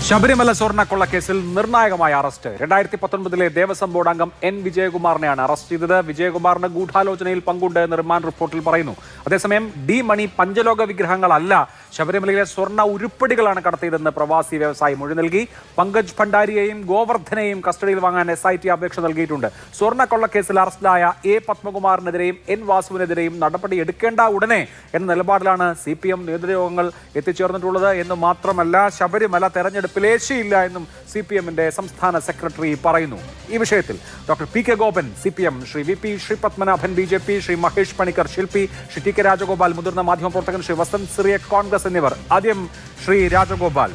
ശബരിമല സ്വർണ്ണക്കൊള്ളക്കേസിൽ നിർണായകമായ arrest. 2019 Devaswom board അംഗം N വിജയകുമാറിനെയാണ് arrest ചെയ്തത്. വിജയകുമാറിന് ഗൂഢാലോചനയിൽ പങ്കുണ്ട് എന്ന് റിമാൻഡ് റിപ്പോർട്ടിൽ പറയുന്നു. അതേസമയം ഡി മണി പഞ്ചലോക വിഗ്രഹങ്ങളല്ല, ശബരിമലയിലെ സ്വർണ്ണ ഉരുപ്പടികളാണ് കടത്തിയതെന്ന് പ്രവാസി വ്യവസായി മൊഴി നൽകി. പങ്കജ് ഭണ്ഡാരിയെയും ഗോവർദ്ധനെയും കസ്റ്റഡിയിൽ വാങ്ങാൻ SIT അപേക്ഷ നൽകിയിട്ടുണ്ട്. സ്വർണ്ണക്കൊള്ളക്കേസിൽ അറസ്റ്റിലായ A പത്മകുമാറിനെതിരെയും N വാസുവിനെതിരെയും നടപടി എടുക്കേണ്ട ഉടനെ എന്ന നിലപാടിലാണ് CPM നേതൃയോഗങ്ങൾ എത്തിച്ചേർന്നിട്ടുള്ളത് എന്ന് മാത്രമല്ല, ശബരിമല തെരഞ്ഞെടുപ്പിൽ ഏശയില്ല എന്നും CPM-ന്റെ സംസ്ഥാന സെക്രട്ടറി പറയുന്നു. ഈ വിഷയത്തിൽ doctor PK Gopan CPM, Shri VP Sreepadmanabhan BJP, Shri Mahesh Panicker ശില്പി, ശ്രീ TK രാജഗോപാൽ മുതിർന്ന മാധ്യമപ്രവർത്തകൻ, ശ്രീ വസന്ത് സിറിയക് കോൺഗ്രസ് എന്നിവർ. ആദ്യം ശ്രീ രാജഗോപാൽ,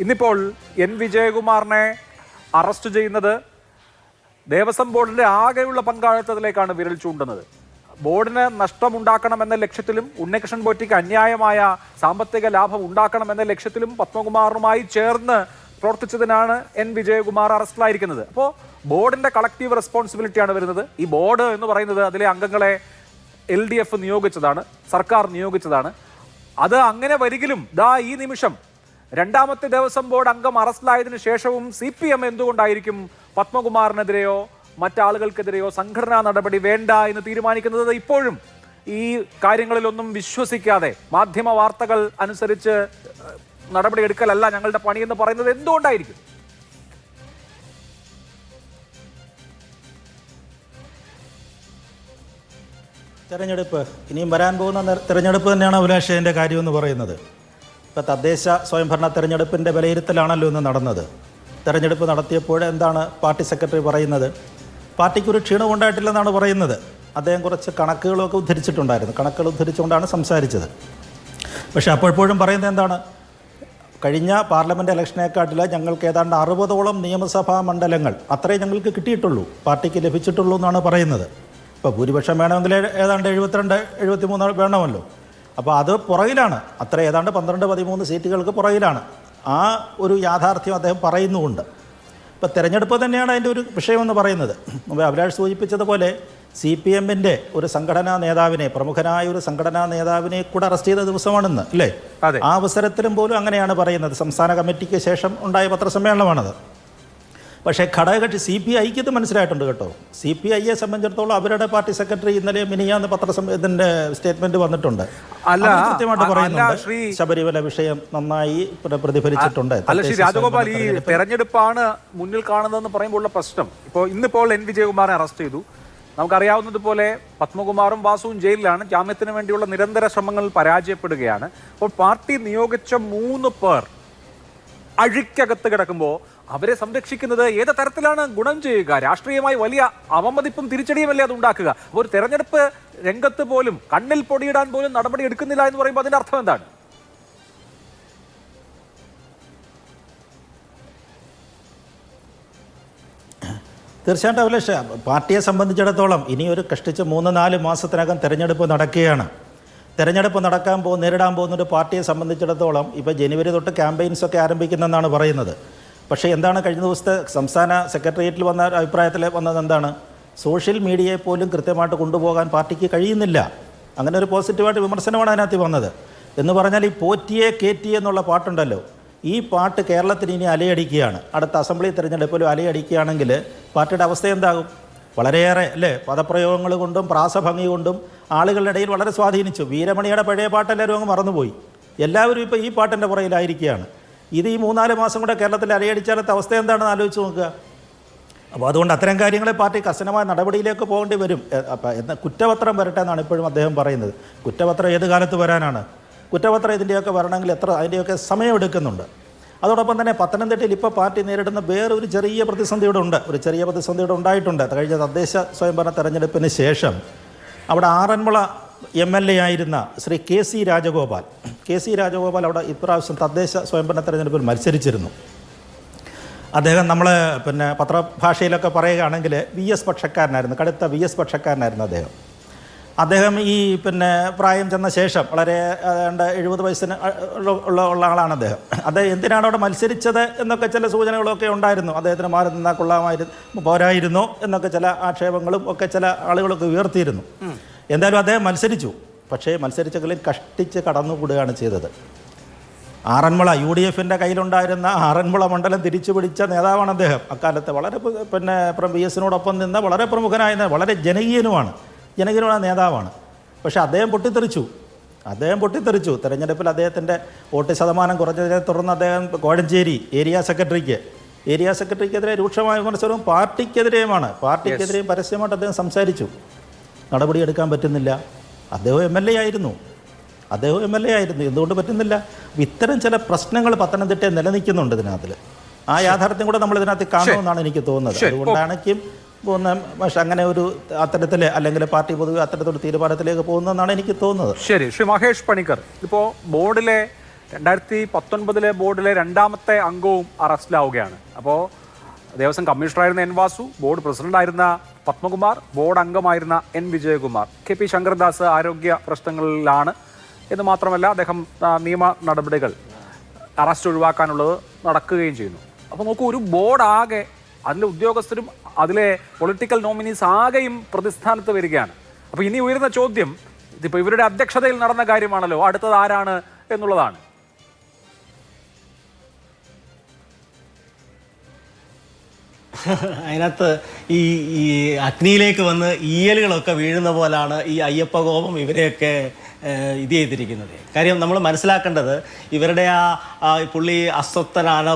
ഇന്നിപ്പോൾ N വിജയകുമാറിനെ അറസ്റ്റ് ചെയ്യുന്നത് ദേവസ്വം ബോർഡിന്റെ ആകെയുള്ള പങ്കാളിത്തത്തിലേക്കാണ് വിരൽ ചൂണ്ടുന്നത്. ബോർഡിന് നഷ്ടമുണ്ടാക്കണമെന്ന ലക്ഷ്യത്തിലും ഉണ്ണികൃഷ്ണൻ പോറ്റിക്ക് അന്യായമായ സാമ്പത്തിക ലാഭം ഉണ്ടാക്കണമെന്ന ലക്ഷ്യത്തിലും പത്മകുമാറുമായി ചേർന്ന് പ്രവർത്തിച്ചതിനാണ് N വിജയകുമാർ അറസ്റ്റിലായിരിക്കുന്നത്. അപ്പോൾ ബോർഡിന്റെ കളക്റ്റീവ് റെസ്പോൺസിബിലിറ്റിയാണ് വരുന്നത്. ഈ ബോർഡ് എന്ന് പറയുന്നത് അതിലെ അംഗങ്ങളെ LDF നിയോഗിച്ചതാണ്, സർക്കാർ നിയോഗിച്ചതാണ്. അത് അങ്ങനെ വരികിലും ഈ നിമിഷം രണ്ടാമത്തെ ദേവസ്വം ബോർഡ് അംഗം അറസ്റ്റിലായതിനു ശേഷവും CPM എന്തുകൊണ്ടായിരിക്കും പത്മകുമാറിനെതിരെയോ മറ്റാളുകൾക്കെതിരെയോ സംഘടനാ നടപടി വേണ്ട എന്ന് തീരുമാനിക്കുന്നത്? ഇപ്പോഴും ഈ കാര്യങ്ങളിലൊന്നും വിശ്വസിക്കാതെ മാധ്യമ വാർത്തകൾ അനുസരിച്ച് നടപടി എടുക്കലല്ല ഞങ്ങളുടെ പണിയെന്ന് പറയുന്നത് എന്തുകൊണ്ടായിരിക്കും? തെരഞ്ഞെടുപ്പ് ഇനിയും വരാൻ പോകുന്ന തെരഞ്ഞെടുപ്പ് തന്നെയാണ് അഭിലാഷേൻ്റെ കാര്യമെന്ന് പറയുന്നത്. ഇപ്പോൾ തദ്ദേശ സ്വയംഭരണ തെരഞ്ഞെടുപ്പിൻ്റെ വിലയിരുത്തലാണല്ലോ ഇന്ന് നടന്നത്. തെരഞ്ഞെടുപ്പ് നടത്തിയപ്പോൾ എന്താണ് പാർട്ടി സെക്രട്ടറി പറയുന്നത്? പാർട്ടിക്കൊരു ക്ഷീണം ഉണ്ടായിട്ടില്ലെന്നാണ് പറയുന്നത്. അദ്ദേഹം കുറച്ച് കണക്കുകളൊക്കെ ഉദ്ധരിച്ചിട്ടുണ്ടായിരുന്നു. കണക്കുകൾ ഉദ്ധരിച്ചുകൊണ്ടാണ് സംസാരിച്ചത്. പക്ഷേ അപ്പോഴും പറയുന്നത് എന്താണ്? കഴിഞ്ഞ പാർലമെൻറ്റ് ഇലക്ഷനേക്കാട്ടിൽ ഞങ്ങൾക്ക് ഏതാണ്ട് 60ഓളം നിയമസഭാ മണ്ഡലങ്ങൾ അത്രേ ഞങ്ങൾക്ക് കിട്ടിയിട്ടുള്ളൂ, പാർട്ടിക്ക് ലഭിച്ചിട്ടുള്ളൂ എന്നാണ് പറയുന്നത്. ഇപ്പോൾ ഭൂരിപക്ഷം വേണമെങ്കിൽ ഏതാണ്ട് 72-73 വേണമല്ലോ. അപ്പോൾ അത് പുറകിലാണ്, അത്ര ഏതാണ്ട് 12-13 സീറ്റുകൾക്ക് പുറകിലാണ്. ആ ഒരു യാഥാർത്ഥ്യം അദ്ദേഹം പറയുന്നുമുണ്ട്. ഇപ്പോൾ തെരഞ്ഞെടുപ്പ് തന്നെയാണ് അതിൻ്റെ ഒരു വിഷയമെന്ന് പറയുന്നത്. അപ്പോൾ അഭിലാഷ് സൂചിപ്പിച്ചതുപോലെ CPM-ന്റെ ഒരു സംഘടനാ നേതാവിനെ, പ്രമുഖനായ ഒരു സംഘടനാ നേതാവിനെ കൂടെ അറസ്റ്റ് ചെയ്ത ദിവസമാണെന്ന് അല്ലേ? ആ അവസരത്തിലും പോലും അങ്ങനെയാണ് പറയുന്നത്. സംസ്ഥാന കമ്മിറ്റിക്ക് ശേഷം ഉണ്ടായ പത്രസമ്മേളനമാണത്. പക്ഷേ ഘടകകക്ഷി CPIക്ക് ഇത് മനസ്സിലായിട്ടുണ്ട് കേട്ടോ. CPIയെ സംബന്ധിച്ചിടത്തോളം അവരുടെ പാർട്ടി സെക്രട്ടറി ഇന്നലെ മിനിയാന്ന് ഇതിൻ്റെ സ്റ്റേറ്റ്മെന്റ് വന്നിട്ടുണ്ട്. കൃത്യമായിട്ട് പറയുന്നുണ്ട് ശബരിമല വിഷയം നന്നായി പ്രതിഫലിച്ചിട്ടുണ്ട്. അല്ല ശ്രീ രാജഗോപാൽ, ഈ തെരഞ്ഞെടുപ്പാണ് മുന്നിൽ കാണുന്നതെന്ന് പറയുമ്പോഴുള്ള പ്രശ്നം, ഇപ്പോൾ N വിജയകുമാറിനെ അറസ്റ്റ് ചെയ്തു. നമുക്കറിയാവുന്നതുപോലെ പത്മകുമാറും വാസുവും ജയിലിലാണ്. ജാമ്യത്തിന് വേണ്ടിയുള്ള നിരന്തര ശ്രമങ്ങൾ പരാജയപ്പെടുകയാണ്. അപ്പോൾ പാർട്ടി നിയോഗിച്ച 3 പേർ അഴിക്കകത്ത് കിടക്കുമ്പോൾ അവരെ സംരക്ഷിക്കുന്നത് ഏത് തരത്തിലാണ് ഗുണം ചെയ്യുക? രാഷ്ട്രീയമായി വലിയ അവമതിപ്പും തിരിച്ചടിയുമല്ലേ അത് ഉണ്ടാക്കുക? ഒരു തെരഞ്ഞെടുപ്പ് രംഗത്ത് പോലും കണ്ണിൽ പൊടിയിടാൻ പോലും നടപടി എടുക്കുന്നില്ല എന്ന് പറയുമ്പോൾ അതിന്റെ അർത്ഥം എന്താണ്? തീർച്ചയായിട്ടും അഭിലാഷ്, പാർട്ടിയെ സംബന്ധിച്ചിടത്തോളം ഇനിയൊരു കഷ്ടിച്ച് 3-4 മാസത്തിനകം തെരഞ്ഞെടുപ്പ് നടക്കുകയാണ്. തെരഞ്ഞെടുപ്പ് നേരിടാൻ പോകുന്നൊരു പാർട്ടിയെ സംബന്ധിച്ചിടത്തോളം ഇപ്പോൾ ജനുവരി തൊട്ട് ക്യാമ്പയിൻസൊക്കെ ആരംഭിക്കുന്നെന്നാണ് പറയുന്നത്. പക്ഷേ എന്താണ് കഴിഞ്ഞ ദിവസത്തെ സംസ്ഥാന സെക്രട്ടേറിയറ്റിൽ വന്ന അഭിപ്രായത്തിൽ വന്നത് എന്താണ്? സോഷ്യൽ മീഡിയയെ പോലും കൃത്യമായിട്ട് കൊണ്ടുപോകാൻ പാർട്ടിക്ക് കഴിയുന്നില്ല. അങ്ങനെ ഒരു പോസിറ്റീവായിട്ട് വിമർശനമാണ് അതിനകത്ത് വന്നത്. എന്ന് പറഞ്ഞാൽ ഈ പോറ്റിയെ കേറ്റിയെ എന്നുള്ള പാട്ടുണ്ടല്ലോ, ഈ പാട്ട് കേരളത്തിന് ഇനി അലയടിക്കുകയാണ്. അടുത്ത അസംബ്ലി തെരഞ്ഞെടുപ്പിലും അലയടിക്കുകയാണെങ്കിൽ പാർട്ടിയുടെ അവസ്ഥ എന്താകും? വളരെയേറെ അല്ലേ പദപ്രയോഗങ്ങൾ കൊണ്ടും പ്രാസഭംഗി കൊണ്ടും ആളുകളുടെ ഇടയിൽ വളരെ സ്വാധീനിച്ചു. വീരമണിയുടെ പഴയ പാട്ടെല്ലാവരും അങ്ങ് മറന്നുപോയി. എല്ലാവരും ഇപ്പോൾ ഈ പാട്ടിൻ്റെ പുറകിലായിരിക്കുകയാണ്. ഇത് ഈ 3-4 മാസം കൂടെ കേരളത്തിൽ അലയടിച്ചാലത്തെ അവസ്ഥ എന്താണെന്ന് ആലോചിച്ച് നോക്കുക. അപ്പോൾ അതുകൊണ്ട് അത്തരം കാര്യങ്ങളെ പാർട്ടി കർശനമായ നടപടിയിലേക്ക് പോകേണ്ടി വരും. കുറ്റപത്രം വരട്ടെ എന്നാണ് ഇപ്പോഴും അദ്ദേഹം പറയുന്നത്. കുറ്റപത്രം ഏത് കാലത്ത് വരാനാണ്? കുറ്റപത്രം ഇതിൻ്റെയൊക്കെ വരണമെങ്കിൽ അതിൻ്റെയൊക്കെ സമയമെടുക്കുന്നുണ്ട്. അതോടൊപ്പം തന്നെ പത്തനംതിട്ടയിൽ ഇപ്പോൾ പാർട്ടി നേരിടുന്ന വേറൊരു ചെറിയ പ്രതിസന്ധിയുടെ ഉണ്ടായിട്ടുണ്ട്. കഴിഞ്ഞ തദ്ദേശ സ്വയംഭരണ തെരഞ്ഞെടുപ്പിന് ശേഷം അവിടെ ആറന്മുള MLA ആയിരുന്ന ശ്രീ KC രാജഗോപാൽ അവിടെ ഇപ്രാവശ്യം തദ്ദേശ സ്വയംഭരണ തെരഞ്ഞെടുപ്പിൽ മത്സരിച്ചിരുന്നു. അദ്ദേഹം നമ്മൾ പത്രഭാഷയിലൊക്കെ പറയുകയാണെങ്കിൽ VS പക്ഷക്കാരനായിരുന്നു, കടുത്ത VS പക്ഷക്കാരനായിരുന്നു അദ്ദേഹം ഈ പ്രായം ചെന്ന ശേഷം വളരെ 70 വയസ്സിന് ഉള്ള ആളാണ് അദ്ദേഹം എന്തിനാണ് അവിടെ മത്സരിച്ചത് എന്നൊക്കെ ചില സൂചനകളൊക്കെ ഉണ്ടായിരുന്നു. അദ്ദേഹത്തിന് മാറി നിന്നാൽ പോരായിരുന്നു എന്നൊക്കെ ചില ആക്ഷേപങ്ങളും ഒക്കെ ചില ആളുകളൊക്കെ ഉയർത്തിയിരുന്നു. എന്തായാലും അദ്ദേഹം മത്സരിച്ചു. പക്ഷേ മത്സരിച്ചെങ്കിലും കഷ്ടിച്ച് കടന്നുകൂടുകയാണ് ചെയ്തത്. ആറന്മുള UDFൻ്റെ കയ്യിലുണ്ടായിരുന്ന ആറന്മുള മണ്ഡലം തിരിച്ചു പിടിച്ച നേതാവാണ് അദ്ദേഹം. അക്കാലത്ത് വളരെ VS-നോടൊപ്പം നിന്ന വളരെ പ്രമുഖനായ വളരെ ജനകീയനുമായ നേതാവാണ്. പക്ഷേ അദ്ദേഹം പൊട്ടിത്തെറിച്ചു. തെരഞ്ഞെടുപ്പിൽ അദ്ദേഹത്തിൻ്റെ വോട്ട് ശതമാനം കുറഞ്ഞതിനെ തുടർന്ന് അദ്ദേഹം കോഴഞ്ചേരി ഏരിയ സെക്രട്ടറിക്കെതിരെ രൂക്ഷമായ വിമർശനവും പാർട്ടിക്കെതിരെയും പരസ്യമായിട്ട് അദ്ദേഹം സംസാരിച്ചു. നടപടിയെടുക്കാൻ പറ്റുന്നില്ല. അദ്ദേഹം MLA ആയിരുന്നു. എന്തുകൊണ്ട് പറ്റുന്നില്ല? ഇത്തരം ചില പ്രശ്നങ്ങൾ പത്തനംതിട്ടയിൽ നിലനിൽക്കുന്നുണ്ട് ഇതിനകത്ത്. ആ യാഥാർത്ഥ്യം കൂടെ നമ്മൾ ഇതിനകത്ത് കാണുമെന്നാണ് എനിക്ക് തോന്നുന്നത്. അതുകൊണ്ടാണെങ്കിലും പക്ഷെ അങ്ങനെ ഒരു അത്തരത്തിൽ അല്ലെങ്കിൽ പാർട്ടി പൊതുവെ അത്തരത്തിലൊരു തീരുമാനത്തിലേക്ക് പോകുന്നതെന്നാണ് എനിക്ക് തോന്നുന്നത്. ശരി, ശ്രീ മഹേഷ് പണിക്കർ, ഇപ്പോൾ ബോർഡിലെ 2019 ബോർഡിലെ രണ്ടാമത്തെ അംഗവും അറസ്റ്റിലാവുകയാണ്. അപ്പോൾ ദേവസ്വം കമ്മീഷണറായിരുന്ന N. വാസു, ബോർഡ് പ്രസിഡന്റായിരുന്ന പത്മകുമാർ, ബോർഡ് അംഗമായിരുന്ന N. വിജയകുമാർ, KP ശങ്കർദാസ് ആരോഗ്യ പ്രശ്നങ്ങളിലാണ് എന്ന് മാത്രമല്ല അദ്ദേഹം നിയമ നടപടികൾ അറസ്റ്റ് ഒഴിവാക്കാനുള്ളത് നടക്കുകയും ചെയ്യുന്നു. അപ്പോൾ നോക്കൂ, ഒരു ബോർഡ് ആകെ, അതിലെ ഉദ്യോഗസ്ഥരും അതിലെ പൊളിറ്റിക്കൽ നോമിനീസ് ആകെയും പ്രതിസ്ഥാനത്ത് വരികയാണ്. അപ്പോൾ ഇനി ഉയരുന്ന ചോദ്യം, ഇതിപ്പോൾ ഇവരുടെ അധ്യക്ഷതയിൽ നടന്ന കാര്യമാണല്ലോ, അടുത്തത് ആരാണ് എന്നുള്ളതാണ്. അതിനകത്ത് ഈ അഗ്നിയിലേക്ക് വന്ന് ഈയലുകളൊക്കെ വീഴുന്ന പോലാണ് ഈ അയ്യപ്പ കോപം ഇവരെയൊക്കെ ഇത് ചെയ്തിരിക്കുന്നത്. കാര്യം നമ്മൾ മനസ്സിലാക്കേണ്ടത്, ഇവരുടെ പുള്ളി അസ്വസ്ഥനാണ്,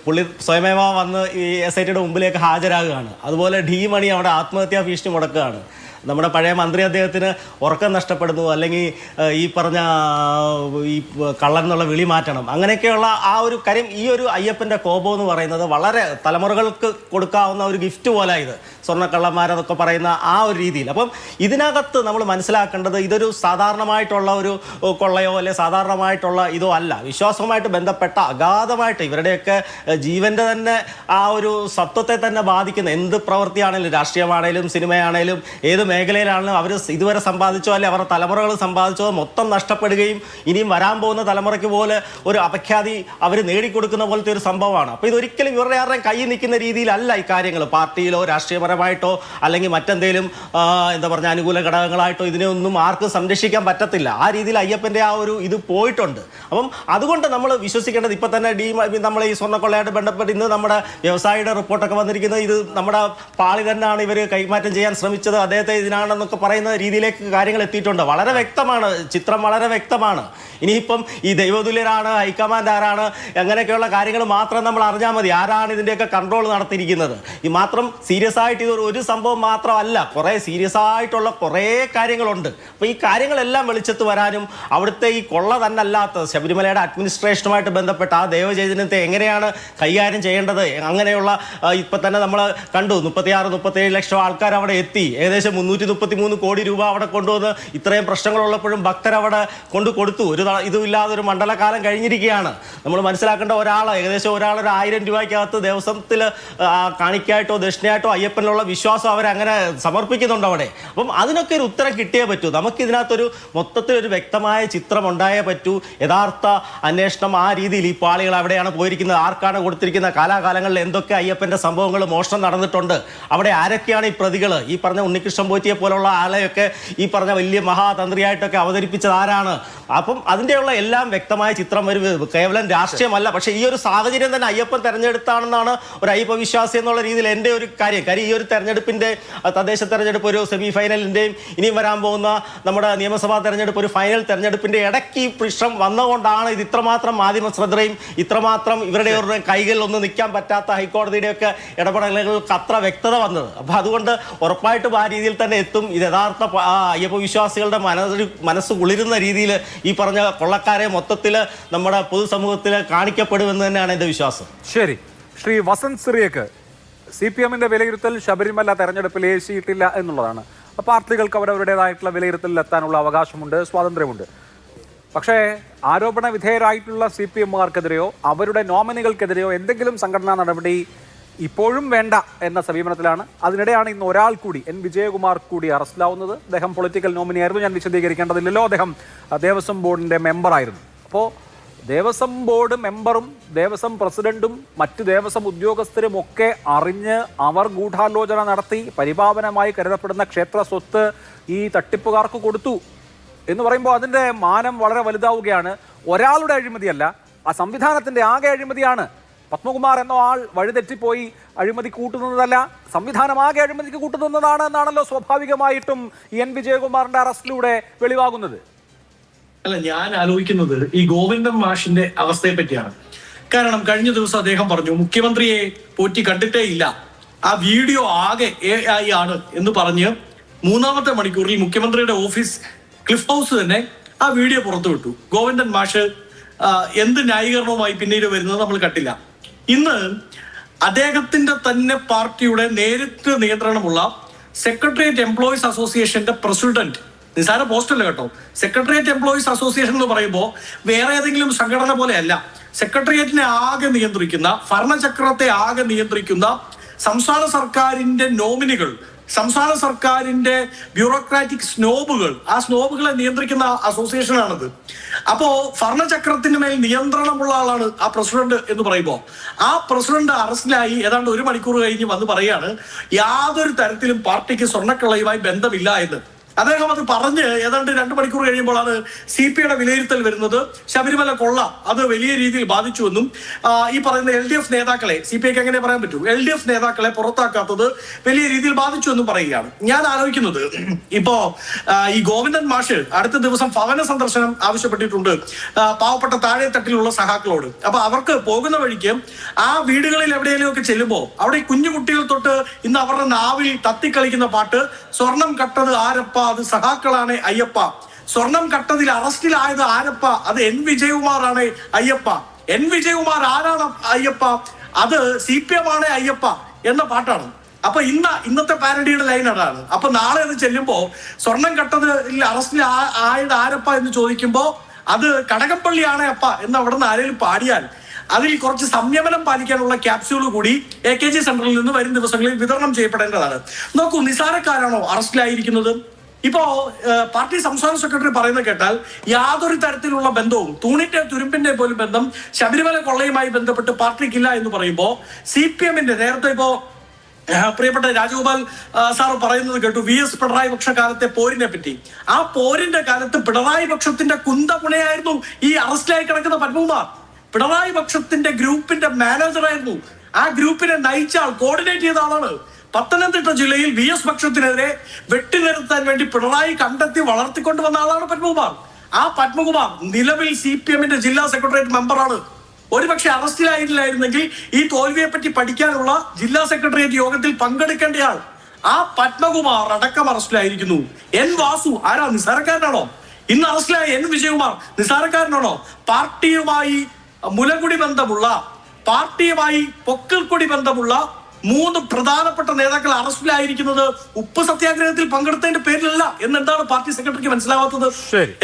പുള്ളി സ്വയമേവ വന്ന് ഈ SITയുടെ മുമ്പിലേക്ക് ഹാജരാകുകയാണ്. അതുപോലെ ഡി മണി അവിടെ ആത്മഹത്യാ ഭീഷണി മുടക്കുകയാണ്. നമ്മുടെ പഴയ മന്ത്രി അദ്ദേഹത്തിന് ഉറക്കം നഷ്ടപ്പെടുന്നു, അല്ലെങ്കിൽ ഈ പറഞ്ഞ ഈ കള്ളൻ എന്നുള്ള വിളി മാറ്റണം, അങ്ങനെയൊക്കെയുള്ള ആ ഒരു കാര്യം. ഈ ഒരു അയ്യപ്പൻ്റെ കോപം എന്ന് പറയുന്നത് വളരെ തലമുറകൾക്ക് കൊടുക്കാവുന്ന ഒരു ഗിഫ്റ്റ് പോലെ ഇത് സ്വർണ്ണക്കള്ളന്മാരെന്നൊക്കെ പറയുന്ന ആ ഒരു രീതിയിൽ. അപ്പം ഇതിനകത്ത് നമ്മൾ മനസ്സിലാക്കേണ്ടത്, ഇതൊരു സാധാരണമായിട്ടുള്ള ഒരു കൊള്ളയോ അല്ലെ സാധാരണമായിട്ടുള്ള ഇതോ അല്ല. വിശ്വാസവുമായിട്ട് ബന്ധപ്പെട്ട അഗാധമായിട്ട് ഇവരുടെയൊക്കെ ജീവൻ്റെ തന്നെ ആ ഒരു സത്വത്തെ തന്നെ ബാധിക്കുന്ന എന്ത് പ്രവൃത്തിയാണേലും, രാഷ്ട്രീയമാണേലും സിനിമയാണേലും ഏത് മേഖലയിലാണെങ്കിലും അവർ ഇതുവരെ സമ്പാദിച്ചോ അല്ലെ അവരുടെ തലമുറകൾ സമ്പാദിച്ചോ മൊത്തം നഷ്ടപ്പെടുകയും ഇനിയും വരാൻ പോകുന്ന തലമുറയ്ക്ക് പോലെ ഒരു അപഖ്യാതി അവർ നേടിക്കൊടുക്കുന്ന പോലത്തെ ഒരു സംഭവമാണ്. അപ്പോൾ ഇതൊരിക്കലും ഇവരുടെ ആരുടെയും കയ്യിൽ നിൽക്കുന്ന രീതിയിലല്ല ഈ കാര്യങ്ങൾ. പാർട്ടിയിലോ രാഷ്ട്രീയപരമായിട്ടോ അല്ലെങ്കിൽ മറ്റെന്തെങ്കിലും എന്താ പറഞ്ഞ അനുകൂല ഘടകങ്ങളായിട്ടോ ഇതിനെ ഒന്നും ആർക്കും സംരക്ഷിക്കാൻ പറ്റത്തില്ല. ആ രീതിയിൽ അയ്യപ്പൻ്റെ ആ ഒരു ഇത് പോയിട്ടുണ്ട്. അപ്പം അതുകൊണ്ട് നമ്മൾ വിശ്വസിക്കേണ്ടത്, ഇപ്പം തന്നെ നമ്മൾ ഈ സ്വർണ്ണക്കൊള്ളയായിട്ട് ബന്ധപ്പെട്ട് ഇന്ന് നമ്മുടെ വ്യവസായിയുടെ റിപ്പോർട്ടൊക്കെ വന്നിരിക്കുന്നത്, ഇത് നമ്മുടെ പാളി തന്നെയാണ് ഇവർ കൈമാറ്റം ചെയ്യാൻ ശ്രമിച്ചത്, അദ്ദേഹത്തെ ഇതിനാണെന്നൊക്കെ പറയുന്ന രീതിയിലേക്ക് കാര്യങ്ങൾ എത്തിയിട്ടുണ്ട്. വളരെ വ്യക്തമാണ്, ചിത്രം വളരെ വ്യക്തമാണ്. ഇനിയിപ്പം ഈ ദൈവതുല്യരാണ്, ഹൈക്കമാൻഡ് ആരാണ്, അങ്ങനെയൊക്കെയുള്ള കാര്യങ്ങൾ മാത്രം നമ്മൾ അറിഞ്ഞാൽ മതി. ആരാണ് ഇതിൻ്റെയൊക്കെ കൺട്രോൾ നടത്തിയിരിക്കുന്നത്? ഈ മാത്രം സീരിയസ് ആയിട്ട് ഇതൊരു സംഭവം മാത്രമല്ല, കുറേ സീരിയസ് ആയിട്ടുള്ള കുറേ കാര്യങ്ങളുണ്ട്. അപ്പോൾ ഈ കാര്യങ്ങളെല്ലാം വെളിച്ചത്ത് വരാനും അവിടുത്തെ ഈ കൊള്ള തന്നെ അല്ലാത്ത ശബരിമലയുടെ അഡ്മിനിസ്ട്രേഷനുമായിട്ട് ബന്ധപ്പെട്ട ആ ദേവചൈതന്യത്തെ എങ്ങനെയാണ് കൈകാര്യം ചെയ്യേണ്ടത്, അങ്ങനെയുള്ള ഇപ്പം തന്നെ നമ്മൾ കണ്ടു 36-37 ലക്ഷം ആൾക്കാർ അവിടെ എത്തി, ഏകദേശം 333 കോടി രൂപ അവിടെ കൊണ്ടുവന്ന് ഇത്രയും പ്രശ്നങ്ങളുള്ളപ്പോഴും ഭക്തരവിടെ കൊടുത്തു. ഒരു ഇതുമില്ലാതെ ഒരു മണ്ഡലകാലം കഴിഞ്ഞിരിക്കുകയാണ്. നമ്മൾ മനസ്സിലാക്കേണ്ട, ഏകദേശം ഒരാൾ 1000 രൂപയ്ക്കകത്ത് ദേവസ്വത്തിൽ കാണിക്കായിട്ടോ ദക്ഷിണയായിട്ടോ അയ്യപ്പനിലുള്ള വിശ്വാസം അവരങ്ങനെ സമർപ്പിക്കുന്നുണ്ട് അവിടെ. അപ്പം അതിനൊക്കെ ഒരു ഉത്തരം കിട്ടിയേ പറ്റൂ. നമുക്കിതിനകത്തൊരു മൊത്തത്തിലൊരു വ്യക്തമായ ചിത്രം ഉണ്ടായേ പറ്റൂ. യഥാർത്ഥ അന്വേഷണം ആ രീതിയിൽ, ഈ പാളികൾ എവിടെയാണ് പോയിരിക്കുന്നത്, ആർക്കാണ് കൊടുത്തിരിക്കുന്നത്, കാലാകാലങ്ങളിൽ എന്തൊക്കെ അയ്യപ്പൻ്റെ സംഭവങ്ങൾ മോഷണം നടന്നിട്ടുണ്ട്, അവിടെ ആരൊക്കെയാണ് ഈ പ്രതികൾ, ഈ പറഞ്ഞ ഉണ്ണികൃഷ്ണൻ പോറ്റിയെ പോലുള്ള ആളെയൊക്കെ ഈ പറഞ്ഞ വലിയ മഹാതന്ത്രിയായിട്ടൊക്കെ അവതരിപ്പിച്ചത് ആരാണ്. അപ്പം അതിൻ്റെയുള്ള എല്ലാം വ്യക്തമായ ചിത്രം വരും. കേവലം രാഷ്ട്രീയമല്ല. പക്ഷേ ഈ ഒരു സാഹചര്യം തന്നെ അയ്യപ്പൻ തെരഞ്ഞെടുത്താണെന്നാണ് ഒരു അയ്യപ്പ വിശ്വാസി എന്നുള്ള രീതിയിൽ എൻ്റെ ഒരു കാര്യം. ഈ ഒരു തെരഞ്ഞെടുപ്പിൻ്റെ തദ്ദേശ തെരഞ്ഞെടുപ്പ് ഒരു സെമി ഫൈനലിൻ്റെയും ഇനിയും വരാൻ പോകുന്ന നമ്മുടെ നിയമസഭാ തെരഞ്ഞെടുപ്പ് ഒരു ഫൈനൽ തെരഞ്ഞെടുപ്പിൻ്റെ ഇടയ്ക്ക് ഈ പ്രശ്നം വന്നുകൊണ്ടാണ് ഇത് ഇത്രമാത്രം മാധ്യമ ശ്രദ്ധയും ഇത്രമാത്രം ഇവരുടെ കൈകളിൽ ഒന്നും നിൽക്കാൻ പറ്റാത്ത ഹൈക്കോടതിയുടെയൊക്കെ ഇടപെടലുകൾക്ക് അത്ര വ്യക്തത വന്നത്. അപ്പോൾ അതുകൊണ്ട് ഉറപ്പായിട്ടും ആ രീതിയിൽ തന്നെ എത്തും. ഇത് യഥാർത്ഥ അയ്യപ്പ വിശ്വാസികളുടെ മനസ്സ് കുളിരുന്ന രീതിയിൽ ഈ പറഞ്ഞ കൊള്ളക്കാരെ മൊത്തത്തിൽ നമ്മുടെ പൊതുസമൂഹത്തിൽ കാണിക്കപ്പെടുമെന്ന് തന്നെയാണ് എൻ്റെ വിശ്വാസം. ശരി, ശ്രീ വസന്ത് സിറിയക്ക്, CPM-ന്റെ വിലയിരുത്തൽ ശബരിമല തെരഞ്ഞെടുപ്പിൽ ഏശിയിട്ടില്ല എന്നുള്ളതാണ്. പാർട്ടികൾക്ക് അവരവരുടേതായിട്ടുള്ള വിലയിരുത്തലിൽ എത്താനുള്ള അവകാശമുണ്ട്, സ്വാതന്ത്ര്യമുണ്ട്. പക്ഷേ ആരോപണ വിധേയരായിട്ടുള്ള CPM-കാർക്കെതിരെയോ അവരുടെ നോമിനികൾക്കെതിരെയോ എന്തെങ്കിലും സംഘടനാ നടപടി ഇപ്പോഴും വേണ്ട എന്ന സമീപനത്തിലാണ്. അതിനിടെയാണ് ഇന്ന് ഒരാൾ കൂടി, N. വിജയകുമാർ കൂടി അറസ്റ്റിലാവുന്നത്. അദ്ദേഹം പൊളിറ്റിക്കൽ നോമിനിയായിരുന്നു, ഞാൻ വിശദീകരിക്കേണ്ടതില്ലല്ലോ. അദ്ദേഹം ദേവസ്വം ബോർഡിൻ്റെ മെമ്പറായിരുന്നു. അപ്പോൾ ദേവസ്വം ബോർഡ് മെമ്പറും ദേവസ്വം പ്രസിഡന്റും മറ്റ് ദേവസ്വം ഉദ്യോഗസ്ഥരും ഒക്കെ അറിഞ്ഞ് അവർ ഗൂഢാലോചന നടത്തി പരിപാവനമായി കരുതപ്പെടുന്ന ക്ഷേത്ര സ്വത്ത് ഈ തട്ടിപ്പുകാർക്ക് കൊടുത്തു എന്ന് പറയുമ്പോൾ അതിന്റെ മാനം വളരെ വലുതാവുകയാണ്. ഒരാളുടെ അഴിമതിയല്ല, ആ സംവിധാനത്തിന്റെ ആകെ അഴിമതിയാണ്. പത്മകുമാർ എന്ന ആൾ വഴിതെറ്റിപ്പോയി അഴിമതി കൂട്ടുന്നതല്ല, സംവിധാനമാകെ അഴിമതിക്ക് കൂട്ടുന്നതാണ് എന്നാണല്ലോ സ്വാഭാവികമായിട്ടും എൻ വിജയകുമാറിന്റെ അറസ്റ്റിലൂടെ വെളിവാകുന്നത്. അല്ല, ഞാൻ ആലോചിക്കുന്നത് ഈ ഗോവിന്ദൻ മാഷിന്റെ അവസ്ഥയെ പറ്റിയാണ്. കാരണം കഴിഞ്ഞ ദിവസം അദ്ദേഹം പറഞ്ഞു മുഖ്യമന്ത്രിയെ പോറ്റി കണ്ടിട്ടേ ഇല്ല, ആ വീഡിയോ ആകെ AI ആണ് എന്ന് പറഞ്ഞ് 3-ാമത്തെ മണിക്കൂറിൽ മുഖ്യമന്ത്രിയുടെ ഓഫീസ് ക്ലിഫ് ഹൗസ് തന്നെ ആ വീഡിയോ പുറത്തുവിട്ടു. ഗോവിന്ദൻ മാഷ് എന്ത് ന്യായീകരണവുമായി പിന്നീട് വരുന്നത് നമ്മൾ കണ്ടില്ല. ഇന്ന് അദ്ദേഹത്തിന്റെ തന്നെ പാർട്ടിയുടെ നേരിട്ട് നിയന്ത്രണമുള്ള സെക്രട്ടേറിയറ്റ് എംപ്ലോയീസ് അസോസിയേഷന്റെ പ്രസിഡന്റ്, നിസാര പോസ്റ്റല്ല കേട്ടോ, സെക്രട്ടേറിയറ്റ് എംപ്ലോയീസ് അസോസിയേഷൻ എന്ന് പറയുമ്പോൾ വേറെ ഏതെങ്കിലും സംഘടന പോലെയല്ല, സെക്രട്ടേറിയറ്റിനെ ആകെ നിയന്ത്രിക്കുന്ന, ഭരണചക്രത്തെ ആകെ നിയന്ത്രിക്കുന്ന സംസ്ഥാന സർക്കാരിന്റെ നോമിനികൾ, സംസ്ഥാന സർക്കാരിന്റെ ബ്യൂറോക്രാറ്റിക് സ്നോബുകൾ, ആ സ്നോബുകളെ നിയന്ത്രിക്കുന്ന അസോസിയേഷനാണത്. അപ്പോ ഭരണചക്രത്തിന് മേൽ നിയന്ത്രണമുള്ള ആളാണ് ആ പ്രസിഡന്റ് എന്ന് പറയുമ്പോൾ, ആ പ്രസിഡന്റ് അറസ്റ്റിലായി ഏതാണ്ട് 1 മണിക്കൂർ കഴിഞ്ഞ് വന്ന് പറയാണ് യാതൊരു തരത്തിലും പാർട്ടിക്ക് സ്വർണ്ണക്കള്ളയുമായി ബന്ധമില്ല എന്ന്. അദ്ദേഹം അത് പറഞ്ഞ് ഏതാണ്ട് 2 മണിക്കൂർ കഴിയുമ്പോഴാണ് CPIയുടെ വിലയിരുത്തൽ വരുന്നത്. ശബരിമല കൊള്ള അത് വലിയ രീതിയിൽ ബാധിച്ചുവെന്നും ഈ പറയുന്ന LDF നേതാക്കളെ, CPIക്ക് എങ്ങനെ പറയാൻ പറ്റൂ, LDF നേതാക്കളെ പുറത്താക്കാത്തത് വലിയ രീതിയിൽ ബാധിച്ചു എന്നും പറയുകയാണ്. ഞാൻ ആലോചിക്കുന്നത് ഇപ്പോ ഈ ഗോവിന്ദൻ മാഷ് അടുത്ത ദിവസം ഭവന സന്ദർശനം ആവശ്യപ്പെട്ടിട്ടുണ്ട് പാവപ്പെട്ട താഴെത്തട്ടിലുള്ള സഹാക്കളോട്. അപ്പൊ അവർക്ക് പോകുന്ന വഴിക്ക് ആ വീടുകളിൽ എവിടെയെങ്കിലും ഒക്കെ ചെല്ലുമ്പോൾ അവിടെ കുഞ്ഞു കുട്ടികൾ തൊട്ട് ഇന്ന് അവരുടെ നാവിൽ തത്തിക്കളിക്കുന്ന പാട്ട്, സ്വർണം കട്ടത് ആരപ്പ, അത് സഹാക്കളാണ് അയ്യപ്പ, സ്വർണം കട്ടതിൽ അറസ്റ്റിലായത് ആരപ്പ, അത് N വിജയകുമാറാണ് അയ്യപ്പ, N വിജയകുമാർ ആരാണ് അയ്യപ്പ, അത് CPM ആണ് അയ്യപ്പ എന്ന പാട്ടാണ്. അപ്പൊ ഇന്നത്തെ പാരഡിയുടെ ലൈൻ അതാണ്. അപ്പൊ നാളെ അത് ചെല്ലുമ്പോ സ്വർണം കട്ടതിൽ അറസ്റ്റിൽ ആയത് ആരപ്പ എന്ന് ചോദിക്കുമ്പോ അത് കടകംപള്ളിയാണ് അപ്പ എന്ന് അവിടെ നിന്ന് ആരെങ്കിലും പാടിയാൽ അതിൽ കുറച്ച് സംയമനം പാലിക്കാനുള്ള ക്യാപ്സ്യൂൾ കൂടി AKG സെന്ററിൽ നിന്ന് വരും ദിവസങ്ങളിൽ വിതരണം ചെയ്യപ്പെടേണ്ടതാണ്. നോക്കൂ, നിസാരക്കാരാണോ അറസ്റ്റിലായിരിക്കുന്നത്? ഇപ്പോ പാർട്ടി സംസ്ഥാന സെക്രട്ടറി പറയുന്നത് കേട്ടാൽ യാതൊരു തരത്തിലുള്ള ബന്ധവും, തൂണിന്റെ തുരുമ്പിന്റെ പോലും ബന്ധം ശബരിമല കൊള്ളയുമായി ബന്ധപ്പെട്ട് പാർട്ടിക്കില്ല എന്ന് പറയുമ്പോൾ CPMന്റെ നേരത്തെ ഇപ്പോ പ്രിയപ്പെട്ട രാജഗോപാൽ സാർ പറയുന്നത് കേട്ടു, VS പിണറായി പക്ഷ കാലത്തെ പോരിനെ പറ്റി. ആ പോരിന്റെ കാലത്ത് പിണറായി പക്ഷത്തിന്റെ കുന്തമുണയായിരുന്നു ഈ അറസ്റ്റിലായി കിടക്കുന്ന പത്മകുമാർ. പിണറായി പക്ഷത്തിന്റെ ഗ്രൂപ്പിന്റെ മാനേജറായിരുന്നു. ആ ഗ്രൂപ്പിനെ നയിച്ച ആൾ, കോർഡിനേറ്റ് ചെയ്ത ആളാണ്. പത്തനംതിട്ട ജില്ലയിൽ VS പക്ഷത്തിനെതിരെ വെട്ടിനിർത്താൻ വേണ്ടി പിണറായി കണ്ടെത്തി വളർത്തിക്കൊണ്ടുവന്ന ആളാണ് പത്മകുമാർ. ആ പത്മകുമാർ നിലവിൽ CPMന്റെ ജില്ലാ സെക്രട്ടേറിയറ്റ് മെമ്പറാണ്. ഒരുപക്ഷെ അറസ്റ്റിലായില്ലായിരുന്നെങ്കിൽ ഈ തോൽവിയെ പറ്റി പഠിക്കാനുള്ള ജില്ലാ സെക്രട്ടേറിയറ്റ് യോഗത്തിൽ പങ്കെടുക്കേണ്ടയാൾ ആ പത്മകുമാർ അടക്കം അറസ്റ്റിലായിരിക്കുന്നു. N വാസു ആരാ, നിസാരക്കാരനാണോ? ഇന്ന് അറസ്റ്റിലായ N വിജയകുമാർ നിസാരക്കാരനാണോ? പാർട്ടിയുമായി മുലകുടി ബന്ധമുള്ള, പാർട്ടിയുമായി പൊക്കിൾക്കൊടി ബന്ധമുള്ള 3 പ്രധാനപ്പെട്ട നേതാക്കൾ അറസ്റ്റിലായിരിക്കുന്നത് ഉപ്പ് സത്യാഗ്രഹത്തിൽ പങ്കെടുത്തതിന്റെ പേരിലല്ല എന്നെന്താണ് പാർട്ടി സെക്രട്ടറിക്ക് മനസ്സിലാവാത്തത്?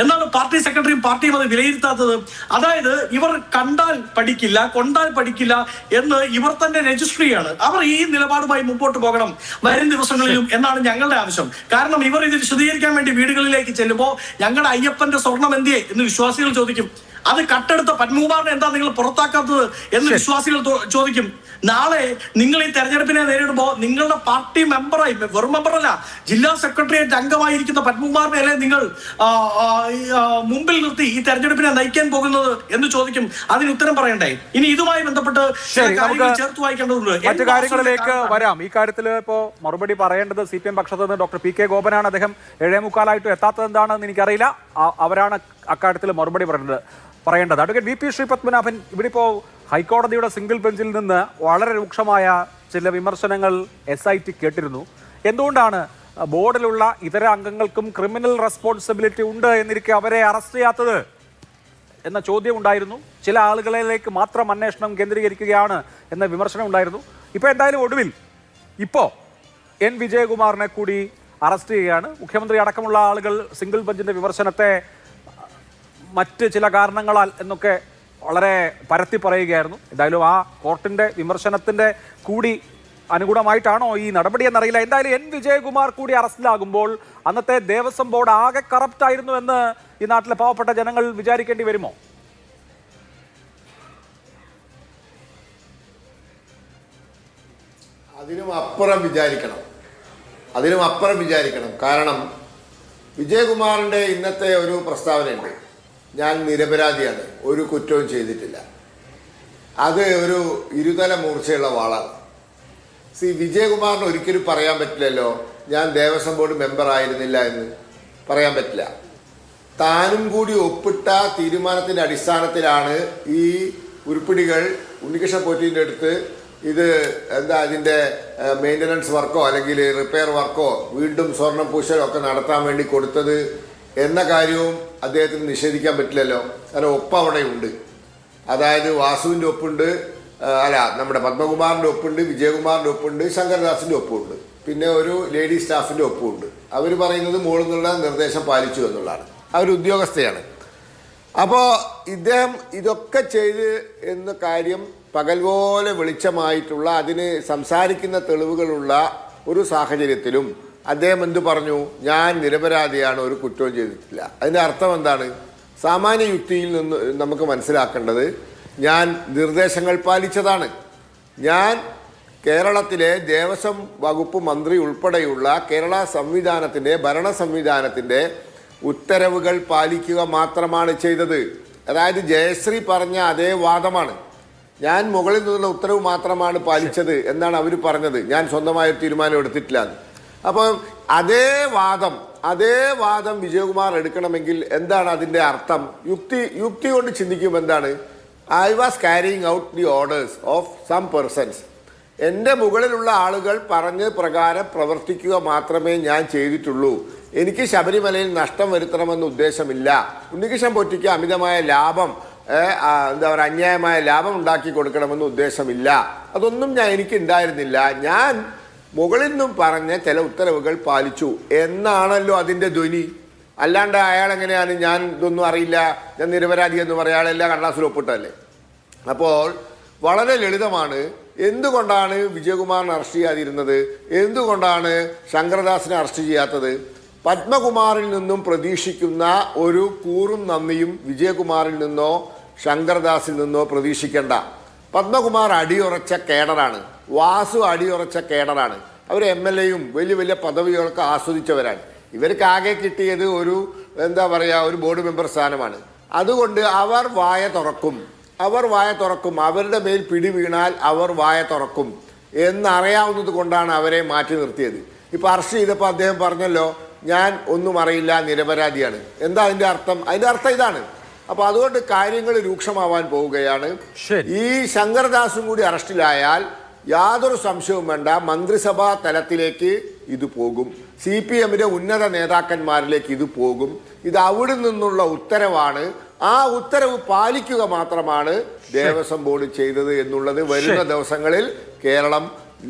എന്നാണ് പാർട്ടി സെക്രട്ടറിയും പാർട്ടിയും അത് വിലയിരുത്താത്തത്? അതായത് ഇവർ കണ്ടാൽ പഠിക്കില്ല, കൊണ്ടാൽ പഠിക്കില്ല എന്ന് ഇവർ തന്നെ രജിസ്റ്റർ ചെയ്യാണ്. അവർ ഈ നിലപാടുമായി മുമ്പോട്ട് പോകണം വരും ദിവസങ്ങളിലും എന്നാണ് ഞങ്ങളുടെ ആവശ്യം. കാരണം ഇവർ ഇത് വിശദീകരിക്കാൻ വേണ്ടി വീടുകളിലേക്ക് ചെല്ലുമ്പോൾ ഞങ്ങളുടെ അയ്യപ്പന്റെ സ്വർണം എന്തിയെ എന്ന് വിശ്വാസികൾ ചോദിക്കും. അത് കട്ടെടുത്ത പത്മകുമാറിനെ എന്താ നിങ്ങൾ പുറത്താക്കാത്തത് എന്ന് വിശ്വാസികൾ ചോദിക്കും. നാളെ നിങ്ങൾ ഈ തെരഞ്ഞെടുപ്പിനെ നേരിടുമ്പോൾ നിങ്ങളുടെ പാർട്ടി മെമ്പറായി, വെറും മെമ്പറല്ല, ജില്ലാ സെക്രട്ടേറിയറ്റ് അംഗമായിരിക്കുന്ന പത്മകുമാറിനെ അല്ലെ നിങ്ങൾ മുമ്പിൽ നിർത്തി ഈ തെരഞ്ഞെടുപ്പിനെ നയിക്കാൻ പോകുന്നത് എന്ന് ചോദിക്കും. അതിന് ഉത്തരം പറയണ്ടേ? ഇനി ഇതുമായി ബന്ധപ്പെട്ട് ചേർത്ത് വായിക്കേണ്ടതുണ്ട്. മറ്റു കാര്യങ്ങളിലേക്ക് വരാം. ഈ കാര്യത്തിൽ ഇപ്പോ മറുപടി പറയേണ്ടത് CPM പക്ഷത്ത് നിന്ന് ഡോക്ടർ PK ഗോപനാണ്. അദ്ദേഹം 7:45 എത്താത്തത് എന്താണെന്ന് എനിക്കറിയില്ല. അവരാണ് അക്കാര്യത്തിൽ മറുപടി പറയേണ്ടത്. അഡ്വക്കേറ്റ് VP ശ്രീപത്മനാഭൻ, ഇവിടെ ഇപ്പോൾ ഹൈക്കോടതിയുടെ സിംഗിൾ ബെഞ്ചിൽ നിന്ന് വളരെ രൂക്ഷമായ ചില വിമർശനങ്ങൾ SIT കേട്ടിരുന്നു. എന്തുകൊണ്ടാണ് ബോർഡിലുള്ള ഇതര അംഗങ്ങൾക്കും ക്രിമിനൽ റെസ്പോൺസിബിലിറ്റി ഉണ്ട് എന്നിരിക്കെ അവരെ അറസ്റ്റ് ചെയ്യാത്തത് എന്ന ചോദ്യം ഉണ്ടായിരുന്നു. ചില ആളുകളിലേക്ക് മാത്രം അന്വേഷണം കേന്ദ്രീകരിക്കുകയാണ് എന്ന വിമർശനം ഉണ്ടായിരുന്നു. ഇപ്പോൾ എന്തായാലും ഒടുവിൽ ഇപ്പോൾ N വിജയകുമാറിനെ കൂടി അറസ്റ്റ് ചെയ്യുകയാണ്. മുഖ്യമന്ത്രി അടക്കമുള്ള ആളുകൾ സിംഗിൾ ബെഞ്ചിന്റെ വിമർശനത്തെ മറ്റ് ചില കാരണങ്ങളാൽ എന്നൊക്കെ വളരെ പരത്തി പറയുകയായിരുന്നു. എന്തായാലും ആ കോർട്ടിന്റെ വിമർശനത്തിന്റെ കൂടി അനുകൂലമായിട്ടാണോ ഈ നടപടി എന്നറിയില്ല. എന്തായാലും N വിജയകുമാർ കൂടി അറസ്റ്റിലാകുമ്പോൾ അന്നത്തെ ദേവസ്വം ബോർഡ് ആകെ കറപ്റ്റ് ആയിരുന്നു എന്ന് ഈ നാട്ടിലെ പാവപ്പെട്ട ജനങ്ങൾ വിചാരിക്കേണ്ടി വരുമോ? അതിനും അപ്പുറം വിചാരിക്കണം. കാരണം വിജയകുമാറിൻ്റെ ഇന്നത്തെ ഒരു പ്രസ്താവനയുണ്ട്. ഞാൻ നിരപരാധിയാണ്, ഒരു കുറ്റവും ചെയ്തിട്ടില്ല. അത് ഒരു ഇരുതല മൂർച്ചയുള്ള വാളാണ്. വിജയകുമാറിന് ഒരിക്കലും പറയാൻ പറ്റില്ലല്ലോ ഞാൻ ദേവസ്വം ബോർഡ് മെമ്പർ ആയിരുന്നില്ല എന്ന് പറയാൻ പറ്റില്ല. താനും കൂടി ഒപ്പിട്ട തീരുമാനത്തിൻ്റെ അടിസ്ഥാനത്തിലാണ് ഈ ഉരുപ്പിടികൾ ഉണ്ണികൃഷ്ണൻ പോറ്റീൻ്റെ അടുത്ത് ഇത് അതിൻ്റെ മെയിൻ്റനൻസ് വർക്കോ അല്ലെങ്കിൽ റിപ്പയർ വർക്കോ വീണ്ടും സ്വർണ്ണം പൂശലോ ഒക്കെ നടത്താൻ വേണ്ടി കൊടുത്തത് എന്ന കാര്യവും അദ്ദേഹത്തിന് നിഷേധിക്കാൻ പറ്റില്ലല്ലോ. കാരണം ഒപ്പ് അവിടെയുണ്ട്. അതായത് വാസുവിൻ്റെ ഒപ്പുണ്ട്, നമ്മുടെ പത്മകുമാറിൻ്റെ ഒപ്പുണ്ട്, വിജയകുമാറിൻ്റെ ഒപ്പുണ്ട്, ശങ്കരദാസിൻ്റെ ഒപ്പുണ്ട്, പിന്നെ ഒരു ലേഡി സ്റ്റാഫിൻ്റെ ഒപ്പുണ്ട്. അവർ പറയുന്നത് മുകളിൽ നിന്നുള്ള നിർദ്ദേശം പാലിച്ചു എന്നുള്ളതാണ്. അവർ ഉദ്യോഗസ്ഥയാണ്. അപ്പോൾ ഇദ്ദേഹം ഇതൊക്കെ ചെയ്ത് എന്ന കാര്യം പകൽ പോലെ വെളിച്ചമായിട്ടുള്ള അതിന് സംസാരിക്കുന്ന തെളിവുകളുള്ള ഒരു സാഹചര്യത്തിലും അദ്ദേഹം എന്തു പറഞ്ഞു? ഞാൻ നിരപരാധിയാണ്, ഒരു കുറ്റവും ചെയ്തിട്ടില്ല. അതിൻ്റെ അർത്ഥം എന്താണ്? സാമാന്യ യുക്തിയിൽ നിന്ന് നമുക്ക് മനസ്സിലാക്കേണ്ടത് ഞാൻ നിർദ്ദേശങ്ങൾ പാലിച്ചതാണ്. ഞാൻ കേരളത്തിലെ ദേവസ്വം വകുപ്പ് മന്ത്രി ഉൾപ്പെടെയുള്ള കേരള സംവിധാനത്തിൻ്റെ ഭരണ സംവിധാനത്തിൻ്റെ ഉത്തരവുകൾ പാലിക്കുക മാത്രമാണ് ചെയ്തത്. അതായത് ജയശ്രീ പറഞ്ഞ അതേ വാദമാണ്. ഞാൻ മുകളിൽ നിന്നുള്ള ഉത്തരവ് മാത്രമാണ് പാലിച്ചത് എന്നാണ് അവർ പറഞ്ഞത്. ഞാൻ സ്വന്തമായ തീരുമാനം എടുത്തിട്ടില്ല. അപ്പോൾ അതേ വാദം വിജയകുമാർ എടുക്കണമെങ്കിൽ എന്താണ് അതിൻ്റെ അർത്ഥം? യുക്തി കൊണ്ട് ചിന്തിക്കുമ്പോൾ എന്താണ്? I was carrying out the orders of some persons. എൻ്റെ മുകളിലുള്ള ആളുകൾ പറഞ്ഞ പ്രകാരം പ്രവർത്തിക്കുക മാത്രമേ ഞാൻ ചെയ്തിട്ടുള്ളൂ. എനിക്ക് ശബരിമലയിൽ നഷ്ടം വരുത്തണമെന്ന ഉദ്ദേശമില്ല. ഉണ്ണികൃഷ്ണൻ പോറ്റിക്ക് അമിതമായ ലാഭം അന്യായമായ ലാഭം ഉണ്ടാക്കി കൊടുക്കണമെന്ന് ഉദ്ദേശമില്ല. അതൊന്നും എനിക്ക് ഉണ്ടായിരുന്നില്ല. ഞാൻ മുകളിൽ നിന്നും പറഞ്ഞ ചില ഉത്തരവുകൾ പാലിച്ചു എന്നാണല്ലോ അതിൻ്റെ ധ്വനി. അല്ലാണ്ട് അയാൾ എങ്ങനെയാണ് ഞാൻ ഇതൊന്നും അറിയില്ല, ഞാൻ നിരപരാധി എന്ന് പറയാം, അയാളെല്ലാം കടലാസിൽ ഒപ്പിട്ടല്ലേ. അപ്പോൾ വളരെ ലളിതമാണ്. എന്തുകൊണ്ടാണ് വിജയകുമാറിനെ അറസ്റ്റ് ചെയ്യാതിരുന്നത്? എന്തുകൊണ്ടാണ് ശങ്കരദാസിനെ അറസ്റ്റ് ചെയ്യാത്തത്? പത്മകുമാറിൽ നിന്നും പ്രതീക്ഷിക്കുന്ന ഒരു കൂറും നന്ദിയും വിജയകുമാറിൽ നിന്നോ ശങ്കരദാസിൽ നിന്നോ പ്രതീക്ഷിക്കേണ്ട. പത്മകുമാർ അടിയുറച്ച കേഡറാണ്, വാസു അടിയുറച്ച കേഡറാണ്. അവർ MLAയും വലിയ വലിയ പദവികളൊക്കെ ആസ്വദിച്ചവരാണ്. ഇവർക്ക് ആകെ കിട്ടിയത് ഒരു ഒരു ബോർഡ് മെമ്പർ സ്ഥാനമാണ്. അതുകൊണ്ട് അവർ വായ തുറക്കും. അവരുടെ മേൽ പിടി വീണാൽ അവർ വായ തുറക്കും എന്നറിയാവുന്നത് കൊണ്ടാണ് അവരെ മാറ്റി നിർത്തിയത്. ഇപ്പം അറസ്റ്റ് ചെയ്തപ്പോൾ അദ്ദേഹം പറഞ്ഞല്ലോ ഞാൻ ഒന്നും അറിയില്ല, നിരപരാധിയാണ്. എന്താ അതിൻ്റെ അർത്ഥം? അതിൻ്റെ അർത്ഥം ഇതാണ്. അപ്പോൾ അതുകൊണ്ട് കാര്യങ്ങൾ രൂക്ഷമാവാൻ പോവുകയാണ്. ഈ ശങ്കരദാസും കൂടി അറസ്റ്റിലായാൽ യാതൊരു സംശയവും വേണ്ട, മന്ത്രിസഭാ തലത്തിലേക്ക് ഇത് പോകും. CPMന്റെ ഉന്നത നേതാക്കന്മാരിലേക്ക് ഇത് പോകും. ഇത് അവിടെ നിന്നുള്ള ഉത്തരവാണ്. ആ ഉത്തരവ് പാലിക്കുക മാത്രമാണ് ദേവസ്വം ബോർഡ് ചെയ്തത് എന്നുള്ളത് വരുന്ന ദിവസങ്ങളിൽ കേരളം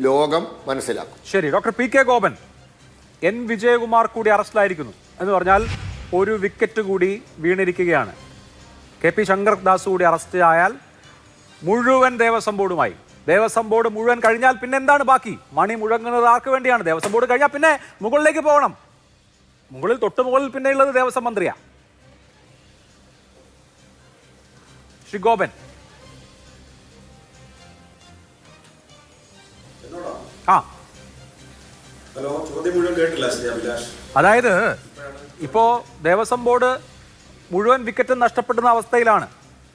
ലോകം മനസ്സിലാക്കും. ശരി, doctor PK Gopan, N Vijayakumar കൂടി അറസ്റ്റിലായിരിക്കുന്നു എന്ന് പറഞ്ഞാൽ ഒരു വിക്കറ്റ് കൂടി വീണിരിക്കുകയാണ്. KP ശങ്കർദാസ് കൂടി അറസ്റ്റ് ആയാൽ മുഴുവൻ ദേവസ്വം ബോർഡുമായി. ദേവസ്വം ബോർഡ് മുഴുവൻ കഴിഞ്ഞാൽ പിന്നെ എന്താണ് ബാക്കി? മണി മുഴങ്ങുന്നത് ആർക്ക് വേണ്ടിയാണ്? ദേവസ്വം ബോർഡ് കഴിഞ്ഞാൽ പിന്നെ മുകളിലേക്ക് പോകണം. തൊട്ട് മുകളിൽ പിന്നെ ഉള്ളത് ദേവസ്വം മന്ത്രിയാ. ശ്രീ ഗോപൻ, അതായത് ഇപ്പോ ദേവസ്വം ബോർഡ് മുഴുവൻ വിക്കറ്റും നഷ്ടപ്പെടുന്ന അവസ്ഥയിലാണ്.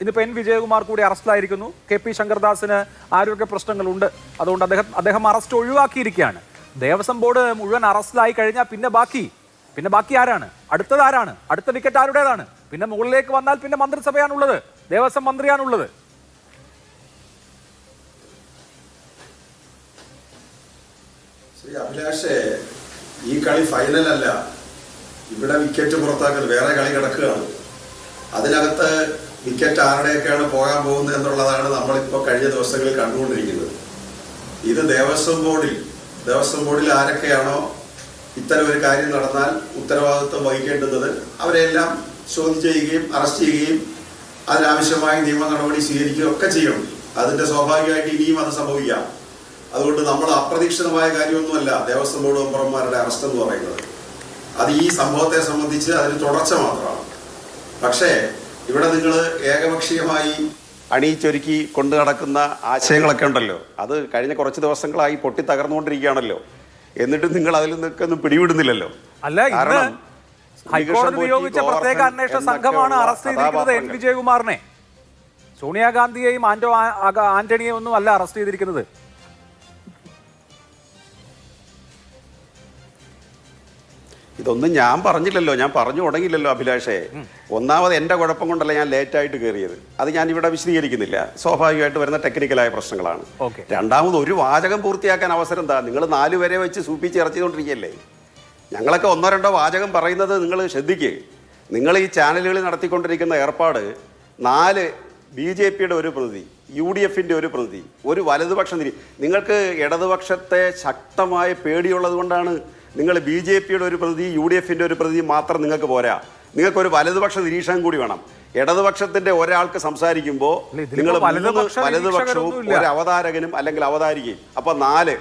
ഇന്നിപ്പോൾ N വിജയകുമാർ കൂടി അറസ്റ്റിലായിരിക്കുന്നു. KP ശങ്കർദാസിന് ആരോഗ്യ പ്രശ്നങ്ങളുണ്ട്, അതുകൊണ്ട് അദ്ദേഹം അറസ്റ്റ് ഒഴിവാക്കിയിരിക്കുകയാണ്. ദേവസ്വം ബോർഡ് മുഴുവൻ അറസ്റ്റിലായി കഴിഞ്ഞാൽ പിന്നെ ബാക്കി ആരാണ്? അടുത്തത് ആരാണ്? അടുത്ത വിക്കറ്റ് ആരുടേതാണ്? പിന്നെ മുകളിലേക്ക് വന്നാൽ പിന്നെ മന്ത്രിസഭയാണുള്ളത്, ദേവസ്വം മന്ത്രിയാണുള്ളത്. അഭിലാഷേ, ഈ കളി ഫൈനലല്ല. ഇവിടെ വിക്കറ്റ് പുറത്താക്കൽ വേറെ കളി കിടക്കുകയാണ്. അതിനകത്ത് വിക്കറ്റ് ആരുടെയൊക്കെയാണ് പോകാൻ പോകുന്നത് എന്നുള്ളതാണ് നമ്മളിപ്പോൾ കഴിഞ്ഞ ദിവസങ്ങളിൽ കണ്ടുകൊണ്ടിരിക്കുന്നത്. ഇത് ദേവസ്വം ബോർഡിൽ ആരൊക്കെയാണോ ഇത്തരം ഒരു കാര്യം നടന്നാൽ ഉത്തരവാദിത്വം വഹിക്കേണ്ടുന്നത് അവരെല്ലാം ചോദ്യം ചെയ്യുകയും അറസ്റ്റ് ചെയ്യുകയും അതിനാവശ്യമായ നിയമ നടപടി സ്വീകരിക്കുകയും ഒക്കെ ചെയ്യണം. അതിൻ്റെ സ്വാഭാവികമായിട്ട് ഇനിയും അത് സംഭവിക്കാം. അതുകൊണ്ട് നമ്മൾ അപ്രതീക്ഷിതമായ കാര്യമൊന്നുമല്ല ദേവസ്വം ബോർഡ് മെമ്പർമാരുടെ അറസ്റ്റ് എന്ന് പറയുന്നത്. അത് ഈ സംഭവത്തെ സംബന്ധിച്ച് അതിന് തുടർച്ച മാത്രമാണ്. പക്ഷേ ഇവിടെ നിങ്ങൾ ഏകപക്ഷീയമായി അണിയിച്ചൊരുക്കി കൊണ്ടു നടക്കുന്ന ആശയങ്ങളൊക്കെ ഉണ്ടല്ലോ, അത് കഴിഞ്ഞ കുറച്ച് ദിവസങ്ങളായി പൊട്ടി തകർന്നുകൊണ്ടിരിക്കുകയാണല്ലോ. എന്നിട്ട് നിങ്ങൾ അതിൽ നിന്നൊക്കെ ഒന്നും പിടിവിടുന്നില്ലല്ലോ. അല്ല, ഹൈക്കോടതി നിയോഗിച്ച പ്രത്യേക അന്വേഷണ സംഘമാണ് അറസ്റ്റ് ചെയ്തിരിക്കുന്നത് എൻ വിജയകുമാറിനെ. സോണിയാഗാന്ധിയെയും ആന്റണിയെയും ഒന്നും അല്ല അറസ്റ്റ് ചെയ്തിരിക്കുന്നത്. ഇതൊന്നും ഞാൻ പറഞ്ഞില്ലല്ലോ, ഞാൻ പറഞ്ഞു തുടങ്ങിയില്ലല്ലോ അഭിലാഷേ. ഒന്നാമത് എൻ്റെ കുഴപ്പം കൊണ്ടല്ല ഞാൻ ലേറ്റായിട്ട് കയറിയത്, അത് ഞാൻ ഇവിടെ വിശദീകരിക്കുന്നില്ല, സ്വാഭാവികമായിട്ട് വരുന്ന ടെക്നിക്കലായ പ്രശ്നങ്ങളാണ്. രണ്ടാമത് ഒരു വാചകം പൂർത്തിയാക്കാൻ അവസരം എന്താ? നിങ്ങൾ 4 പേരെ വെച്ച് സൂപ്പിച്ച് ഇറച്ചിക്കൊണ്ടിരിക്കുകയല്ലേ. ഞങ്ങളൊക്കെ 1-2 വാചകം പറയുന്നത് നിങ്ങൾ ശ്രദ്ധിക്കുക. നിങ്ങൾ ഈ ചാനലുകളിൽ നടത്തിക്കൊണ്ടിരിക്കുന്ന ഏർപ്പാട് 4 BJPയുടെ ഒരു പ്രതി, UDFൻ്റെ ഒരു പ്രതി, ഒരു വലതുപക്ഷ നിങ്ങൾക്ക് ഇടതുപക്ഷത്തെ ശക്തമായ പേടിയുള്ളത് കൊണ്ടാണ് നിങ്ങൾ BJPയുടെ ഒരു പ്രതി, UDFൻ്റെ ഒരു പ്രതി മാത്രം നിങ്ങൾക്ക് പോരാ. നിങ്ങൾക്കൊരു വലതുപക്ഷ നിരീക്ഷണം കൂടി വേണം. ഇടതുപക്ഷത്തിന്റെ ഒരാൾക്ക് സംസാരിക്കുമ്പോൾ നിങ്ങൾ വലതുപക്ഷവും ഒരു അവതാരകനും അല്ലെങ്കിൽ അവതാരികയും, അപ്പൊ 4,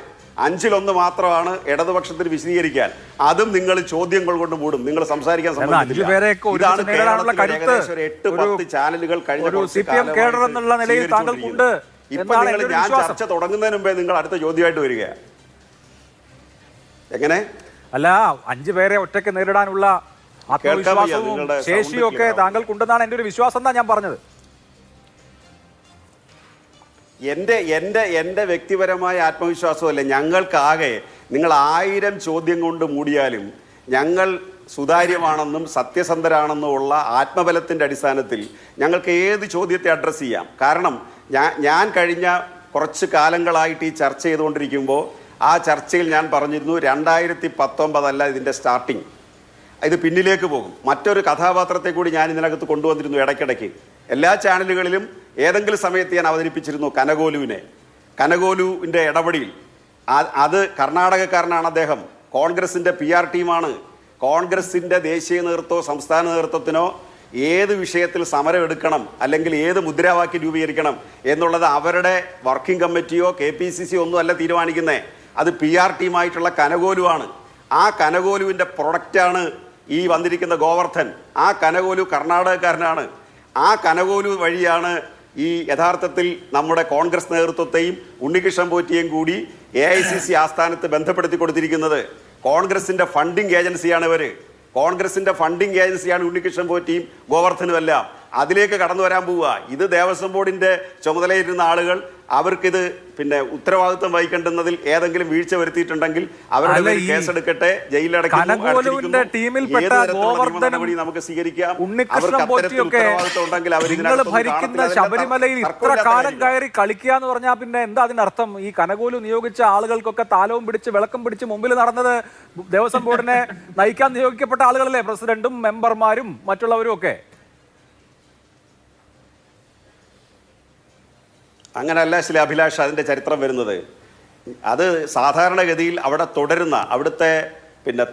5-1 മാത്രമാണ് ഇടതുപക്ഷത്തിന് വിശദീകരിക്കാൻ. അതും നിങ്ങൾ ചോദ്യങ്ങൾ കൊണ്ട് മൂടും. നിങ്ങൾ സംസാരിക്കാൻ സമ്മതിക്കില്ല. ഇതാണ് ഏകദേശം ഒരു 8-10 ചാനലുകൾ കഴിഞ്ഞ ഇപ്പൊ നിങ്ങൾ ഞാൻ ചർച്ച തുടങ്ങുന്നതിന് മുമ്പേ നിങ്ങൾ അടുത്ത ചോദ്യമായിട്ട് വരിക. എങ്ങനെ അല്ല 5 പേരെ ഒറ്റയ്ക്ക് നേരിടാനുള്ള ആത്മവിശ്വാസവും ശേഷിയും ഒക്കെ താങ്കൾക്കുണ്ടെന്നാണ് എൻ്റെ ഒരു വിശ്വാസം എന്നാ ഞാൻ പറഞ്ഞത്. എൻ്റെ വ്യക്തിപരമായ ആത്മവിശ്വാസമല്ല, ഞങ്ങൾക്കാകെ നിങ്ങൾ 1000 ചോദ്യം കൊണ്ട് മൂടിയാലും ഞങ്ങൾ സുതാര്യമാണെന്നും സത്യസന്ധരാണെന്നും ഉള്ള ആത്മബലത്തിൻ്റെ അടിസ്ഥാനത്തിൽ ഞങ്ങൾക്ക് ഏത് ചോദ്യത്തെ അഡ്രസ്സ് ചെയ്യാം. കാരണം ഞാൻ കഴിഞ്ഞ കുറച്ച് കാലങ്ങളായിട്ട് ഈ ചർച്ച ചെയ്തുകൊണ്ടിരിക്കുമ്പോൾ ആ ചർച്ചയിൽ ഞാൻ പറഞ്ഞിരുന്നു 2019 അല്ല ഇതിൻ്റെ സ്റ്റാർട്ടിങ്, ഇത് പിന്നിലേക്ക് പോകും. മറ്റൊരു കഥാപാത്രത്തെ കൂടി ഞാൻ ഇതിനകത്ത് കൊണ്ടുവന്നിരുന്നു. ഇടയ്ക്കിടയ്ക്ക് എല്ലാ ചാനലുകളിലും ഏതെങ്കിലും സമയത്ത് ഞാൻ അവതരിപ്പിച്ചിരുന്നു കനകോലുവിൻ്റെ ഇടപെടിയിൽ. അത് കർണാടകക്കാരനാണ് അദ്ദേഹം, കോൺഗ്രസിൻ്റെ PR ടീമാണ്. കോൺഗ്രസിൻ്റെ ദേശീയ നേതൃത്വമോ സംസ്ഥാന നേതൃത്വത്തിനോ ഏത് വിഷയത്തിൽ സമരം എടുക്കണം അല്ലെങ്കിൽ ഏത് മുദ്രാവാക്യം രൂപീകരിക്കണം എന്നുള്ളത് അവരുടെ വർക്കിംഗ് കമ്മിറ്റിയോ KPCC ഒന്നും അല്ല തീരുമാനിക്കുന്നത്. അത് PR ടീമായിട്ടുള്ള കനകോലുവാണ്. ആ കനകോലുവിൻ്റെ പ്രൊഡക്റ്റാണ് ഈ വന്നിരിക്കുന്ന ഗോവർദ്ധൻ. ആ കനകോലു കർണാടകക്കാരനാണ്. ആ കനകോലു വഴിയാണ് ഈ യഥാർത്ഥത്തിൽ നമ്മുടെ കോൺഗ്രസ് നേതൃത്വത്തെയും ഉണ്ണികൃഷ്ണൻ പോറ്റിയെയും കൂടി AICC ആസ്ഥാനത്ത് ബന്ധപ്പെടുത്തി കൊടുത്തിരിക്കുന്നത്. കോൺഗ്രസിൻ്റെ ഫണ്ടിങ് ഏജൻസിയാണ് ഇവർ. കോൺഗ്രസിൻ്റെ ഫണ്ടിങ് ഏജൻസിയാണ് ഉണ്ണികൃഷ്ണൻ പോറ്റിയും ഗോവർദ്ധനും എല്ലാം. അതിലേക്ക് കടന്നു വരാൻ പോവുക. ഇത് ദേവസ്വം ബോർഡിൻ്റെ ചുമതലയിരുന്ന ആളുകൾ അവർക്കിത് ഉത്തരവാദിത്വം വഹിക്കേണ്ടുന്നതിൽ ഏതെങ്കിലും വീഴ്ച വരുത്തിയിട്ടുണ്ടെങ്കിൽ അവരുടെ കേസെടുക്കട്ടെ, ജയിലിലടയ്ക്കും, നമുക്ക് സ്വീകരിക്കാം. അവർക്ക് അത്തരത്തിൽ ഉത്തരവാദിത്വം ഉണ്ടെങ്കിൽ ഭരിക്കുന്ന ശബരിമലയിൽ ഇത്ര കാലം കയറി കളിക്കുക എന്ന് പറഞ്ഞാൽ പിന്നെ എന്താ അതിനർത്ഥം? ഈ കനകോലു നിയോഗിച്ച ആളുകൾക്കൊക്കെ താലവും പിടിച്ച് വിളക്കം പിടിച്ച് മുമ്പിൽ നടന്നത് ദേവസ്വം ബോർഡിനെ നയിക്കാൻ നിയോഗിക്കപ്പെട്ട ആളുകളല്ലേ, പ്രസിഡന്റും മെമ്പർമാരും മറ്റുള്ളവരും ഒക്കെ. അങ്ങനെയല്ല ശ്രീ അഭിലാഷ് അതിൻ്റെ ചരിത്രം വരുന്നത്. അത് സാധാരണഗതിയിൽ അവിടെ തുടരുന്ന അവിടുത്തെ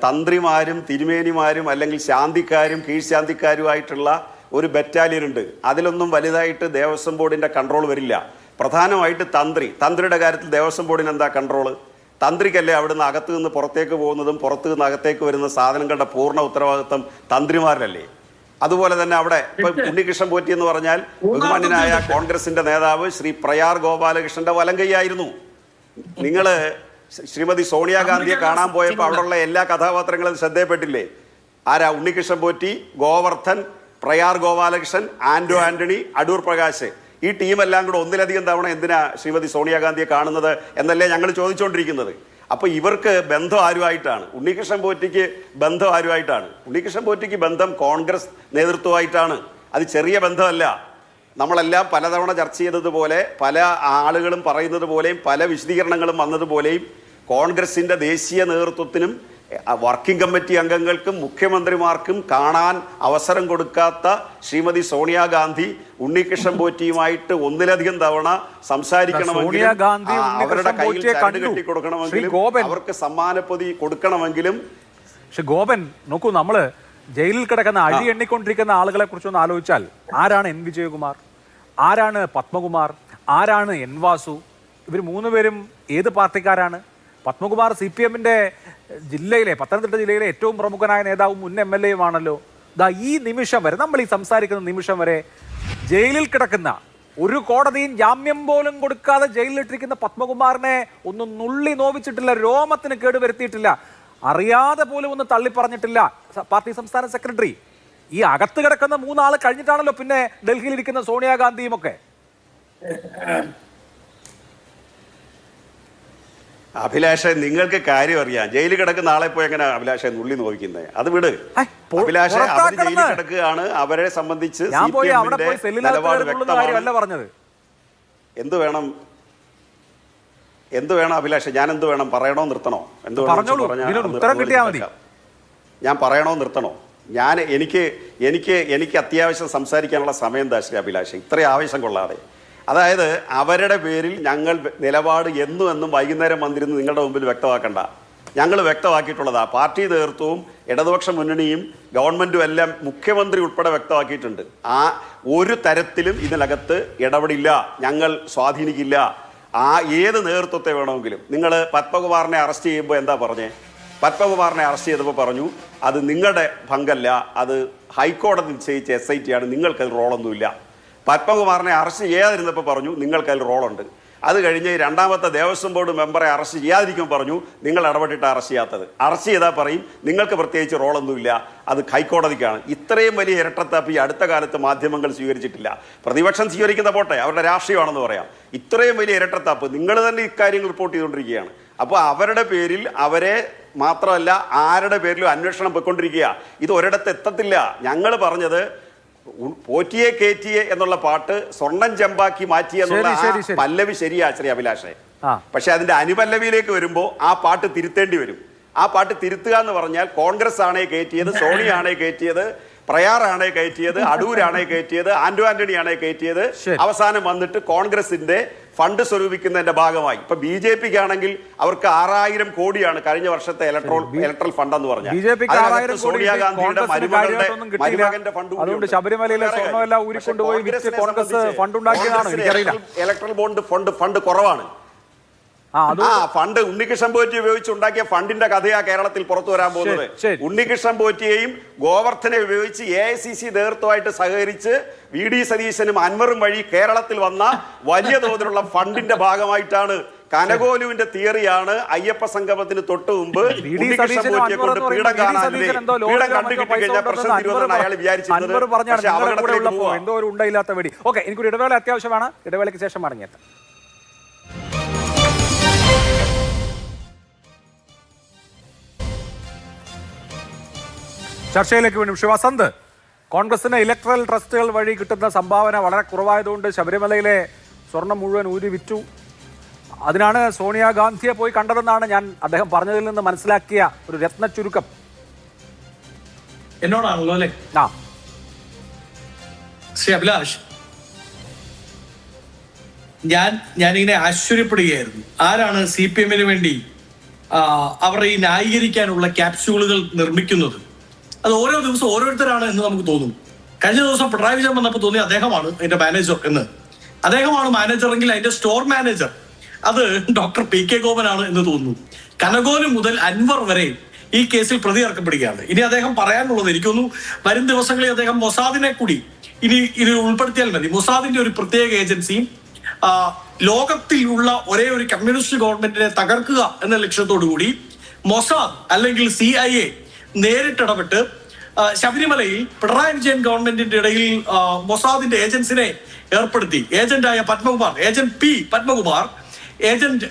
തന്ത്രിമാരും തിരുമേനിമാരും അല്ലെങ്കിൽ ശാന്തിക്കാരും കീഴ്ശാന്തിക്കാരുമായിട്ടുള്ള ഒരു ബറ്റാലിയൻ ഉണ്ട്. അതിലൊന്നും വലുതായിട്ട് ദേവസ്വം ബോർഡിൻ്റെ കൺട്രോൾ വരില്ല. പ്രധാനമായിട്ട് തന്ത്രിയുടെ കാര്യത്തിൽ ദേവസ്വം ബോർഡിന് എന്താ കൺട്രോള്? തന്ത്രിക്കല്ലേ അവിടുന്ന് അകത്ത് നിന്ന് പുറത്തേക്ക് പോകുന്നതും പുറത്തു നിന്ന് അകത്തേക്ക് വരുന്ന സാധനങ്ങളുടെ പൂർണ്ണ ഉത്തരവാദിത്വം തന്ത്രിമാരിലല്ലേ. അതുപോലെ തന്നെ അവിടെ ഇപ്പൊ ഉണ്ണികൃഷ്ണൻ പോറ്റി എന്ന് പറഞ്ഞാൽ ബഹുമാന്യനായ കോൺഗ്രസിന്റെ നേതാവ് ശ്രീ പ്രയാർ ഗോപാലകൃഷ്ണന്റെ വലങ്കൈയായിരുന്നു. നിങ്ങള് ശ്രീമതി സോണിയാഗാന്ധിയെ കാണാൻ പോയപ്പോൾ അവിടെയുള്ള എല്ലാ കഥാപാത്രങ്ങളും ശ്രദ്ധയപ്പെട്ടില്ലേ? ആരാ? ഉണ്ണികൃഷ്ണൻ പോറ്റി, ഗോവർദ്ധൻ, പ്രയാർ ഗോപാലകൃഷ്ണൻ, ആന്റണി, അടൂർ പ്രകാശ്. ഈ ടീമെല്ലാം കൂടെ ഒന്നിലധികം തവണ എന്തിനാ ശ്രീമതി സോണിയാഗാന്ധിയെ കാണുന്നത് എന്നല്ലേ ഞങ്ങൾ ചോദിച്ചുകൊണ്ടിരിക്കുന്നത്. അപ്പോൾ ഇവർക്ക് ബന്ധം ആരുമായിട്ടാണ്? ഉണ്ണികൃഷ്ണൻ പോറ്റിക്ക് ബന്ധം ആരുമായിട്ടാണ്? ഉണ്ണികൃഷ്ണൻ പോറ്റിക്ക് ബന്ധം കോൺഗ്രസ് നേതൃത്വമായിട്ടാണ്. അത് ചെറിയ ബന്ധമല്ല. നമ്മളെല്ലാം പലതവണ ചർച്ച ചെയ്തതുപോലെ, പല ആളുകളും പറയുന്നത് പോലെയും പല വിശദീകരണങ്ങളും വന്നതുപോലെയും കോൺഗ്രസിൻ്റെ ദേശീയ നേതൃത്വത്തിനും വർക്കിംഗ് കമ്മിറ്റി അംഗങ്ങൾക്കും മുഖ്യമന്ത്രിമാർക്കും കാണാൻ അവസരം കൊടുക്കാത്ത ശ്രീമതി സോണിയാഗാന്ധി ഉണ്ണികൃഷ്ണൻ പോറ്റിയുമായിട്ട് ഒന്നിലധികം തവണ സംസാരിക്കണമെങ്കിലും അവരുടെ കയ്യിൽ ചരട് കെട്ടി കൊടുക്കണമെങ്കിലും അവർക്ക് സമ്മാനപ്പൊതി കൊടുക്കണമെങ്കിലും. പക്ഷെ ഗോപൻ നോക്കൂ, നമ്മള് ജയിലിൽ കിടക്കുന്ന അഴി എണ്ണിക്കൊണ്ടിരിക്കുന്ന ആളുകളെ കുറിച്ചൊന്ന് ആലോചിച്ചാൽ ആരാണ് N വിജയകുമാർ, ആരാണ് പത്മകുമാർ, ആരാണ് N വാസു? ഇവർ 3 പേരും ഏത് പാർട്ടിക്കാരാണ്? പത്മകുമാർ CPMന്റെ ജില്ലയിലെ പത്തനംതിട്ട ജില്ലയിലെ ഏറ്റവും പ്രമുഖനായ നേതാവും മുൻ MLA യുമാണല്ലോ. ഈ നിമിഷം വരെ, നമ്മൾ ഈ സംസാരിക്കുന്ന നിമിഷം വരെ ജയിലിൽ കിടക്കുന്ന, ഒരു കോടതിയും ജാമ്യം പോലും കൊടുക്കാതെ ജയിലിലിട്ടിരിക്കുന്ന പത്മകുമാറിനെ ഒന്നും നുള്ളി നോവിച്ചിട്ടില്ല, രോമത്തിന് കേട് വരുത്തിയിട്ടില്ല. അറിയാതെ പോലും ഒന്ന് തള്ളി പറഞ്ഞിട്ടില്ല പാർട്ടി സംസ്ഥാന സെക്രട്ടറി. ഈ അകത്ത് കിടക്കുന്ന 3 ആൾ കഴിഞ്ഞിട്ടാണല്ലോ പിന്നെ ഡൽഹിയിൽ ഇരിക്കുന്ന സോണിയാഗാന്ധിയും ഒക്കെ. അഭിലാഷ, നിങ്ങൾക്ക് കാര്യം അറിയാം. ജയിലിൽ കിടക്കുന്ന ആളെ പോയി എങ്ങനെ അഭിലാഷ നുള്ളി നോക്കുന്നത്? അത് വിട് അഭിലാഷ. അവർ ജയിലിൽ കിടക്കുകയാണ്. അവരെ സംബന്ധിച്ച് നിലപാട് വ്യക്തമാണ്. പറഞ്ഞത് എന്ത് വേണം അഭിലാഷ? ഞാൻ എന്ത് വേണം? പറയണോ നിർത്തണോ? എന്ത് ഞാൻ പറയണോ നിർത്തണോ? എനിക്ക് അത്യാവശ്യം സംസാരിക്കാനുള്ള സമയം എന്താ ശ്രീ അഭിലാഷ? ഇത്രയും ആവേശം കൊള്ളാതെ. അതായത് അവരുടെ പേരിൽ ഞങ്ങൾ നിലപാട് എന്നും വൈകുന്നേരം വന്നിരുന്ന് നിങ്ങളുടെ മുമ്പിൽ വ്യക്തമാക്കണ്ട. ഞങ്ങൾ വ്യക്തമാക്കിയിട്ടുള്ളതാ. പാർട്ടി നേതൃത്വവും ഇടതുപക്ഷ മുന്നണിയും ഗവൺമെൻറ്റും എല്ലാം മുഖ്യമന്ത്രി ഉൾപ്പെടെ വ്യക്തമാക്കിയിട്ടുണ്ട്. ആ ഒരു തരത്തിലും ഇതിനകത്ത് ഇടപെടില്ല, ഞങ്ങൾ സ്വാധീനിക്കില്ല. ഏത് നേതൃത്വത്തെ വേണമെങ്കിലും. നിങ്ങൾ പത്മകുമാറിനെ അറസ്റ്റ് ചെയ്യുമ്പോൾ എന്താ പറഞ്ഞേ? പത്മകുമാറിനെ അറസ്റ്റ് ചെയ്തപ്പോൾ പറഞ്ഞു അത് നിങ്ങളുടെ പങ്കല്ല, അത് ഹൈക്കോടതി നിശ്ചയിച്ച SIT ആണ്, നിങ്ങൾക്കതിൽ റോളൊന്നുമില്ല. പത്മകുമാറിനെ അറസ്റ്റ് ചെയ്യാതിരുന്നപ്പോൾ പറഞ്ഞു നിങ്ങൾക്കതിൽ റോളുണ്ട്. അത് കഴിഞ്ഞ് രണ്ടാമത്തെ ദേവസ്വം ബോർഡ് മെമ്പറെ അറസ്റ്റ് ചെയ്യാതിരിക്കുമ്പോൾ പറഞ്ഞു നിങ്ങൾ ഇടപെട്ടിട്ട് അറസ്റ്റ് ചെയ്യാത്തത്. അറസ്റ്റ് ചെയ്താൽ പറയും നിങ്ങൾക്ക് പ്രത്യേകിച്ച് റോളൊന്നുമില്ല, അത് ഹൈക്കോടതിക്കാണ്. ഇത്രയും വലിയ ഇരട്ടത്താപ്പ് ഈ അടുത്ത കാലത്ത് മാധ്യമങ്ങൾ സ്വീകരിച്ചിട്ടില്ല. പ്രതിപക്ഷം സ്വീകരിക്കുന്ന പോട്ടെ, അവരുടെ രാഷ്ട്രീയമാണെന്ന് പറയാം. ഇത്രയും വലിയ ഇരട്ടത്താപ്പ് നിങ്ങൾ തന്നെ ഇക്കാര്യങ്ങൾ റിപ്പോർട്ട് ചെയ്തുകൊണ്ടിരിക്കുകയാണ്. അപ്പോൾ അവരുടെ പേരിൽ, അവരെ മാത്രമല്ല ആരുടെ പേരിലും അന്വേഷണം പോയിക്കൊണ്ടിരിക്കുക. ഇത് ഒരിടത്ത് എത്തത്തില്ല. ഞങ്ങൾ പറഞ്ഞത് പോറ്റിയെ കേറ്റിയെ എന്നുള്ള പാട്ട് സ്വർണം ചെമ്പാക്കി മാറ്റി എന്നുള്ള പല്ലവി ശരിയാ ശ്രീ അഭിലാഷേ. പക്ഷെ അതിന്റെ അനുപല്ലവിയിലേക്ക് വരുമ്പോൾ ആ പാട്ട് തിരുത്തേണ്ടി വരും. ആ പാട്ട് തിരുത്തുക എന്ന് പറഞ്ഞാൽ കോൺഗ്രസ് ആണേ കയറ്റിയത്, സോണിയാണേ കയറ്റിയത്, പ്രയാറാണേ കയറ്റിയത്, അടൂരാണേ കയറ്റിയത്, ആന്റോ ആണേ കയറ്റിയത്. അവസാനം വന്നിട്ട് കോൺഗ്രസിന്റെ ഫണ്ട് സ്വരൂപിക്കുന്നതിന്റെ ഭാഗമായി ഇപ്പൊ BJPക്ക് ആണെങ്കിൽ അവർക്ക് 6000 കോടിയാണ് കഴിഞ്ഞ വർഷത്തെ ഇലക്ട്രൽ ഫണ്ട് എന്ന് പറഞ്ഞാൽ. സോണിയാഗാന്ധിയുടെ മരുമകന്റെ ഫണ്ട്. ശബരിമലയിലെ സ്വർണ്ണമെല്ലാം ഊരിക്കൊണ്ടുപോയി കോൺഗ്രസ് ഫണ്ട് ഉണ്ടാക്കിയതാണ്. ഇലക്ട്രൽ ബോണ്ട് ഫണ്ട് കുറവാണ്. ഫണ്ട് ഉണ്ണികൃഷ്ണൻ പോറ്റി ഉപയോഗിച്ച് ഉണ്ടാക്കിയ ഫണ്ടിന്റെ കഥയാ കേരളത്തിൽ പുറത്തു വരാൻ പോകുന്നത്. ഉണ്ണികൃഷ്ണൻ പോറ്റിയെയും ഗോവർദ്ധനെ ഉപയോഗിച്ച് AICC നേതൃത്വമായിട്ട് സഹകരിച്ച് VD സതീശനും അൻവറും വഴി കേരളത്തിൽ വന്ന വലിയ തോതിലുള്ള ഫണ്ടിന്റെ ഭാഗമായിട്ടാണ്. കനകോലുവിന്റെ തിയറിയാണ് അയ്യപ്പ സംഗമത്തിന് തൊട്ട് മുമ്പ് ഉണ്ണികൃഷ്ണൻ പോറ്റിയെ കൊണ്ട് പീഡം കാണാനില്ലേ, പീഡം കണ്ടു കിട്ടിക്കഴിഞ്ഞാൽ പ്രശ്നം തീരുമെന്നാണ് അയാൾ വിചാരിച്ചിരുന്നത്. പക്ഷെ അപകടത്തിലേക്ക് പോവാ. എന്തോ ഒരു ഉണ്ടയില്ലാത്ത വെടി. ഓക്കെ, എനിക്കൊരു ഇടവേള അത്യാവശ്യമാണ്. ഇടവേളയ്ക്ക് ശേഷം മടങ്ങിയെത്താം. ചർച്ചയിലേക്ക് വീണ്ടും. വസന്ത്, കോൺഗ്രസിന് ഇലക്ട്രൽ ട്രസ്റ്റുകൾ വഴി കിട്ടുന്ന സംഭാവന വളരെ കുറവായതുകൊണ്ട് ശബരിമലയിലെ സ്വർണം മുഴുവൻ ഊരി വിറ്റു. അതിനാണ് സോണിയാഗാന്ധിയെ പോയി കണ്ടതെന്നാണ് ഞാൻ അദ്ദേഹം പറഞ്ഞതിൽ നിന്ന് മനസ്സിലാക്കിയ ഒരു രത്ന ചുരുക്കം. എന്നോടാണല്ലോ അല്ലേ? ശ്രീ അഭിലാഷ്, ഞാനിങ്ങനെ ആശ്ചര്യപ്പെടുകയായിരുന്നു. ആരാണ് CPM-ന് വേണ്ടി അവരെ ഈ ന്യായീകരിക്കാനുള്ള ക്യാപ്സ്യൂളുകൾ നിർമ്മിക്കുന്നത്? അത് ഓരോ ദിവസം ഓരോരുത്തരാണ് എന്ന് നമുക്ക് തോന്നും. കഴിഞ്ഞ ദിവസം പിണറായി വിജയൻ വന്നപ്പോൾ തോന്നി അദ്ദേഹമാണ് അതിന്റെ മാനേജർ എന്ന്. അദ്ദേഹമാണ് മാനേജറെങ്കിൽ അതിന്റെ സ്റ്റോർ മാനേജർ അത് ഡോക്ടർ PK ഗോപനാണ് എന്ന് തോന്നുന്നു. കനകോലു മുതൽ അൻവർ വരെ ഈ കേസിൽ പ്രതി ചേർക്കപ്പെടുകയാണ്. ഇനി അദ്ദേഹം പറയാനുള്ളത് എനിക്കൊന്നു വരും ദിവസങ്ങളിൽ അദ്ദേഹം മൊസാദിനെ കൂടി ഇത് ഉൾപ്പെടുത്തിയാൽ മതി. മൊസാദിന്റെ ഒരു പ്രത്യേക ഏജൻസിയും ലോകത്തിലുള്ള ഒരേ ഒരു കമ്മ്യൂണിസ്റ്റ് ഗവൺമെന്റിനെ തകർക്കുക എന്ന ലക്ഷ്യത്തോടു കൂടി മൊസാദ് അല്ലെങ്കിൽ CIA നേരിട്ടിടപെട്ട് ശബരിമലയിൽ പിണറായി വിജയൻ ഗവൺമെന്റിന്റെ ഇടയിൽ മൊസാദിന്റെ ഏജൻസിനെ ഏർപ്പെടുത്തി. ഏജന്റായ Padmakumar, agent P Padmakumar, agent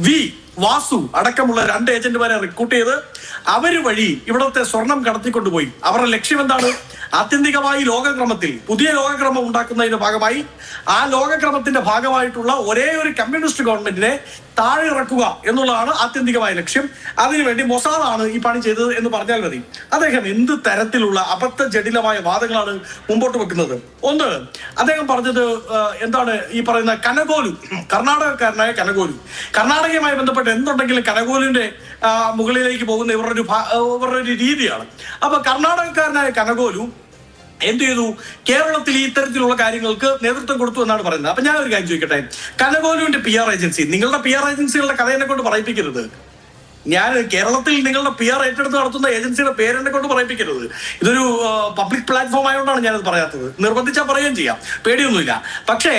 V Vasu അടക്കമുള്ള 2 ഏജന്റുമാരെ റിക്രൂട്ട് ചെയ്ത് അവര് വഴി ഇവിടത്തെ സ്വർണം കടത്തിക്കൊണ്ടുപോയി. അവരുടെ ലക്ഷ്യം എന്താണ്? ആത്യന്തികമായി ലോകക്രമത്തിൽ പുതിയ ലോകക്രമം ഉണ്ടാക്കുന്നതിന്റെ ഭാഗമായി ആ ലോകക്രമത്തിന്റെ ഭാഗമായിട്ടുള്ള ഒരേ ഒരു കമ്മ്യൂണിസ്റ്റ് ഗവൺമെന്റിനെ താഴെ ഇറക്കുക എന്നുള്ളതാണ് ആത്യന്തികമായ ലക്ഷ്യം. അതിനുവേണ്ടി മൊസാദാണ് ഈ പണി ചെയ്തത് എന്ന് പറഞ്ഞാൽ മതി. അദ്ദേഹം എന്ത് തരത്തിലുള്ള അബദ്ധ ജടിലമായ വാദങ്ങളാണ് മുമ്പോട്ട് വെക്കുന്നത്? ഒന്ന്, അദ്ദേഹം പറഞ്ഞത് എന്താണ്? ഈ പറയുന്ന കനകോലു, കർണാടകക്കാരനായ കനകോലു, കർണാടകയുമായി ബന്ധപ്പെട്ട് എന്തുണ്ടെങ്കിലും കനകോലുവിന്റെ മുകളിലേക്ക് പോകുന്ന ഇവരുടെ ഒരു രീതിയാണ്. അപ്പൊ കർണാടകക്കാരനായ കനകോലു എന്ത് ചെയ്തു? കേരളത്തിൽ ഈ ഇത്തരത്തിലുള്ള കാര്യങ്ങൾക്ക് നേതൃത്വം കൊടുത്തു എന്നാണ് പറയുന്നത്. അപ്പൊ ഞാൻ ഒരു കാര്യം ചോദിക്കട്ടെ, കനകോലുവിന്റെ PR ഏജൻസി, നിങ്ങളുടെ PR ഏജൻസികളുടെ കഥ എന്നെ കൊണ്ട് പറയിപ്പിക്കരുത്. ഞാൻ കേരളത്തിൽ നിങ്ങളുടെ PR ഏറ്റെടുത്ത് നടത്തുന്ന ഏജൻസിയുടെ പേരെന്നെ കൊണ്ട് പറയിപ്പിക്കരുത്. ഇതൊരു പബ്ലിക് പ്ലാറ്റ്ഫോം ആയതുകൊണ്ടാണ് ഞാനത് പറയാത്തത്. നിർബന്ധിച്ചാൽ പറയുകയും ചെയ്യാം, പേടിയൊന്നുമില്ല. പക്ഷേ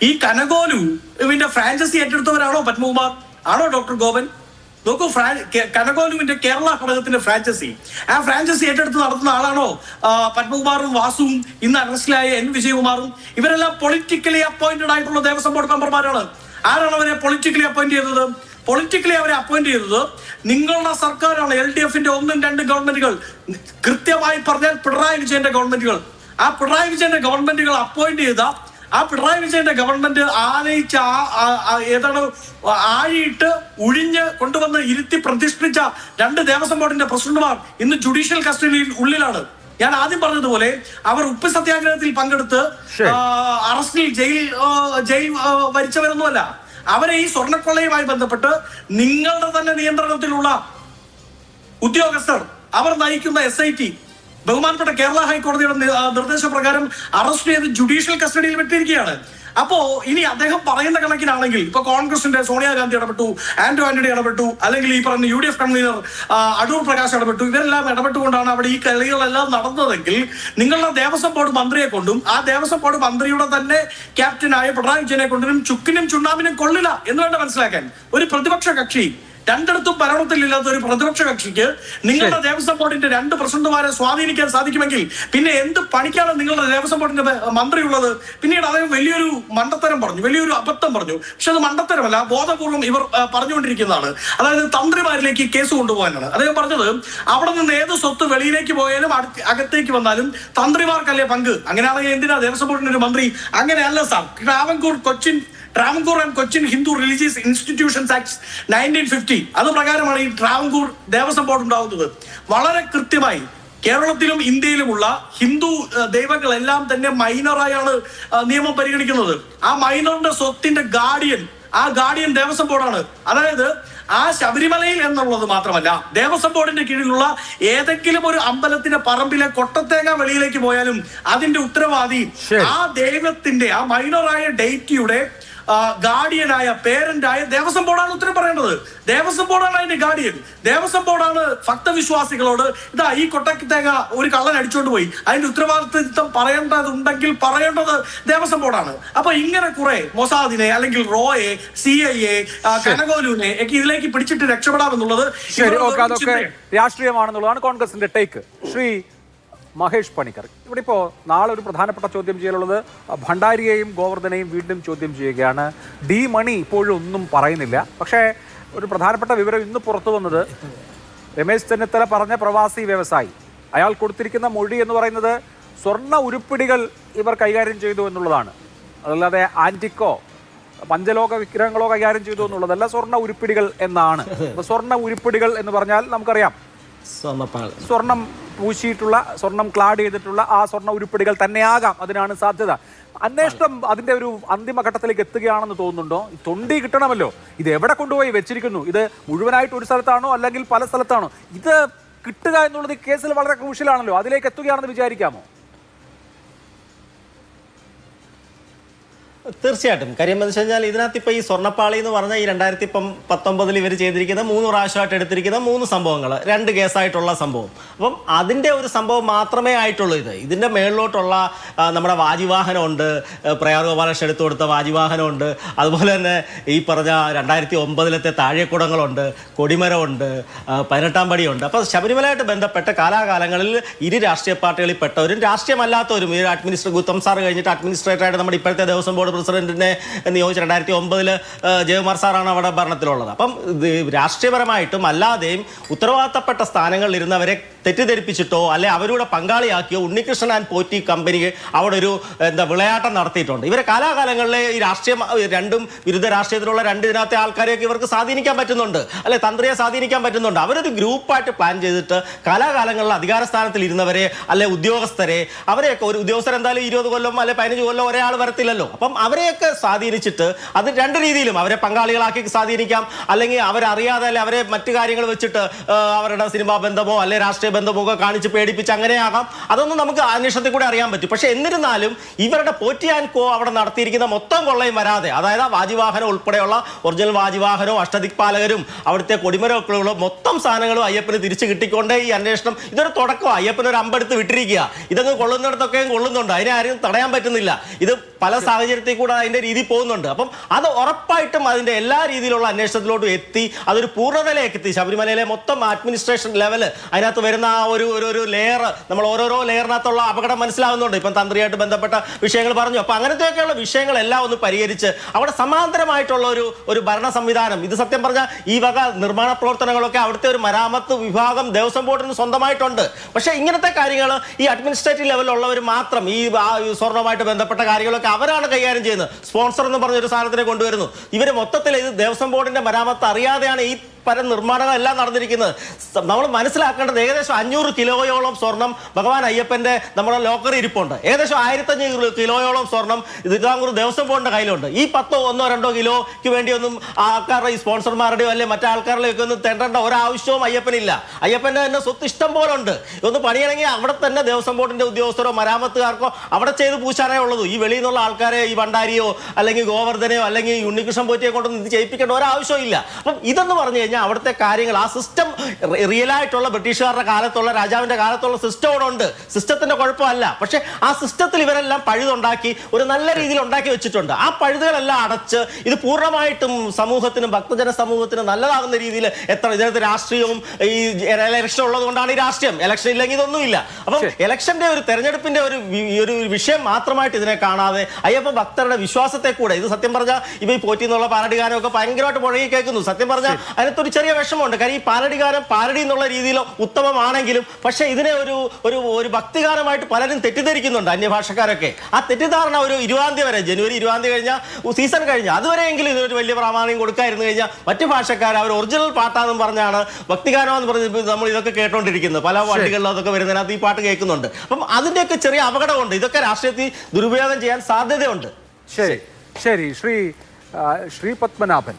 ഈ കനകോലു ഇവന്റെ ഫ്രാഞ്ചൈസി ഏറ്റെടുത്തവരാണോ പത്മകുമാർ? ആണോ ഡോക്ടർ ഗോപൻ? നോക്കൂ, കനകോലുവിന്റെ കേരള ഘടകത്തിന്റെ ഫ്രാഞ്ചൈസി, ആ ഫ്രാഞ്ചൈസി ഏറ്റെടുത്ത് നടത്തുന്ന ആളാണോ പത്മകുമാറും വാസുവും ഇന്ന് അറസ്റ്റിലായ എൻ വിജയകുമാറും? ഇവരെല്ലാം പൊളിറ്റിക്കലി അപ്പോയിന്റഡ് ആയിട്ടുള്ള ദേവസ്വം ബോർഡ് മെമ്പർമാരാണ്. ആരാണ് അവരെ പൊളിറ്റിക്കലി അപ്പോയിന്റ് ചെയ്തത്? പൊളിറ്റിക്കലി അവരെ അപ്പോയിന്റ് ചെയ്തത് നിങ്ങളുടെ സർക്കാരാണ്. LDFന്റെ 1, 2 ഗവൺമെന്റുകൾ, കൃത്യമായി പറഞ്ഞാൽ പിണറായി വിജയന്റെ ഗവൺമെന്റുകൾ. ആ പിണറായി വിജയന്റെ ഗവൺമെന്റുകൾ അപ്പോയിന്റ് ചെയ്ത, ആ പിണറായി വിജയന്റെ ഗവൺമെന്റ് ആനയിച്ച ഏതാണ് ആഴിയിട്ട് ഉഴിഞ്ഞ് കൊണ്ടുവന്ന് ഇരുത്തി പ്രതിഷ്ഠിച്ച 2 ദേവസ്വം ബോർഡിന്റെ പ്രസിഡന്റുമാർ ഇന്ന് ജുഡീഷ്യൽ കസ്റ്റഡിയിൽ ഉള്ളിലാണ്. ഞാൻ ആദ്യം പറഞ്ഞതുപോലെ അവർ ഉപ്പ് സത്യാഗ്രഹത്തിൽ പങ്കെടുത്ത് അറസ്റ്റിൽ ജയിൽ വരിച്ചവരൊന്നുമല്ല. അവരെ ഈ സ്വർണ്ണക്കൊള്ളയുമായി ബന്ധപ്പെട്ട് നിങ്ങളുടെ തന്നെ നിയന്ത്രണത്തിലുള്ള ഉദ്യോഗസ്ഥർ, അവർ നയിക്കുന്ന SIT ബഹുമാനപ്പെട്ട കേരള ഹൈക്കോടതിയുടെ നിർദ്ദേശപ്രകാരം അറസ്റ്റ് ചെയ്ത് ജുഡീഷ്യൽ കസ്റ്റഡിയിൽ വിട്ടിരിക്കുകയാണ്. അപ്പോ ഇനി അദ്ദേഹം പറയുന്ന കണക്കിനാണെങ്കിൽ ഇപ്പൊ കോൺഗ്രസിന്റെ സോണിയാഗാന്ധി ഇടപെട്ടു, ആന്റണി ഇടപെട്ടു, അല്ലെങ്കിൽ ഈ പറഞ്ഞ UDF കൺവീനർ അടൂർ പ്രകാശ് ഇടപെട്ടു, ഇവരെല്ലാം ഇടപെട്ടുകൊണ്ടാണ് അവിടെ ഈ കളികളെല്ലാം നടന്നതെങ്കിൽ നിങ്ങളുടെ ദേവസ്വം ബോർഡ് മന്ത്രിയെ കൊണ്ടും ആ ദേവസ്വം ബോർഡ് മന്ത്രിയുടെ തന്നെ ക്യാപ്റ്റനായ പിണറായി വിജയനെ കൊണ്ടും ചുക്കിനും ചുണ്ണാമിനും കൊള്ളില്ല എന്ന് വേണ്ട മനസ്സിലാക്കാൻ. ഒരു പ്രതിപക്ഷ കക്ഷി, രണ്ടിടത്തും ഭരണത്തിലില്ലാത്ത ഒരു പ്രതിപക്ഷ കക്ഷിക്ക് നിങ്ങളുടെ ദേവസ്വം ബോർഡിന്റെ 2 പ്രസിഡന്റുമാരെ സ്വാധീനിക്കാൻ സാധിക്കുമെങ്കിൽ പിന്നെ എന്ത് പണിക്കാണ് നിങ്ങളുടെ ദേവസ്വം ബോർഡിന്റെ മന്ത്രി ഉള്ളത്? പിന്നീട് അദ്ദേഹം വലിയൊരു മണ്ടത്തരം പറഞ്ഞു, വലിയൊരു അബദ്ധം പറഞ്ഞു. പക്ഷെ അത് മണ്ടത്തരമല്ല, ബോധപൂർവം ഇവർ പറഞ്ഞുകൊണ്ടിരിക്കുന്നതാണ്. അതായത് തന്ത്രിമാരിലേക്ക് കേസ് കൊണ്ടുപോകാനാണ് അദ്ദേഹം പറഞ്ഞത്. അവിടെ നിന്ന് ഏത് സ്വത്ത് വെളിയിലേക്ക് പോയാലും അകത്തേക്ക് വന്നാലും തന്ത്രിമാർക്കല്ലേ പങ്ക്. അങ്ങനെയാണെങ്കിൽ എന്തിനാ ദേവസ്വം ബോർഡിന്റെ ഒരു മന്ത്രി? അങ്ങനെയല്ല sir. Travancore and Cochin Hindu religious institutions act 1950 അത് പ്രകാരമാണ് ഈ ട്രാവൻകൂർ ദേവസ്വം ബോർഡ് ഉണ്ടാവുന്നത്. വളരെ കൃത്യമായി കേരളത്തിലും ഇന്ത്യയിലുമുള്ള ഹിന്ദു ദൈവങ്ങളെല്ലാം തന്നെ മൈനറായാണ് നിയമം പരിഗണിക്കുന്നത്. ആ മൈനറിന്റെ സ്വത്തിന്റെ ഗാർഡിയൻ ദേവസ്വം ബോർഡാണ്. അതായത് ആ ശബരിമലയിൽ എന്നുള്ളത് മാത്രമല്ല, ദേവസ്വം ബോർഡിന്റെ കീഴിലുള്ള ഏതെങ്കിലും ഒരു അമ്പലത്തിന്റെ പറമ്പിലെ കൊട്ടത്തേങ്ങ വെളിയിലേക്ക് പോയാലും അതിന്റെ ഉത്തരവാദി ആ ദൈവത്തിന്റെ, ആ മൈനറായ ഡെയിറ്റിയുടെ ഗാർഡിയനായ പേരന്റായ ദേവസ്വം ബോർഡാണ് ഉത്തരം പറയേണ്ടത്. ദേവസ്വം ബോർഡാണ് അതിന്റെ ഗാർഡിയൻ. ദേവസ്വം ബോർഡാണ് ഭക്തവിശ്വാസികളോട് ഇതാ ഈ കൊട്ടത്തേങ്ങ ഒരു കള്ളൻ അടിച്ചുകൊണ്ട് പോയി, അതിന്റെ ഉത്തരവാദിത്വം പറയേണ്ടതുണ്ടെങ്കിൽ പറയേണ്ടത് ദേവസ്വം ബോർഡാണ്. അപ്പൊ ഇങ്ങനെ കുറെ മൊസാദിനെ അല്ലെങ്കിൽ റോയെ, CIA, കനകോലുവിനെ ഒക്കെ ഇതിലേക്ക് പിടിച്ചിട്ട് രക്ഷപ്പെടാമെന്നുള്ളത് അതൊക്കെ രാഷ്ട്രീയമാണെന്നുള്ളതാണ് കോൺഗ്രസിന്റെ ടേക്ക്. ശ്രീ മഹേഷ് പണിക്കർ, ഇവിടെ ഇപ്പോൾ നാളെ ഒരു പ്രധാനപ്പെട്ട ചോദ്യം ചെയ്യലുള്ളത് ഭണ്ഡാരിയെയും ഗോവർദ്ധനെയും വീണ്ടും ചോദ്യം ചെയ്യുകയാണ്. ഡി മണി ഇപ്പോഴും ഒന്നും പറയുന്നില്ല. പക്ഷേ ഒരു പ്രധാനപ്പെട്ട വിവരം ഇന്ന് പുറത്തു വന്നത്, രമേശ് ചെന്നിത്തല പറഞ്ഞ പ്രവാസി വ്യവസായി, അയാൾ കൊടുത്തിരിക്കുന്ന മൊഴി എന്ന് പറയുന്നത് സ്വർണ്ണ ഉരുപ്പിടികൾ ഇവർ കൈകാര്യം ചെയ്തു എന്നുള്ളതാണ്. അതല്ലാതെ ആന്റിക്കോ പഞ്ചലോക വിഗ്രഹങ്ങളോ കൈകാര്യം ചെയ്തു എന്നുള്ളതല്ല, സ്വർണ്ണ ഉരുപ്പിടികൾ എന്നാണ്. അപ്പോൾ സ്വർണ്ണ ഉരുപ്പിടികൾ എന്ന് പറഞ്ഞാൽ നമുക്കറിയാം സ്വർണം പൂശിയിട്ടുള്ള, സ്വർണം ക്ലാഡ് ചെയ്തിട്ടുള്ള ആ സ്വർണ്ണ ഉരുപ്പിടികൾ തന്നെയാകാം. അതിനാണ് സാധ്യത. അന്വേഷണം അതിന്റെ ഒരു അന്തിമഘട്ടത്തിലേക്ക് എത്തുകയാണെന്ന് തോന്നുന്നുണ്ടോ? തൊണ്ടി കിട്ടണമല്ലോ. ഇത് എവിടെ കൊണ്ടുപോയി വെച്ചിരിക്കുന്നു? ഇത് മുഴുവനായിട്ട് ഒരു സ്ഥലത്താണോ അല്ലെങ്കിൽ പല സ്ഥലത്താണോ? ഇത് കിട്ടുക എന്നുള്ളത് കേസിൽ വളരെ ക്രൂഷ്യലാണല്ലോ. അതിലേക്ക് എത്തുകയാണെന്ന് വിചാരിക്കാമോ? തീർച്ചയായിട്ടും. കാര്യം എന്ന് വെച്ച് കഴിഞ്ഞാൽ ഇതിനകത്ത് ഇപ്പോൾ ഈ സ്വർണ്ണപ്പാളി എന്ന് പറഞ്ഞാൽ ഈ 2019 ഇവർ ചെയ്തിരിക്കുന്ന 3 പ്രാവശ്യമായിട്ട് എടുത്തിരിക്കുന്ന 3 സംഭവങ്ങൾ, 2 കേസായിട്ടുള്ള സംഭവം. അപ്പം അതിൻ്റെ ഒരു സംഭവം മാത്രമേ ആയിട്ടുള്ളൂ. ഇതിൻ്റെ മേളിലോട്ടുള്ള നമ്മുടെ വാജിവാഹനമുണ്ട്, പ്രയാർ ഗോപാലകൃഷ്ണൻ എടുത്തു കൊടുത്ത വാജിവാഹനമുണ്ട്, അതുപോലെ തന്നെ ഈ പറഞ്ഞ 2009 താഴെക്കുടങ്ങളുണ്ട്, കൊടിമരമുണ്ട്, 18-ാം പടിയുണ്ട്. അപ്പോൾ ശബരിമലയായിട്ട് ബന്ധപ്പെട്ട കാലാകാലങ്ങളിൽ ഇരു രാഷ്ട്രീയ പാർട്ടികളിൽ പെട്ടവരും രാഷ്ട്രീയമല്ലാത്തവരും, ഈ ഗുത്തം സാർ കഴിഞ്ഞിട്ട് അഡ്മിനിസ്ട്രേറ്ററായിട്ട് നമ്മുടെ ഇപ്പോഴത്തെ ദേവസ്വം ബോർഡ് പ്രസിഡന്റിനെ നിയോഗിച്ച് 2009 ജയകുമാർ സാറാണ് അവിടെ ഭരണത്തിലുള്ളത്. അപ്പം രാഷ്ട്രീയപരമായിട്ടും അല്ലാതെയും ഉത്തരവാദിത്തപ്പെട്ട സ്ഥാനങ്ങളിൽ ഇരുന്നവരെ തെറ്റിദ്ധരിപ്പിച്ചിട്ടോ അല്ലെ അവരുടെ പങ്കാളിയാക്കിയോ ഉണ്ണികൃഷ്ണൻ ആൻഡ് പോറ്റി കമ്പനി അവിടെ ഒരു വിളയാട്ടം നടത്തിയിട്ടുണ്ട്. ഇവരെ കാലാകാലങ്ങളിലെ ഈ രാഷ്ട്രീയം, രണ്ടും വിരുദ്ധ രാഷ്ട്രീയത്തിലുള്ള 2 ഇതിനകത്തെ ആൾക്കാരെയൊക്കെ ഇവർക്ക് സ്വാധീനിക്കാൻ പറ്റുന്നുണ്ട്, അല്ലെ തന്ത്രിയെ സ്വാധീനിക്കാൻ പറ്റുന്നുണ്ട്. അവരൊരു ഗ്രൂപ്പായിട്ട് പ്ലാൻ ചെയ്തിട്ട് കാലാകാലങ്ങളിൽ അധികാര സ്ഥാനത്തിൽ ഇരുന്നവരെ അല്ലെ ഉദ്യോഗസ്ഥരെ, അവരെയൊക്കെ ഒരു ഉദ്യോഗസ്ഥർ എന്തായാലും 20 കൊല്ലം അല്ലെ 15 കൊല്ലം ഒരേ ആൾ വരത്തില്ലല്ലോ. അപ്പം അവരെയൊക്കെ സ്വാധീനിച്ചിട്ട് അത് 2 രീതിയിലും അവരെ പങ്കാളികളാക്കി സ്വാധീനിക്കാം, അല്ലെങ്കിൽ അവരറിയാതെ അല്ലെ അവരെ മറ്റു കാര്യങ്ങൾ വെച്ചിട്ട് അവരുടെ സിനിമാ ബന്ധമോ അല്ലെ രാഷ്ട്രീയ ബന്ധമൊക്കെ കാണിച്ച് പേടിപ്പിച്ച് അങ്ങനെയാകാം. അതൊന്നും നമുക്ക് അന്വേഷണത്തിൽ കൂടെ അറിയാൻ പറ്റും. പക്ഷെ എന്നിരുന്നാലും ഇവരുടെ പോറ്റി ആൻഡ് കോ അവിടെ നടത്തിയിരിക്കുന്ന മൊത്തം കൊള്ളയും വരാതെ, അതായത് വാജിവാഹനം ഉൾപ്പെടെയുള്ള ഒറിജിനൽ വാജിവാഹനവും അഷ്ടദിക്പാലകരും അവിടുത്തെ കൊടിമരമൊക്കെയുള്ള മൊത്തം സാധനങ്ങളും അയ്യപ്പന് തിരിച്ചു കിട്ടിക്കൊണ്ടേ ഈ അന്വേഷണം. ഇതൊരു തുടക്കമാണ്. അയ്യപ്പന് ഒരു അമ്പെടുത്ത് വിട്ടിരിക്കുക. ഇതൊക്കെ കൊള്ളുന്നിടത്തൊക്കെയും കൊള്ളുന്നുണ്ട്, അതിനെ ആരും തടയാൻ പറ്റുന്നില്ല. ഇത് പല സാഹചര്യത്തിൽ കൂടെ അതിന്റെ രീതി പോകുന്നുണ്ട്. അപ്പം അത് ഉറപ്പായിട്ടും അതിന്റെ എല്ലാ രീതിയിലുള്ള അന്വേഷണത്തിലോട്ടും എത്തി അതൊരു പൂർണ്ണതയിലേക്ക് എത്തി. ശബരിമലയിലെ മൊത്തം അഡ്മിനിസ്ട്രേഷൻ ലെവല് അതിനകത്ത് വരുന്ന ആ ഒരു ലെയർ, നമ്മൾ ഓരോരോ ലെയറിനകത്തുള്ള അപകടം മനസ്സിലാവുന്നുണ്ട്. ഇപ്പം തന്ത്രിയായിട്ട് ബന്ധപ്പെട്ട വിഷയങ്ങൾ പറഞ്ഞു. അപ്പൊ അങ്ങനത്തെയൊക്കെയുള്ള വിഷയങ്ങളെല്ലാം ഒന്ന് പരിഹരിച്ച് അവിടെ സമാന്തരമായിട്ടുള്ള ഒരു ഭരണ സംവിധാനം, ഇത് സത്യം പറഞ്ഞാൽ ഈ വക നിർമ്മാണ പ്രവർത്തനങ്ങളൊക്കെ അവിടുത്തെ ഒരു മരാമത്ത് വിഭാഗം ദേവസ്വം ബോർഡിന് സ്വന്തമായിട്ടുണ്ട്. പക്ഷേ ഇങ്ങനത്തെ കാര്യങ്ങൾ ഈ അഡ്മിനിസ്ട്രേറ്റീവ് ലെവലിലുള്ളവർ മാത്രം ഈ സ്വർണ്ണവുമായിട്ട് ബന്ധപ്പെട്ട കാര്യങ്ങളൊക്കെ അവരാണ് കൈകാര്യം ചെയ്യുന്നത്. സ്പോൺസർ എന്ന് പറഞ്ഞൊരു സാധനത്തിനെ കൊണ്ടുവരുന്നു. ഇവർ മൊത്തത്തിൽ ഇത് ദേവസ്വം ബോർഡിന്റെ മരാമത്ത് അറിയാതെയാണ് ഈ പല നിർമ്മാണങ്ങളെല്ലാം നടന്നിരിക്കുന്നത്. നമ്മൾ മനസ്സിലാക്കേണ്ടത് ഏകദേശം 500 കിലോയോളം സ്വർണം ഭഗവാൻ അയ്യപ്പന്റെ നമ്മുടെ ലോക്കറി ഇരിപ്പുണ്ട്. ഏകദേശം 1500 കിലോയോളം സ്വർണം തിരുവിതാംകൂർ ദേവസ്വം ബോർഡിന്റെ കയ്യിലുണ്ട്. ഈ 10, 1, 2 കിലോയ്ക്ക് വേണ്ടിയൊന്നും ആൾക്കാരുടെ ഈ സ്പോൺസർമാരുടെയോ അല്ലെ മറ്റാൾക്കാരിലേക്ക് ഒന്നും തെണ്ടേണ്ട ഒരാവശ്യവും അയ്യപ്പനില്ല. അയ്യപ്പന്റെ തന്നെ സ്വത്ത് ഇഷ്ടം പോലെ ഉണ്ട്. ഇതൊന്ന് പണിയണമെങ്കിൽ അവിടെ തന്നെ ദേവസ്വം ബോർഡിന്റെ ഉദ്യോഗസ്ഥരോ മരാമത്തുകാർക്കോ അവിടെ ചെയ്ത് പൂശാനേ ഉള്ളൂ. ഈ വെളിയിൽ നിന്നുള്ള ആൾക്കാരെ ഈ ഭണ്ഡാരിയോ അല്ലെങ്കിൽ ഗോവർദ്ധനെയോ അല്ലെങ്കിൽ ഉണ്ണികൃഷ്ണൻ പോറ്റിയെ കൊണ്ടൊന്നും ഇത് ചെയ്യിപ്പിക്കേണ്ട ഒരാവശ്യവും ഇല്ല. അപ്പം ഇതെന്ന് പറഞ്ഞു അവിടുത്തെ കാര്യങ്ങൾ ആ സിസ്റ്റം റിയൽ ആയിട്ടുള്ള ബ്രിട്ടീഷുകാരുടെ കാലത്തുള്ള രാജാവിന്റെ കാലത്തുള്ള സിസ്റ്റം അവിടെ ഉണ്ട്. സിസ്റ്റത്തിന്റെ കുഴപ്പമല്ല. പക്ഷെ ആ സിസ്റ്റത്തിൽ ഇവരെല്ലാം പഴുതുണ്ടാക്കി ഒരു നല്ല രീതിയിൽ ഉണ്ടാക്കി വെച്ചിട്ടുണ്ട്. ആ പഴുതുകളെല്ലാം അടച്ച് ഇത് പൂർണ്ണമായിട്ടും സമൂഹത്തിനും ഭക്തജന സമൂഹത്തിനും നല്ലതാകുന്ന രീതിയിൽ ഇതിനകത്ത് രാഷ്ട്രീയവും ഈ ഇലക്ഷൻ ഉള്ളത് കൊണ്ടാണ് ഈ രാഷ്ട്രീയം. ഇലക്ഷൻ ഇല്ലെങ്കിൽ ഇതൊന്നുമില്ല. അപ്പം ഇലക്ഷന്റെ ഒരു തെരഞ്ഞെടുപ്പിന്റെ ഒരു വിഷയം മാത്രമായിട്ട് ഇതിനെ കാണാതെ അയ്യപ്പ ഭക്തരുടെ വിശ്വാസത്തെ കൂടെ, ഇത് സത്യം പറഞ്ഞാൽ ഇവ ഈ പോറ്റി എന്നുള്ള പാലടിഗാനമൊക്കെ ഭയങ്കരമായിട്ട് മുഴങ്ങി കേൾക്കുന്നു. സത്യം പറഞ്ഞാൽ അതിനകത്തൊരു ചെറിയ വിഷമമുണ്ട്. കാര്യം ഈ പാലടിഗാനം പാലടി എന്നുള്ള രീതിയിൽ ഉത്തമമാണെങ്കിലും പക്ഷെ ഇതിനെ ഒരു ഭക്തിഗാനമായിട്ട് പലരും തെറ്റിദ്ധരിക്കുന്നുണ്ട്, അന്യഭാഷക്കാരൊക്കെ. ആ തെറ്റിദ്ധാരണ ഒരു 20 തീയതി വരെ, ജനുവരി 20 തീയതി കഴിഞ്ഞാൽ സീസൺ കഴിഞ്ഞാൽ അതുവരെയെങ്കിലും ഇതിനൊരു വലിയ പ്രാമാണികം കൊടുക്കാതിരുന്നു കഴിഞ്ഞാൽ മറ്റു ഭാഷക്കാർ അവർ ഒറിജിനൽ പാട്ടാണെന്നും പറഞ്ഞാണ് ഭക്തിഗാനം എന്ന് പറഞ്ഞ് നമ്മൾ ഇതൊക്കെ കേട്ടോണ്ടിരിക്കുന്നത്. പല വണ്ടികളിലും അതൊക്കെ വരുന്നതിനകത്ത് ഈ പാട്ട് കേൾക്കുന്നുണ്ട്. അപ്പം അതിന്റെയൊക്കെ ചെറിയ അപകടമുണ്ട്. ഇതൊക്കെ രാഷ്ട്രീയത്തിൽ ദുരുപയോഗം ചെയ്യാൻ സാധ്യതയുണ്ട്. ശരി ശ്രീ പത്മനാഭൻ,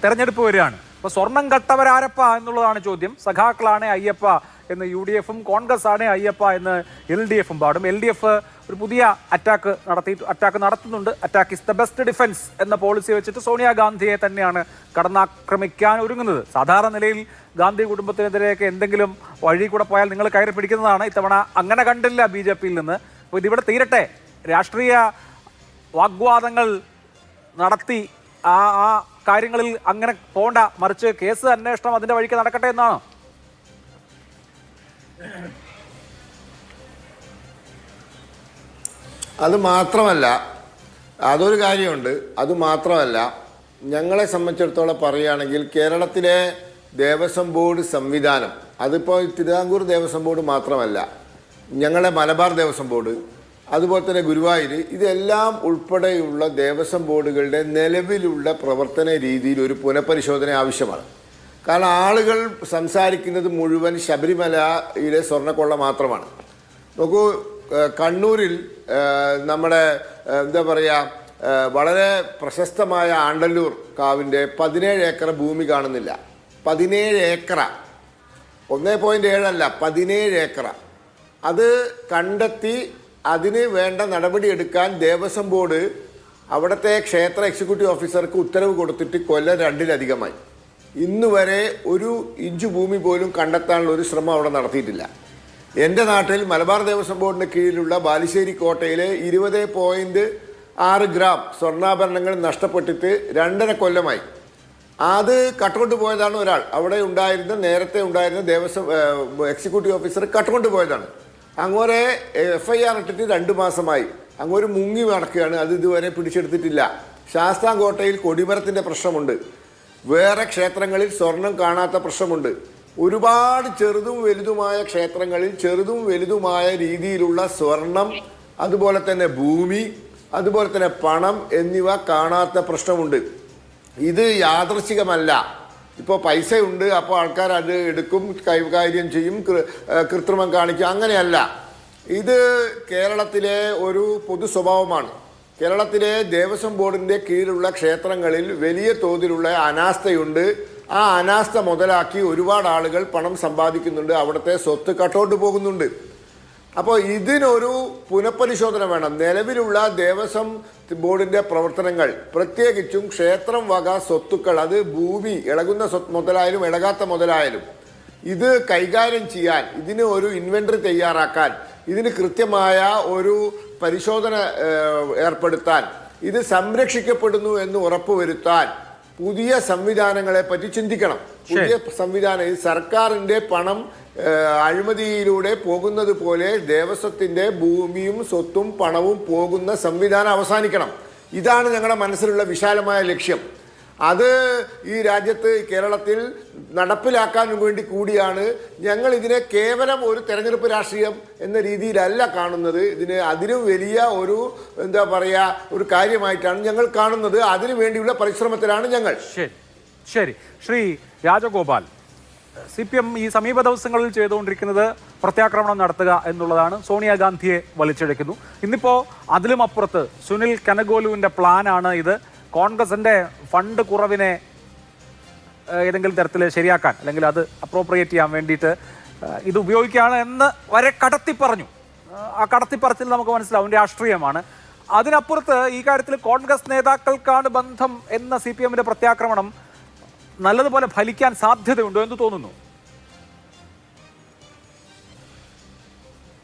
തെരഞ്ഞെടുപ്പ് വരികയാണ്. അപ്പൊ സ്വർണം കട്ടവരാരപ്പ എന്നുള്ളതാണ് ചോദ്യം. സഖാക്കളാണ് അയ്യപ്പ എന്ന് UDF-ഉം കോൺഗ്രസ് ആണ് അയ്യപ്പ എന്ന് LDF-ഉം പാടും. LDF ഒരു പുതിയ അറ്റാക്ക് നടത്തുന്നുണ്ട്. Attack is the best defence എന്ന പോളിസി വെച്ചിട്ട് സോണിയാഗാന്ധിയെ തന്നെയാണ് കടന്നാക്രമിക്കാൻ ഒരുങ്ങുന്നത്. സാധാരണ നിലയിൽ ഗാന്ധി കുടുംബത്തിനെതിരെയൊക്കെ എന്തെങ്കിലും വഴി കൂടെ പോയാൽ നിങ്ങൾ കയറി പിടിക്കുന്നതാണ്. ഇത്തവണ അങ്ങനെ കണ്ടില്ല BJP-യിൽ നിന്ന്. അപ്പോൾ ഇതിവിടെ തീരട്ടെ, രാഷ്ട്രീയ വാഗ്വാദങ്ങൾ നടത്തി ആ കാര്യങ്ങളിൽ അങ്ങനെ പോണ്ട, മറിച്ച് കേസ് അന്വേഷണം അതിന്റെ വഴിക്ക് നടക്കട്ടെ എന്നാണ്. അത് മാത്രമല്ല, അതൊരു കാര്യമുണ്ട്. അത് മാത്രമല്ല, ഞങ്ങളെ സംബന്ധിച്ചിടത്തോളം പറയുകയാണെങ്കിൽ കേരളത്തിലെ ദേവസ്വം ബോർഡ് സംവിധാനം, അതിപ്പോൾ തിരുവിതാംകൂർ ദേവസ്വം ബോർഡ് മാത്രമല്ല, ഞങ്ങളെ മലബാർ ദേവസ്വം ബോർഡ്, അതുപോലെ തന്നെ ഗുരുവായൂർ, ഇതെല്ലാം ഉൾപ്പെടെയുള്ള ദേവസ്വം ബോർഡുകളുടെ നിലവിലുള്ള പ്രവർത്തന രീതിയിൽ ഒരു പുനഃപരിശോധന ആവശ്യമാണ്. കാരണം ആളുകൾ സംസാരിക്കുന്നത് മുഴുവൻ ശബരിമലയിലെ സ്വർണ്ണക്കൊള്ള മാത്രമാണ്. നോക്കൂ, കണ്ണൂരിൽ നമ്മുടെ എന്താ പറയുക, വളരെ പ്രശസ്തമായ ആണ്ടല്ലൂർ കാവിൻ്റെ 17 ഏക്കർ ഭൂമി കാണുന്നില്ല. 17 ഏക്കറ, 1.7 അല്ല, 17 ഏക്കറ. അത് കണ്ടെത്തി അതിന് വേണ്ട നടപടിയെടുക്കാൻ ദേവസ്വം ബോർഡ് അവിടുത്തെ ക്ഷേത്ര എക്സിക്യൂട്ടീവ് ഓഫീസർക്ക് ഉത്തരവ് കൊടുത്തിട്ട് കൊല്ലം 2-ലധികമായി. ഇന്നുവരെ 1 ഇഞ്ച് ഭൂമി പോലും കണ്ടെത്താനുള്ള ഒരു ശ്രമം അവിടെ നടത്തിയിട്ടില്ല. എൻ്റെ നാട്ടിൽ മലബാർ ദേവസ്വം ബോർഡിൻ്റെ കീഴിലുള്ള ബാലുശ്ശേരി കോട്ടയിലെ 20.6 ഗ്രാം സ്വർണ്ണാഭരണങ്ങൾ നഷ്ടപ്പെട്ടിട്ട് 2.5 കൊല്ലമായി. അത് കട്ടുകൊണ്ട് പോയതാണ് ഒരാൾ. അവിടെ നേരത്തെ ഉണ്ടായിരുന്ന ദേവസ്വം എക്സിക്യൂട്ടീവ് ഓഫീസർ കട്ടുകൊണ്ട് പോയതാണ്. അങ്ങോരെ FIR ഇട്ടിട്ട് 2 മാസമായി. അങ്ങോട്ട് മുങ്ങി നടക്കുകയാണ്. അത് ഇതുവരെ പിടിച്ചെടുത്തിട്ടില്ല. ശാസ്താംകോട്ടയിൽ കൊടിമരത്തിൻ്റെ പ്രശ്നമുണ്ട്. വേറെ ക്ഷേത്രങ്ങളിൽ സ്വർണം കാണാത്ത പ്രശ്നമുണ്ട്. ഒരുപാട് ചെറുതും വലുതുമായ ക്ഷേത്രങ്ങളിൽ ചെറുതും വലുതുമായ രീതിയിലുള്ള സ്വർണം, അതുപോലെ തന്നെ ഭൂമി, അതുപോലെ തന്നെ പണം എന്നിവ കാണാത്ത പ്രശ്നമുണ്ട്. ഇത് യാദൃച്ഛികമല്ല. ഇപ്പോൾ പൈസയുണ്ട്, അപ്പോൾ ആൾക്കാർ അത് എടുക്കും, കൈകാര്യം ചെയ്യും, കൃത്രിമം കാണിക്കും, അങ്ങനെയല്ല. ഇത് കേരളത്തിലെ ഒരു പൊതു സ്വഭാവമാണ്. കേരളത്തിലെ ദേവസ്വം ബോർഡിൻ്റെ കീഴിലുള്ള ക്ഷേത്രങ്ങളിൽ വലിയ തോതിലുള്ള അനാസ്ഥയുണ്ട്. ആ അനാസ്ഥ മുതലാക്കി ഒരുപാട് ആളുകൾ പണം സമ്പാദിക്കുന്നുണ്ട്, അവിടുത്തെ സ്വത്ത് കട്ടോട്ട് പോകുന്നുണ്ട്. അപ്പോൾ ഇതിനൊരു പുനഃപരിശോധന വേണം. നിലവിലുള്ള ദേവസ്വം ബോർഡിൻ്റെ പ്രവർത്തനങ്ങൾ, പ്രത്യേകിച്ചും ക്ഷേത്രം വക സ്വത്തുക്കൾ, അത് ഭൂമി, ഇളകുന്ന മുതലായാലും ഇളകാത്ത മുതലായാലും, ഇത് കൈകാര്യം ചെയ്യാൻ, ഇതിന് ഒരു ഇൻവെന്ററി തയ്യാറാക്കാൻ, ഇതിന് കൃത്യമായ ഒരു പരിശോധന ഏർപ്പെടുത്താൻ, ഇത് സംരക്ഷിക്കപ്പെടുന്നു എന്ന് ഉറപ്പുവരുത്താൻ പുതിയ സംവിധാനങ്ങളെ പറ്റി ചിന്തിക്കണം. പുതിയ സംവിധാനം, ഈ സർക്കാരിൻ്റെ പണം അഴിമതിയിലൂടെ പോകുന്നത് പോലെ ദേവസ്വത്തിൻ്റെ ഭൂമിയും സ്വത്തും പണവും പോകുന്ന സംവിധാനം അവസാനിക്കണം. ഇതാണ് ഞങ്ങളുടെ മനസ്സിലുള്ള വിശാലമായ ലക്ഷ്യം. അത് ഈ രാജ്യത്ത്, കേരളത്തിൽ നടപ്പിലാക്കാൻ വേണ്ടി കൂടിയാണ് ഞങ്ങൾ ഇതിനെ കേവലം ഒരു തെരഞ്ഞെടുപ്പ് രാഷ്ട്രീയം എന്ന രീതിയിലല്ല കാണുന്നത്. അതിനും വലിയ ഒരു എന്താ പറയുക ഒരു കാര്യമായിട്ടാണ് ഞങ്ങൾ കാണുന്നത്. അതിനു വേണ്ടിയുള്ള പരിശ്രമത്തിലാണ് ഞങ്ങൾ. ശരി. ശ്രീ രാജഗോപാൽ, CPM ഈ സമീപ ദിവസങ്ങളിൽ ചെയ്തുകൊണ്ടിരിക്കുന്നത് പ്രത്യാക്രമണം നടത്തുക എന്നുള്ളതാണ്. സോണിയാഗാന്ധിയെ വലിച്ചിഴക്കുന്നു. ഇന്നിപ്പോൾ അതിലും അപ്പുറത്ത് സുനിൽ കനഗോലുവിൻ്റെ പ്ലാനാണ് ഇത്. കോൺഗ്രസിൻ്റെ ഫണ്ട് കുറവിനെ ഏതെങ്കിലും തരത്തിൽ ശരിയാക്കാൻ, അല്ലെങ്കിൽ അത് അപ്രോപ്രിയേറ്റ് ചെയ്യാൻ വേണ്ടിയിട്ട് ഇത് ഉപയോഗിക്കുകയാണ് എന്ന് വരെ കടത്തിപ്പറഞ്ഞു. ആ കടത്തിപ്പറച്ചിൽ നമുക്ക് മനസ്സിലാവും രാഷ്ട്രീയമാണ്. അതിനപ്പുറത്ത് ഈ കാര്യത്തിൽ കോൺഗ്രസ് നേതാക്കൾക്കാണ് ബന്ധം എന്ന CPMന്റെ പ്രത്യാക്രമണം നല്ലതുപോലെ ഫലിക്കാൻ സാധ്യതയുണ്ടോ എന്ന് തോന്നുന്നു?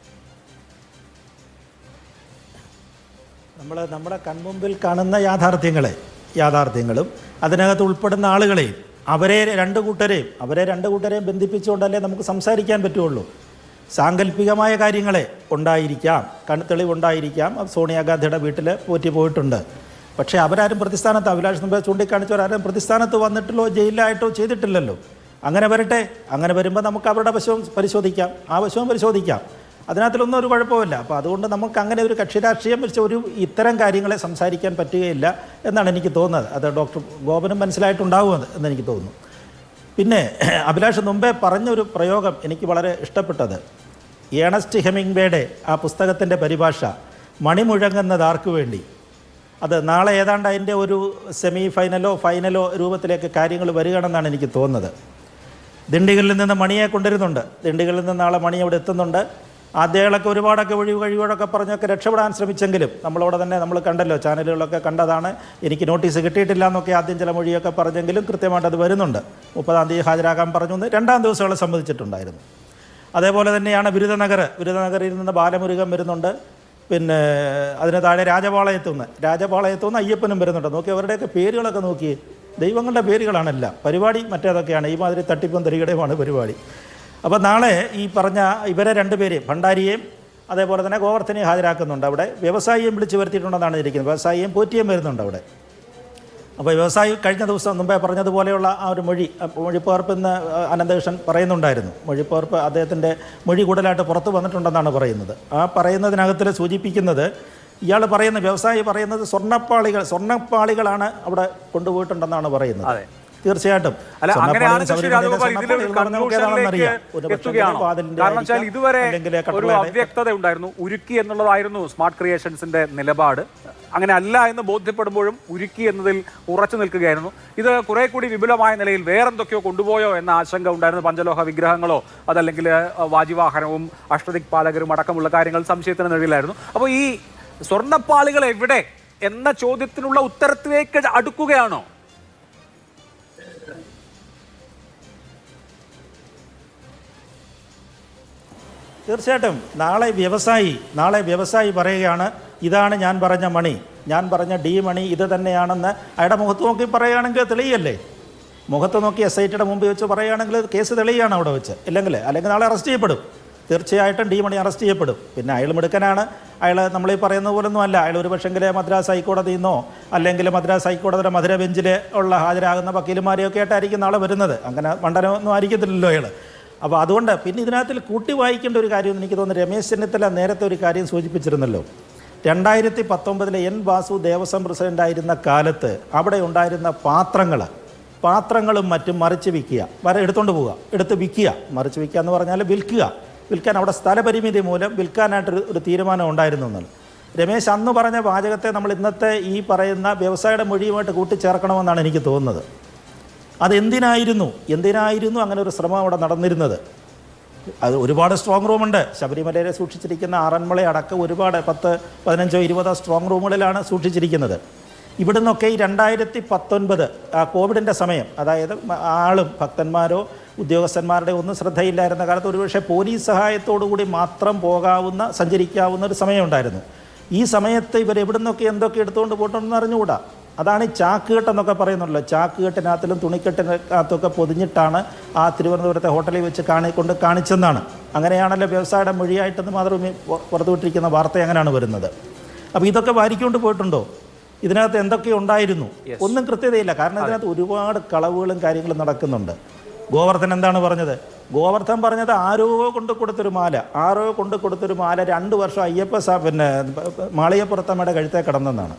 നമ്മുടെ കൺമുമ്പിൽ കാണുന്ന യാഥാർത്ഥ്യങ്ങളും അതിനകത്ത് ഉൾപ്പെടുന്ന ആളുകളെയും അവരെ രണ്ട് കൂട്ടരെയും ബന്ധിപ്പിച്ചുകൊണ്ടല്ലേ നമുക്ക് സംസാരിക്കാൻ പറ്റുള്ളൂ. സാങ്കല്പികമായ കാര്യങ്ങളെ ഉണ്ടായിരിക്കാം, തെളിവുണ്ടായിരിക്കാം. സോണിയാഗാന്ധിയുടെ വീട്ടിൽ പോയിട്ടുണ്ട്. പക്ഷേ അവരാരും പ്രതിസ്ഥാനത്ത്, അഭിലാഷ് മുമ്പേ ചൂണ്ടിക്കാണിച്ചവരാരും പ്രതിസ്ഥാനത്ത് വന്നിട്ടില്ലോ ജയിലിലായിട്ടോ ചെയ്തിട്ടില്ലല്ലോ. അങ്ങനെ വരട്ടെ. അങ്ങനെ വരുമ്പോൾ നമുക്ക് അവരുടെ വശവും പരിശോധിക്കാം. അതിനകത്തിലൊന്നും ഒരു കുഴപ്പമില്ല. അപ്പോൾ അതുകൊണ്ട് നമുക്ക് അങ്ങനെ ഒരു കക്ഷി രാഷ്ട്രീയം വെച്ച് ഇത്തരം കാര്യങ്ങളെ സംസാരിക്കാൻ പറ്റുകയില്ല എന്നാണ് എനിക്ക് തോന്നുന്നത്. അത് ഡോക്ടർ ഗോപനും മനസ്സിലായിട്ടുണ്ടാവുമെന്ന് എന്നെനിക്ക് തോന്നുന്നു. പിന്നെ അഭിലാഷ് മുമ്പേ പറഞ്ഞൊരു പ്രയോഗം എനിക്ക് വളരെ ഇഷ്ടപ്പെട്ടത്, ഏണസ്റ്റ് ഹെമിംഗ്വേയുടെ ആ പുസ്തകത്തിൻ്റെ പരിഭാഷ, മണി മുഴങ്ങുന്നത് ആർക്കു വേണ്ടി. അത് നാളെ ഏതാണ്ട് അതിൻ്റെ ഒരു ഫൈനലോ രൂപത്തിലേക്ക് കാര്യങ്ങൾ വരികയാണെന്നാണ് എനിക്ക് തോന്നുന്നത്. ദിണ്ടികളിൽ നിന്ന് മണിയെ കൊണ്ടുവരുന്നുണ്ട്. ദിണ്ടികളിൽ നിന്ന് നാളെ മണി അവിടെ എത്തുന്നുണ്ട്. അദ്ദേഹങ്ങളൊക്കെ ഒരുപാടൊക്കെ കഴിവുകളൊക്കെ പറഞ്ഞൊക്കെ രക്ഷപ്പെടാൻ ശ്രമിച്ചെങ്കിലും നമ്മളവിടെ തന്നെ നമ്മൾ കണ്ടല്ലോ, ചാനലുകളൊക്കെ കണ്ടതാണ്. എനിക്ക് നോട്ടീസ് കിട്ടിയിട്ടില്ല എന്നൊക്കെ ആദ്യം ചില മൊഴിയൊക്കെ പറഞ്ഞെങ്കിലും കൃത്യമായിട്ട് അത് വരുന്നുണ്ട്. 30-ാം തീയതി ഹാജരാകാൻ പറഞ്ഞു എന്ന് 2-ാം ദിവസങ്ങളെ സമ്മതിച്ചിട്ടുണ്ടായിരുന്നു. അതേപോലെ തന്നെയാണ് വിരുദനഗറിൽ നിന്ന് ബാലമുരുകൻ വരുന്നുണ്ട്. പിന്നെ അതിന് താഴെ രാജപാളയത്തുനിന്ന് അയ്യപ്പനും വരുന്നുണ്ട്. നോക്കി അവരുടെയൊക്കെ പേരുകളൊക്കെ നോക്കി, ദൈവങ്ങളുടെ പേരുകളാണെല്ലാം. പരിപാടി മറ്റേതൊക്കെയാണ്, ഈ മാതിരി തട്ടിപ്പും തരികടയുമാണ് പരിപാടി. അപ്പോൾ നാളെ ഈ പറഞ്ഞ ഇവരെ രണ്ടുപേരെയും, ഭണ്ഡാരിയെയും അതേപോലെ തന്നെ ഗോവർദ്ധനെയും ഹാജരാക്കുന്നുണ്ട്. അവിടെ വ്യവസായിയും വിളിച്ചു വരുത്തിയിട്ടുണ്ടെന്നാണ് ഇരിക്കുന്നത്. വ്യവസായിയും പോറ്റിയും വരുന്നുണ്ട് അവിടെ. അപ്പോൾ വ്യവസായി കഴിഞ്ഞ ദിവസം മുമ്പേ പറഞ്ഞതുപോലെയുള്ള ആ ഒരു മൊഴിപ്പകർപ്പ് ഇന്ന് അനന്തകൃഷ്ണൻ പറയുന്നുണ്ടായിരുന്നു. മൊഴിപ്പകർപ്പ് അദ്ദേഹത്തിൻ്റെ മൊഴി കൂടുതലായിട്ട് പുറത്ത് വന്നിട്ടുണ്ടെന്നാണ് പറയുന്നത്. ആ പറയുന്നതിനകത്തിൽ സൂചിപ്പിക്കുന്നത്, വ്യവസായി പറയുന്നത് സ്വർണ്ണപ്പാളികളാണ് അവിടെ കൊണ്ടുപോയിട്ടുണ്ടെന്നാണ് പറയുന്നത്. തീർച്ചയായിട്ടും ഇതുവരെ ഒരു അവ്യക്തത ഉണ്ടായിരുന്നു. ഉരുക്കി എന്നുള്ളതായിരുന്നു സ്മാർട്ട് ക്രിയേഷൻസിന്റെ നിലപാട്. അങ്ങനെ അല്ല എന്ന് ബോധ്യപ്പെടുമ്പോഴും ഉരുക്കി എന്നതിൽ ഉറച്ചു നിൽക്കുകയായിരുന്നു. ഇത് കുറെ കൂടി വിപുലമായ നിലയിൽ വേറെന്തൊക്കെയോ കൊണ്ടുപോയോ എന്ന ആശങ്ക ഉണ്ടായിരുന്നു. പഞ്ചലോഹ വിഗ്രഹങ്ങളോ അതല്ലെങ്കിൽ വാജിവാഹനവും അഷ്ടദിക്പാലകരും അടക്കമുള്ള കാര്യങ്ങൾ സംശയത്തിന് നിഴലിലായിരുന്നു. അപ്പോൾ ഈ സ്വർണ്ണപ്പാളികൾ എവിടെ എന്ന ചോദ്യത്തിനുള്ള ഉത്തരത്തിലേക്ക് അടുക്കുകയാണോ? തീർച്ചയായിട്ടും നാളെ വ്യവസായി പറയുകയാണ്, ഇതാണ് ഞാൻ പറഞ്ഞ മണി, ഞാൻ പറഞ്ഞ ഡി മണി ഇത് തന്നെയാണെന്ന് അയാളുടെ മുഖത്ത് നോക്കി പറയുകയാണെങ്കിൽ തെളിയല്ലേ? മുഖത്ത് നോക്കി SITയുടെ മുമ്പിൽ വെച്ച് പറയുകയാണെങ്കിൽ കേസ് തെളിയാണ് അവിടെ വെച്ച്. അല്ലെങ്കിൽ നാളെ അറസ്റ്റ് ചെയ്യപ്പെടും. തീർച്ചയായിട്ടും ഡി മണി അറസ്റ്റ് ചെയ്യപ്പെടും. പിന്നെ അയാൾ മിടുക്കനാണ്. അയാൾ നമ്മൾ ഈ പറയുന്ന പോലൊന്നും അല്ല. അയാൾ ഒരു പക്ഷെങ്കിൽ മദ്രാസ് ഹൈക്കോടതിയിൽ നിന്നോ അല്ലെങ്കിൽ മദ്രാസ് ഹൈക്കോടതിയുടെ മധുര ബെഞ്ചിൽ ഉള്ള ഹാജരാകുന്ന വക്കീലുമാരെയൊക്കെ ആയിട്ടായിരിക്കും നാളെ വരുന്നത്. അങ്ങനെ മണ്ഡലമൊന്നും ആയിരിക്കത്തില്ലല്ലോ അയാൾ. അപ്പോൾ അതുകൊണ്ട് പിന്നെ ഇതിനകത്തിൽ കൂട്ടി വായിക്കേണ്ട ഒരു കാര്യം എനിക്ക് തോന്നുന്നു, രമേശ് ചെന്നിത്തല നേരത്തെ ഒരു കാര്യം സൂചിപ്പിച്ചിരുന്നല്ലോ. 2019 N. വാസു ദേവസ്വം പ്രസിഡൻ്റായിരുന്ന കാലത്ത് അവിടെ ഉണ്ടായിരുന്ന പാത്രങ്ങളും മറ്റും മറിച്ച് വിൽക്കുക, എടുത്തുകൊണ്ട് പോവുക, എടുത്ത് വിൽക്കുക. മറിച്ച് വിൽക്കുക എന്ന് പറഞ്ഞാൽ വിൽക്കാൻ അവിടെ സ്ഥലപരിമിതി മൂലം വിൽക്കാനായിട്ടൊരു തീരുമാനം ഉണ്ടായിരുന്നു എന്നാണ്. രമേശ് അന്ന് പറഞ്ഞ വാചകത്തെ നമ്മൾ ഇന്നത്തെ ഈ പറയുന്ന വ്യവസായിയുടെ മൊഴിയുമായിട്ട് കൂട്ടിച്ചേർക്കണമെന്നാണ് എനിക്ക് തോന്നുന്നത്. അതെന്തിനായിരുന്നു അങ്ങനെ ഒരു ശ്രമം അവിടെ നടന്നിരുന്നത്? അത് ഒരുപാട് സ്ട്രോങ് റൂമുണ്ട്. ശബരിമലയിലെ സൂക്ഷിച്ചിരിക്കുന്ന ആറന്മുള അടക്കം ഒരുപാട് 10, 15, 20 സ്ട്രോങ് റൂമുകളിലാണ് സൂക്ഷിച്ചിരിക്കുന്നത്. ഇവിടെ നിന്നൊക്കെ ഈ 2019 കോവിഡിൻ്റെ സമയം, അതായത് ആളും ഭക്തന്മാരോ ഉദ്യോഗസ്ഥന്മാരുടെ ഒന്നും ശ്രദ്ധയില്ലായിരുന്ന കാലത്ത് ഒരുപക്ഷെ പോലീസ് സഹായത്തോടുകൂടി മാത്രം സഞ്ചരിക്കാവുന്ന ഒരു സമയമുണ്ടായിരുന്നു. ഈ സമയത്ത് ഇവർ എവിടെ നിന്നൊക്കെ എന്തൊക്കെ എടുത്തുകൊണ്ട് പോയിട്ടുണ്ടെന്ന് അറിഞ്ഞുകൂടാ. അതാണ് ഈ ചാക്കുകെട്ടെന്നൊക്കെ പറയുന്നുള്ളൂ. ചാക്കുകെട്ടിനകത്തിലും തുണിക്കെട്ടിനകത്തൊക്കെ പൊതിഞ്ഞിട്ടാണ് ആ തിരുവനന്തപുരത്തെ ഹോട്ടലിൽ വെച്ച് കാണിച്ചെന്നാണ്. അങ്ങനെയാണല്ലോ വ്യവസായയുടെ മൊഴിയായിട്ടെന്ന് മാതൃഭൂമി പുറത്തുവിട്ടിരിക്കുന്ന വാർത്ത അങ്ങനെയാണ് വരുന്നത്. അപ്പോൾ ഇതൊക്കെ വാരിക്കൊണ്ട് പോയിട്ടുണ്ടോ? ഇതിനകത്ത് എന്തൊക്കെ ഉണ്ടായിരുന്നു? ഒന്നും കൃത്യതയില്ല. കാരണം ഇതിനകത്ത് ഒരുപാട് കളവുകളും കാര്യങ്ങളും നടക്കുന്നുണ്ട്. ഗോവർദ്ധൻ എന്താണ് പറഞ്ഞത്? ഗോവർദ്ധൻ പറഞ്ഞത് ആരോ കൊണ്ട് കൊടുത്തൊരു മാല 2 വർഷം മാളികപ്പുറത്തമ്മയുടെ കഴുത്തേ കിടന്നെന്നാണ്.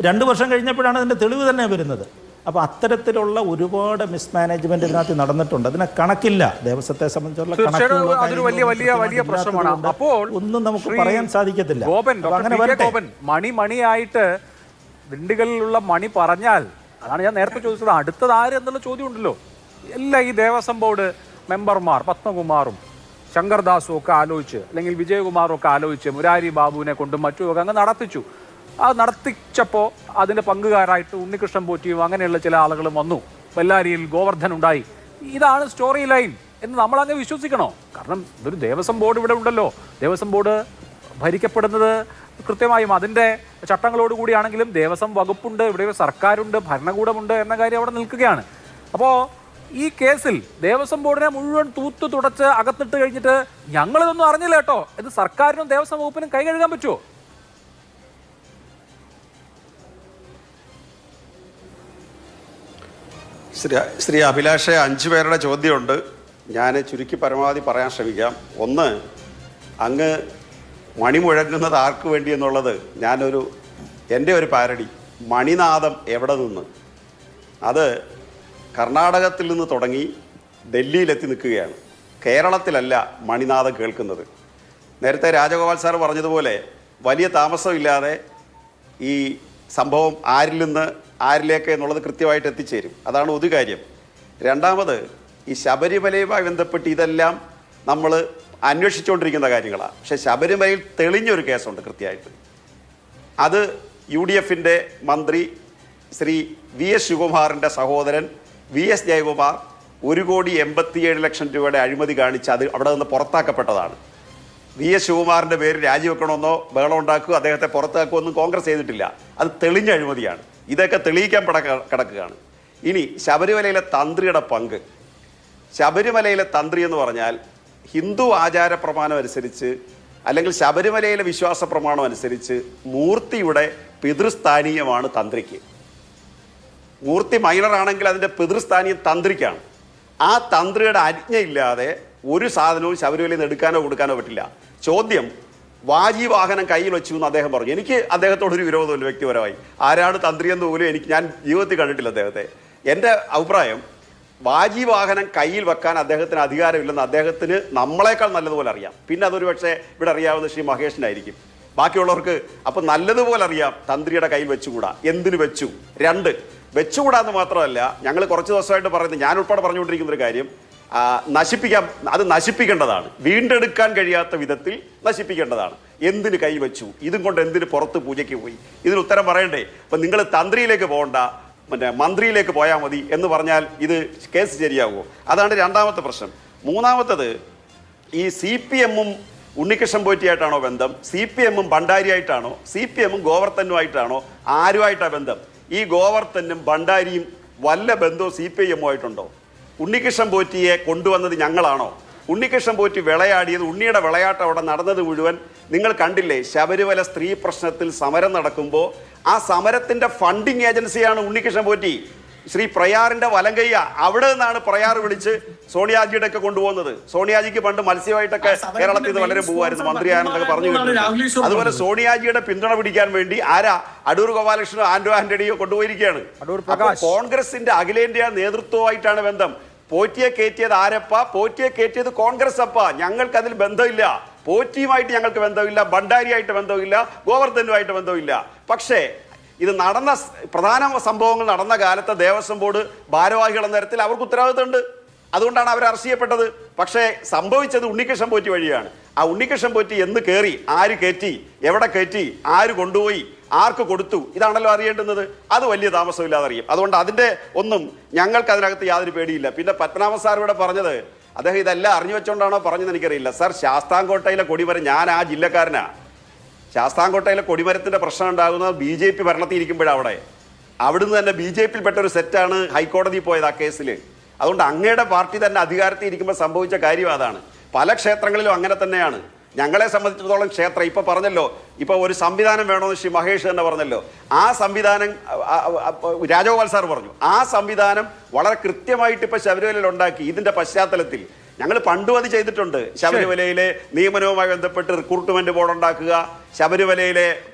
2 വർഷം കഴിഞ്ഞപ്പോഴാണ് അതിൻ്റെ തെളിവ് തന്നെ വരുന്നത്. അപ്പോൾ അത്തരത്തിലുള്ള ഒരുപാട് മിസ്മാനേജ്മെന്റ് ഇതിനകത്ത് നടന്നിട്ടുണ്ട്. അതിനെ കണക്കില്ല. ദേവസ്വത്തെ സംബന്ധിച്ചുള്ള വലിയ പ്രശ്നമാണ്. അപ്പോൾ ഒന്നും നമുക്ക് പറയാൻ സാധിക്കത്തില്ല. മണിയായിട്ട് ദിണ്ടിഗലിലുള്ള മണി പറഞ്ഞാൽ, അതാണ് ഞാൻ നേരത്തെ ചോദിച്ചത്, അടുത്തത് ആര് എന്നുള്ള ചോദ്യം ഉണ്ടല്ലോ. എല്ലാം ഈ ദേവസ്വം ബോർഡ് മെമ്പർമാർ പത്മകുമാറും ശങ്കർദാസും ഒക്കെ ആലോചിച്ച്, അല്ലെങ്കിൽ വിജയകുമാറും ഒക്കെ ആലോചിച്ച് മുരാരി ബാബുവിനെ കൊണ്ടും മറ്റുമൊക്കെ അങ്ങ് നടത്തിച്ചു. അത് നടത്തിച്ചപ്പോൾ അതിൻ്റെ പങ്കുകാരായിട്ട് ഉണ്ണികൃഷ്ണൻ പോറ്റിയും അങ്ങനെയുള്ള ചില ആളുകളും വന്നു. ബെല്ലാരിയിൽ ഗോവർദ്ധൻ ഉണ്ടായി. ഇതാണ് സ്റ്റോറി ലൈൻ എന്ന് നമ്മളങ്ങ് വിശ്വസിക്കണോ? കാരണം ഇതൊരു ദേവസ്വം ബോർഡ് ഇവിടെ ഉണ്ടല്ലോ. ദേവസ്വം ബോർഡ് ഭരിക്കപ്പെടുന്നത് കൃത്യമായും അതിൻ്റെ ചട്ടങ്ങളോടുകൂടിയാണെങ്കിലും ദേവസ്വം വകുപ്പുണ്ട്, ഇവിടെ സർക്കാരുണ്ട്, ഭരണകൂടമുണ്ട് എന്ന കാര്യം അവിടെ നിൽക്കുകയാണ്. അപ്പോൾ ഈ കേസിൽ ദേവസ്വം ബോർഡിനെ മുഴുവൻ തൂത്തു തുടച്ച് അകത്തിട്ട് കഴിഞ്ഞിട്ട് ഞങ്ങളിതൊന്നും അറിഞ്ഞില്ല കേട്ടോ എന്ന് സർക്കാരിനും ദേവസ്വം വകുപ്പിനും കൈ കഴുകാൻ പറ്റുമോ? ശ്രീ അഭിലാഷെ, 5 പേരുടെ ചോദ്യമുണ്ട്. ഞാൻ ചുരുക്കി പരമാവധി പറയാൻ ശ്രമിക്കാം. ഒന്ന്, അങ്ങ് മണി മുഴങ്ങുന്നത് ആർക്ക് വേണ്ടി എന്നുള്ളത് എൻ്റെ ഒരു പാരഡി. മണിനാദം എവിടെ നിന്ന്? അത് കർണാടകത്തിൽ നിന്ന് തുടങ്ങി ഡൽഹിയിലെത്തി നിൽക്കുകയാണ്. കേരളത്തിലല്ല മണിനാദം കേൾക്കുന്നത്. നേരത്തെ രാജഗോപാൽ സാർ പറഞ്ഞതുപോലെ വലിയ താമസമില്ലാതെ ഈ സംഭവം ആരിൽ നിന്ന് ആരിലേക്ക് എന്നുള്ളത് കൃത്യമായിട്ട് എത്തിച്ചേരും. അതാണ് ഒരു കാര്യം. രണ്ടാമത്, ഈ ശബരിമലയുമായി ബന്ധപ്പെട്ട് ഇതെല്ലാം നമ്മൾ അന്വേഷിച്ചുകൊണ്ടിരിക്കുന്ന കാര്യങ്ങളാണ്. പക്ഷേ ശബരിമലയിൽ തെളിഞ്ഞൊരു കേസുണ്ട് കൃത്യമായിട്ട്. അത് UDFൻ്റെ മന്ത്രി ശ്രീ VS ശിവകുമാറിൻ്റെ സഹോദരൻ VS ജയകുമാർ 1,87,00,000 രൂപയുടെ അഴിമതി കാണിച്ച് അത് അവിടെ നിന്ന് പുറത്താക്കപ്പെട്ടതാണ്. VS ശിവകുമാറിൻ്റെ പേര് രാജിവെക്കണമെന്നോ ബഹളം ഉണ്ടാക്കുകയോ അദ്ദേഹത്തെ പുറത്താക്കുമോ ഒന്നും കോൺഗ്രസ് ചെയ്തിട്ടില്ല. അത് തെളിഞ്ഞ അഴിമതിയാണ്. ഇതൊക്കെ തെളിയിക്കാൻ കിടക്കുകയാണ്. ഇനി ശബരിമലയിലെ തന്ത്രിയുടെ പങ്ക്. ശബരിമലയിലെ തന്ത്രി എന്ന് പറഞ്ഞാൽ ഹിന്ദു ആചാര പ്രമാണം അനുസരിച്ച്, അല്ലെങ്കിൽ ശബരിമലയിലെ വിശ്വാസ പ്രമാണം അനുസരിച്ച് മൂർത്തിയുടെ പിതൃസ്ഥാനീയമാണ് തന്ത്രിക്ക്. മൂർത്തി മൈനറാണെങ്കിൽ അതിൻ്റെ പിതൃസ്ഥാനീയം തന്ത്രിക്കാണ്. ആ തന്ത്രിയുടെ ആജ്ഞയില്ലാതെ ഒരു സാധനവും ശബരിമലയിൽ നിന്ന് എടുക്കാനോ കൊടുക്കാനോ പറ്റില്ല. ചോദ്യം, വാജിവാഹനം കയ്യിൽ വെച്ചു എന്ന് അദ്ദേഹം പറഞ്ഞു. എനിക്ക് അദ്ദേഹത്തോടൊരു വിരോധമില്ല വ്യക്തിപരമായി. ആരാണ് തന്ത്രിയെന്ന് പോലും ഞാൻ ജീവിതത്തിൽ കണ്ടിട്ടില്ല അദ്ദേഹത്തെ. എൻ്റെ അഭിപ്രായം, വാജിവാഹനം കയ്യിൽ വെക്കാൻ അദ്ദേഹത്തിന് അധികാരമില്ലെന്ന് അദ്ദേഹത്തിന് നമ്മളെക്കാൾ നല്ലതുപോലെ അറിയാം. പിന്നെ അതൊരു പക്ഷേ ഇവിടെ അറിയാവുന്ന ശ്രീ മഹേഷിനായിരിക്കും. ബാക്കിയുള്ളവർക്ക് അപ്പം നല്ലതുപോലെ അറിയാം തന്ത്രിയുടെ കയ്യിൽ വെച്ചുകൂടാ. എന്തിനു വെച്ചു? 2, വെച്ചുകൂടാന്ന് മാത്രമല്ല, ഞങ്ങൾ കുറച്ച് ദിവസമായിട്ട് പറയുന്നത്, ഞാൻ ഉൾപ്പെടെ പറഞ്ഞുകൊണ്ടിരിക്കുന്ന ഒരു കാര്യം, നശിപ്പിക്കേണ്ടതാണ്. വീണ്ടെടുക്കാൻ കഴിയാത്ത വിധത്തിൽ നശിപ്പിക്കേണ്ടതാണ്. എന്തിന് കൈ വെച്ചു? ഇതും കൊണ്ട് എന്തിന് പുറത്ത് പൂജയ്ക്ക് പോയി? ഇതിന് ഉത്തരം പറയണ്ടേ? അപ്പം നിങ്ങൾ തന്ത്രിയിലേക്ക് പോകണ്ട, മന്ത്രിയിലേക്ക് പോയാൽ മതി എന്ന് പറഞ്ഞാൽ ഇത് കേസ് ശരിയാകുമോ? അതാണ് രണ്ടാമത്തെ പ്രശ്നം. മൂന്നാമത്തത്, ഈ CPM-ഉം ഉണ്ണികൃഷ്ണൻ പോറ്റിയായിട്ടാണോ ബന്ധം? CPM-ഉം ഭണ്ഡാരിയായിട്ടാണോ? CPM-ഉം ഗോവർദ്ധനുമായിട്ടാണോ? ആരുമായിട്ടാണ് ബന്ധം? ഈ ഗോവർദ്ധനും ഭണ്ഡാരിയും വല്ല ബന്ധവും CPI-എമ്മുമായിട്ടുണ്ടോ? ഉണ്ണികൃഷ്ണൻ പോറ്റിയെ കൊണ്ടുവന്നത് ഞങ്ങളാണോ? ഉണ്ണികൃഷ്ണൻ പോറ്റി വിളയാടിയത്, ഉണ്ണിയുടെ വിളയാട്ടം അവിടെ നടന്നത് മുഴുവൻ നിങ്ങൾ കണ്ടില്ലേ? ശബരിമല സ്ത്രീ പ്രശ്നത്തിൽ സമരം നടക്കുമ്പോൾ ആ സമരത്തിൻ്റെ ഫണ്ടിങ് ഏജൻസിയാണ് ഉണ്ണികൃഷ്ണൻ പോറ്റി. ശ്രീ പ്രയാറിൻ്റെ വലങ്കയ്യ. അവിടെ നിന്നാണ് പ്രയാർ വിളിച്ച് സോണിയാജിയുടെ ഒക്കെ കൊണ്ടുപോകുന്നത്. സോണിയാജിക്ക് പണ്ട് മത്സ്യമായിട്ടൊക്കെ കേരളത്തിൽ നിന്ന് വളരെ പോവായിരുന്നു, മന്ത്രിയാണെന്നൊക്കെ പറഞ്ഞു കേട്ടു. അതുപോലെ സോണിയാജിയുടെ പിന്തുണ പിടിക്കാൻ വേണ്ടി അടൂർ ഗോപാലകൃഷ്ണനോ ആന്റണിയോ കൊണ്ടുപോയിരിക്കുകയാണ്. കോൺഗ്രസിന്റെ അഖിലേന്ത്യാ നേതൃത്വമായിട്ടാണ് ബന്ധം. പോറ്റിയെ കയറ്റിയത് ആരപ്പ? പോറ്റിയെ കയറ്റിയത് കോൺഗ്രസ് അപ്പ. ഞങ്ങൾക്ക് അതിൽ ബന്ധമില്ല. പോറ്റിയുമായിട്ട് ഞങ്ങൾക്ക് ബന്ധമില്ല, ഭണ്ഡാരിയായിട്ട് ബന്ധമില്ല, ഗോവർദ്ധനുമായിട്ട് ബന്ധമില്ല. പക്ഷേ ഇത് നടന്ന പ്രധാന സംഭവങ്ങൾ നടന്ന കാലത്ത് ദേവസ്വം ബോർഡ് ഭാരവാഹികൾ എന്ന തരത്തിൽ അവർക്ക് ഉത്തരവാദിത്തമുണ്ട്. അതുകൊണ്ടാണ് അവർ അറസ്റ്റ് ചെയ്യപ്പെട്ടത്. പക്ഷേ സംഭവിച്ചത് ഉണ്ണികൃഷ്ണൻ പോറ്റി വഴിയാണ്. ആ ഉണ്ണികൃഷ്ണൻ പോറ്റി എന്ന് കയറി, ആര് കയറ്റി, എവിടെ കയറ്റി, ആര് കൊണ്ടുപോയി, ആർക്ക് കൊടുത്തു, ഇതാണല്ലോ അറിയേണ്ടുന്നത്. അത് വലിയ താമസമില്ലാതെ അറിയും. അതുകൊണ്ട് അതിൻ്റെ ഒന്നും ഞങ്ങൾക്ക് അതിനകത്ത് യാതൊരു പേടിയില്ല. പിന്നെ പത്മനാഭൻ സാർ ഇവിടെ പറഞ്ഞത് അദ്ദേഹം ഇതെല്ലാം അറിഞ്ഞു വെച്ചോണ്ടാണോ പറഞ്ഞതെന്ന് എനിക്കറിയില്ല. സാർ, ശാസ്താംകോട്ടയിലെ കൊടിമരം, ഞാൻ ആ ജില്ലക്കാരനാണ്. ശാസ്താംകോട്ടയിലെ കൊടിമരത്തിൻ്റെ പ്രശ്നം ഉണ്ടാകുന്നത് BJP ഭരണത്തിൽ ഇരിക്കുമ്പോഴവിടെ അവിടുന്ന് തന്നെ BJP യിൽപ്പെട്ട ഒരു സെറ്റാണ് ഹൈക്കോടതിയിൽ പോയത് ആ കേസിൽ. അതുകൊണ്ട് അങ്ങയുടെ പാർട്ടി തന്നെ അധികാരത്തിൽ ഇരിക്കുമ്പോൾ സംഭവിച്ച കാര്യം അതാണ്. പല ക്ഷേത്രങ്ങളിലും അങ്ങനെ തന്നെയാണ്. ഞങ്ങളെ സംബന്ധിച്ചിടത്തോളം ക്ഷേത്രം ഇപ്പോൾ പറഞ്ഞല്ലോ, ഇപ്പോൾ ഒരു സംവിധാനം വേണമെന്ന് ശ്രീ മഹേഷ് തന്നെ പറഞ്ഞല്ലോ. ആ സംവിധാനം രാജഗോപാൽ സാർ പറഞ്ഞു, ആ സംവിധാനം വളരെ കൃത്യമായിട്ട് ഇപ്പോൾ ശബരിമലയിൽ ഉണ്ടാക്കി. ഇതിൻ്റെ പശ്ചാത്തലത്തിൽ ഞങ്ങൾ പണ്ടും അത് ചെയ്തിട്ടുണ്ട്. ശബരിമലയിലെ നിയമനവുമായി ബന്ധപ്പെട്ട് റിക്രൂട്ട്മെന്റ് ബോർഡ് ഉണ്ടാക്കുക, ശബരിമലയിലെ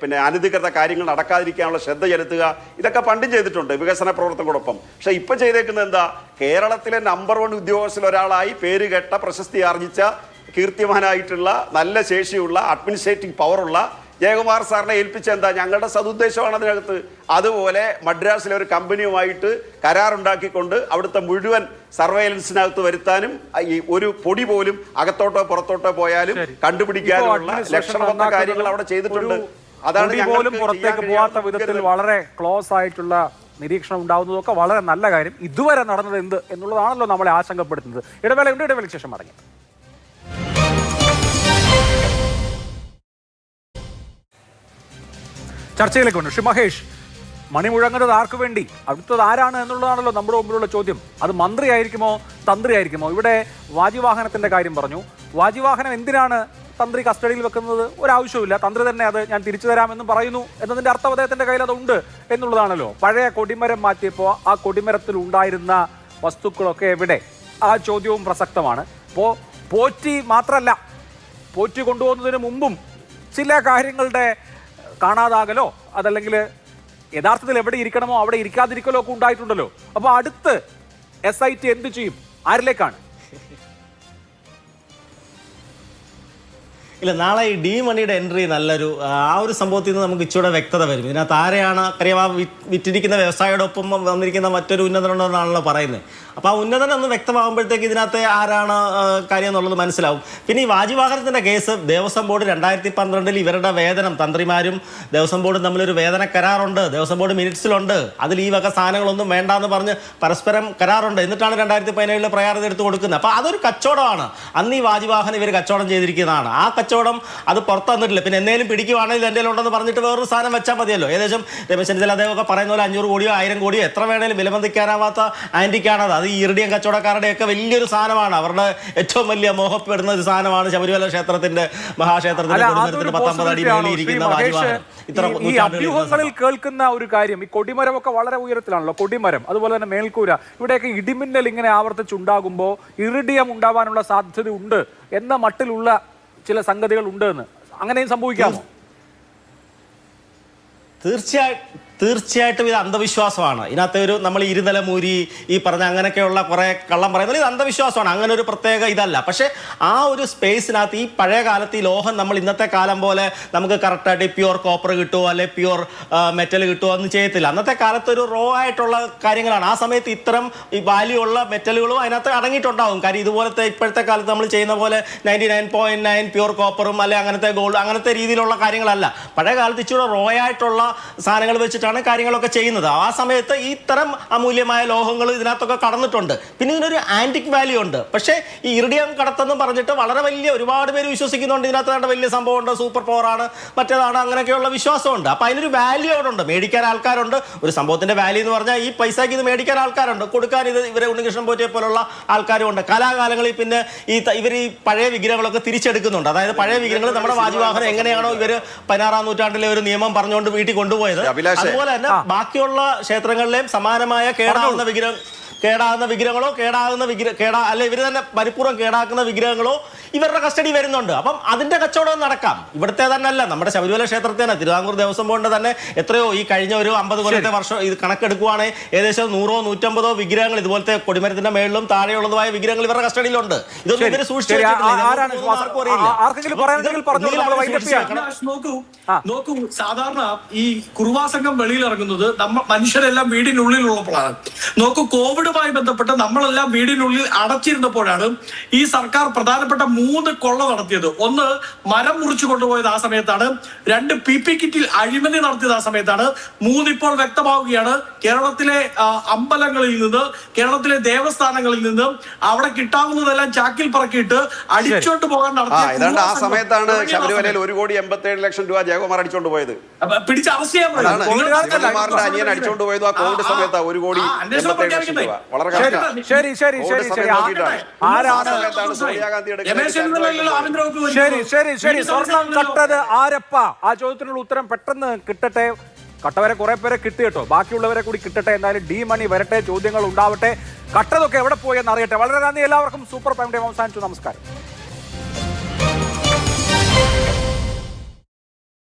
അനധികൃത കാര്യങ്ങൾ നടക്കാതിരിക്കാനുള്ള ശ്രദ്ധ ചെലുത്തുക, ഇതൊക്കെ പണ്ടും ചെയ്തിട്ടുണ്ട് വികസന പ്രവർത്തനങ്ങളോടൊപ്പം. പക്ഷെ ഇപ്പം ചെയ്തേക്കുന്നത് എന്താ? കേരളത്തിലെ നമ്പർ 1 ഉദ്യോഗസ്ഥരിൽ ഒരാളായി പേര് കേട്ട, പ്രശസ്തി ആർജിച്ച, കീർത്തിമാനായിട്ടുള്ള, നല്ല ശേഷിയുള്ള, അഡ്മിനിസ്ട്രേറ്റീവ് പവറുള്ള ജയകുമാർ സാറിനെ ഏൽപ്പിച്ച എന്താ? ഞങ്ങളുടെ സതുദ്ദേശമാണ് അതിനകത്ത്. അതുപോലെ മദ്രാസിലെ ഒരു കമ്പനിയുമായിട്ട് കരാറുണ്ടാക്കിക്കൊണ്ട് അവിടുത്തെ മുഴുവൻ സർവൈലൻസിനകത്ത് വരുത്താനും ഈ ഒരു പൊടി പോലും അകത്തോട്ടോ പുറത്തോട്ടോ പോയാലും കണ്ടുപിടിക്കാനുള്ള ലക്ഷണമൊത്ത കാര്യങ്ങൾ അവിടെ ചെയ്തിട്ടുണ്ട്. അതാണ് പോലും പുറത്തേക്ക് പോകാത്ത വിധത്തിൽ വളരെ ക്ലോസ് ആയിട്ടുള്ള നിരീക്ഷണം ഉണ്ടാവുന്നതൊക്കെ വളരെ നല്ല കാര്യം. ഇതുവരെ നടന്നത് എന്ത് എന്നുള്ളതാണല്ലോ നമ്മളെ ആശങ്കപ്പെടുത്തുന്നത്. ഇടവേളയ്ക്ക് ശേഷം മടങ്ങി. ചർച്ചയിലേക്ക് വന്നു. ശ്രീ മഹേഷ്, മണി മുഴങ്ങുന്നത് ആർക്കു വേണ്ടി? അടുത്തത് ആരാണ് എന്നുള്ളതാണല്ലോ നമ്മുടെ മുമ്പിലുള്ള ചോദ്യം. അത് മന്ത്രിയായിരിക്കുമോ തന്ത്രിയായിരിക്കുമോ? ഇവിടെ വാജിവാഹനത്തിന്റെ കാര്യം പറഞ്ഞു. വാജിവാഹനം എന്തിനാണ് തന്ത്രി കസ്റ്റഡിയിൽ വെക്കുന്നത്? ഒരാവശ്യമില്ല. തന്ത്രി തന്നെ അത് ഞാൻ തിരിച്ചു തരാമെന്നും പറയുന്നു എന്നതിന്റെ അർത്ഥം അദ്ദേഹത്തിന്റെ കയ്യിൽ അതുണ്ട് എന്നുള്ളതാണല്ലോ. പഴയ കൊടിമരം മാറ്റിയപ്പോൾ ആ കൊടിമരത്തിൽ ഉണ്ടായിരുന്ന വസ്തുക്കളൊക്കെ എവിടെ? ആ ചോദ്യവും പ്രസക്തമാണ്. അപ്പോൾ പോറ്റി മാത്രമല്ല, പോറ്റി കൊണ്ടുപോകുന്നതിന് മുമ്പും ചില കാര്യങ്ങളുടെ കാണാതാകലോ അതല്ലെങ്കിൽ യഥാർത്ഥത്തിൽ എവിടെ ഇരിക്കണമോ അവിടെ ഇരിക്കാതിരിക്കലോ ഒക്കെ ഉണ്ടായിട്ടുണ്ടല്ലോ. അപ്പോൾ അടുത്ത് SIT എന്ത് ചെയ്യും? ആരിലേക്കാണ്? ഇല്ല, നാളെ ഈ ഡി മണിയുടെ എൻട്രി നല്ലൊരു ആ ഒരു സംഭവത്തിൽ നിന്ന് നമുക്ക് ഇച്ചിരി വ്യക്തത വരും. ഇതിനകത്ത് ആരെയാണ് അറിയാം? ആ വിറ്റിരിക്കുന്ന വ്യവസായിയോടൊപ്പം വന്നിരിക്കുന്ന മറ്റൊരു ഉന്നതനുണ്ടെന്നാണല്ലോ പറയുന്നത്. അപ്പോൾ ആ ഉന്നതൻ ഒന്ന് വ്യക്തമാകുമ്പോഴത്തേക്ക് ഇതിനകത്ത് ആരാണ് കാര്യം എന്നുള്ളത് മനസ്സിലാവും. പിന്നെ ഈ വാജിവാഹനത്തിൻ്റെ കേസ്, ദേവസ്വം ബോർഡ് 2012 ഇവരുടെ വേതനം, തന്ത്രിമാരും ദേവസ്വം ബോർഡും തമ്മിലൊരു വേതന കരാറുണ്ട്, ദേവസ്വം ബോർഡ് മിനിറ്റ്സിലുണ്ട്. അതിൽ ഈ വക സാധനങ്ങളൊന്നും വേണ്ടാന്ന് പറഞ്ഞ് പരസ്പരം കരാറുണ്ട്. എന്നിട്ടാണ് 2017 പ്രയാറത് എടുത്ത് കൊടുക്കുന്നത്. അപ്പോൾ അതൊരു കച്ചവടമാണ്. അന്ന് ഈ വാജിവാഹനം ഇവർ കച്ചവടം ചെയ്തിരിക്കുന്നതാണ്. ആ കച്ചവടം അത് പുറത്തു വന്നിട്ടില്ല. പിന്നെ എന്തെങ്കിലും പിടിക്കുവാണെങ്കിൽ എൻ്റെ ഉണ്ടെന്ന് പറഞ്ഞിട്ട് വേറൊരു സാധനം വെച്ചാൽ മതിയല്ലോ. ഏകദേശം രമേശ് ചെന്നിത്തല അദ്ദേഹമൊക്കെ പറയുന്ന പോലെ 500 കോടിയോ 1000 കോടിയോ എത്ര വേണേലും വിലമതിക്കാനാവാത്ത ആൻറ്റിക്കാണത്. അത് ഈ ഇറിഡിയം കച്ചവടക്കാരുടെയൊക്കെ വലിയൊരു സാധനമാണ്. അവരുടെ ഏറ്റവും വലിയ മോഹപ്പെടുന്ന ഒരു സാധനമാണ് ശബരിമല ക്ഷേത്രത്തിന്റെ മഹാക്ഷേത്രത്തിന്റെ 19 അടി മേളിൽ ഇരിക്കുന്ന വാജിവാഹനം. ഈ അഭ്യൂഹങ്ങളിൽ കേൾക്കുന്ന ഒരു കാര്യം, ഈ കൊടിമരമൊക്കെ വളരെ ഉയരത്തിലാണല്ലോ, കൊടിമരം, അതുപോലെ തന്നെ മേൽക്കൂര, ഇവിടെയൊക്കെ ഇടിമിന്നൽ ഇങ്ങനെ ആവർത്തിച്ചുണ്ടാകുമ്പോൾ ഇറിഡിയം ഉണ്ടാവാനുള്ള സാധ്യത ഉണ്ട് എന്ന മട്ടിലുള്ള ചില സംഗതികൾ ഉണ്ട് എന്ന്. അങ്ങനെയും സംഭവിക്കാമോ? തീർച്ചയായിട്ടും ഇത് അന്ധവിശ്വാസമാണ്. ഇതിനകത്ത് ഒരു നമ്മൾ ഇരുതല മൂരി ഈ പറഞ്ഞ അങ്ങനെയൊക്കെയുള്ള കുറേ കള്ളം പറയുന്നത് ഇത് അന്ധവിശ്വാസമാണ്. അങ്ങനെ ഒരു പ്രത്യേക ഇതല്ല. പക്ഷേ ആ ഒരു സ്പേസിനകത്ത് ഈ പഴയ കാലത്ത് ഈ ലോഹം നമ്മൾ ഇന്നത്തെ കാലം പോലെ നമുക്ക് കറക്റ്റായിട്ട് പ്യുവർ കോപ്പർ കിട്ടുമോ അല്ലെ പ്യുവർ മെറ്റൽ കിട്ടുമോ ഒന്നും ചെയ്യത്തില്ല. അന്നത്തെ കാലത്ത് ഒരു റോ ആയിട്ടുള്ള കാര്യങ്ങളാണ്. ആ സമയത്ത് ഇത്തരം ഈ വാല്യൂ ഉള്ള മെറ്റലുകളും അതിനകത്ത് അടങ്ങിയിട്ടുണ്ടാവും. കാര്യം ഇതുപോലത്തെ ഇപ്പോഴത്തെ കാലത്ത് നമ്മൾ ചെയ്യുന്ന പോലെ 99.9 പ്യുവർ കോപ്പറും അല്ലെ അങ്ങനത്തെ ഗോൾഡ് അങ്ങനത്തെ രീതിയിലുള്ള കാര്യങ്ങളല്ല. പഴയ കാലത്ത് ഇച്ചിരി റോ ആയിട്ടുള്ള സാധനങ്ങൾ വെച്ചിട്ട് കാര്യങ്ങളൊക്കെ ചെയ്യുന്നത്. ആ സമയത്ത് ഈ ഇത്തരം അമൂല്യമായ ലോഹങ്ങൾ ഇതിനകത്തൊക്കെ കടന്നിട്ടുണ്ട്. പിന്നെ ഇതിനൊരു ആന്റിക് വാല്യൂ ഉണ്ട്. പക്ഷേ ഈ ഇറിഡിയം കടത്തെന്ന് പറഞ്ഞിട്ട് വളരെ വലിയ ഒരുപാട് പേര് വിശ്വസിക്കുന്നുണ്ട്. ഇതിനകത്ത് വലിയ സംഭവമുണ്ട്, സൂപ്പർ പവറാണ്, മറ്റേതാണ്, അങ്ങനെയൊക്കെയുള്ള വിശ്വാസമുണ്ട്. അപ്പോൾ അതിനൊരു വാല്യൂ അവിടെ ഉണ്ട്. മേടിക്കാൻ ആൾക്കാരുണ്ട്. ഒരു സംഭവത്തിന്റെ വാല്യൂ എന്ന് പറഞ്ഞാൽ ഈ പൈസയ്ക്ക് ഇത് മേടിക്കാൻ ആൾക്കാരുണ്ട്, കൊടുക്കാൻ ഇത് ഇവരെ ഉണ്ണികൃഷ്ണൻ പോറ്റിയെ പോലുള്ള ആൾക്കാരുമുണ്ട്. കലാകാലങ്ങളിൽ പിന്നെ ഇവർ ഈ പഴയ വിഗ്രഹങ്ങളൊക്കെ തിരിച്ചെടുക്കുന്നുണ്ട്. അതായത് പഴയ വിഗ്രഹങ്ങൾ നമ്മുടെ വാജിവാഹനം എങ്ങനെയാണോ ഇവർ 16-ം നൂറ്റാണ്ടിലെ ഒരു നിയമം പറഞ്ഞുകൊണ്ട് വീട്ടിൽ കൊണ്ടുപോയത്, അതുപോലെ തന്നെ ബാക്കിയുള്ള ക്ഷേത്രങ്ങളിലെയും സമാനമായ കേടാകുന്ന വിഗ്രഹങ്ങളോ അല്ലെ ഇവർ തന്നെ പരിപൂർവ്വം കേടാക്കുന്ന വിഗ്രഹങ്ങളോ ഇവരുടെ കസ്റ്റഡി വരുന്നുണ്ട്. അപ്പം അതിന്റെ കച്ചവടം നടക്കാം. ഇവിടുത്തെ തന്നെ അല്ല, നമ്മുടെ ശബരിമല ക്ഷേത്രത്തിൽ തന്നെ തിരുവിതാംകൂർ ദേവസ്വം ബോർഡിന്റെ തന്നെ എത്രയോ ഈ കഴിഞ്ഞ ഒരു 50 കൊല്ലത്തെ വർഷം ഇത് കണക്കെടുക്കുവാണെങ്കിൽ ഏകദേശം 100-150 വിഗ്രഹങ്ങൾ ഇതുപോലത്തെ കൊടിമരത്തിന്റെ മേളിലും താഴെയുള്ളതുമായ വിഗ്രഹങ്ങൾ ഇവരുടെ കസ്റ്റഡിയിലുണ്ട്. ഇതൊന്നും ഇവര് സൂക്ഷിച്ചു. നോക്കൂ, സാധാരണ ഈ കുറുവാ സംഘം വെളിയിൽ ഇറങ്ങുന്നത് മനുഷ്യരെല്ലാം വീടിനുള്ളിലുള്ളപ്പോഴാണ്. നോക്കൂ, കോവിഡ് കോവിഡുമായി ബന്ധപ്പെട്ട് നമ്മളെല്ലാം വീടിനുള്ളിൽ അടച്ചിരുന്നപ്പോഴാണ് ഈ സർക്കാർ പ്രധാനപ്പെട്ട 3 കൊള്ള നടത്തിയത്. ഒന്ന്, മരം മുറിച്ചു കൊണ്ടുപോയത് ആ സമയത്താണ്. 2, PP കിറ്റിൽ അഴിമതി നടത്തിയത് ആ സമയത്താണ്. 3, ഇപ്പോൾ വ്യക്തമാവുകയാണ്, കേരളത്തിലെ അമ്പലങ്ങളിൽ നിന്ന്, കേരളത്തിലെ ദേവസ്ഥാനങ്ങളിൽ നിന്ന് അവിടെ കിട്ടാവുന്നതെല്ലാം ചാക്കിൽ പറക്കിയിട്ട് അടിച്ചോണ്ട് പോകാൻ നടത്തിയ ആ സമയത്താണ് ശബരിമലയിൽ 1,87,00,000 രൂപ ജയകുമാർ അടിച്ചോണ്ട് പോയത്. പിടിച്ച് അറസ്റ്റ് ചെയ്യാൻ ശിവകുമാറിന്റെ അനിയൻ അടിച്ചോണ്ട് പോയത് ആ കോവിഡ് സമയത്ത് 1,87,00,000 രൂപ. വളരെ ശരി ശരി ശരി ശരി ആരാണ് ശരി ശരി ശരി സ്വർണം കട്ടത് ആരപ്പ? ആ ചോദ്യത്തിനുള്ള ഉത്തരം പെട്ടെന്ന് കിട്ടട്ടെ. കട്ടവരെ കുറെ പേരെ കിട്ടി കേട്ടോ, ബാക്കിയുള്ളവരെ കൂടി കിട്ടട്ടെ. എന്തായാലും ഡി മണി വരട്ടെ, ചോദ്യങ്ങൾ ഉണ്ടാവട്ടെ. കട്ടതൊക്കെ എവിടെ പോയെന്ന് അറിയട്ടെ. വളരെ നന്ദി എല്ലാവർക്കും. സൂപ്പർ പ്രൈം ടൈം അവസാനിച്ചു. നമസ്കാരം.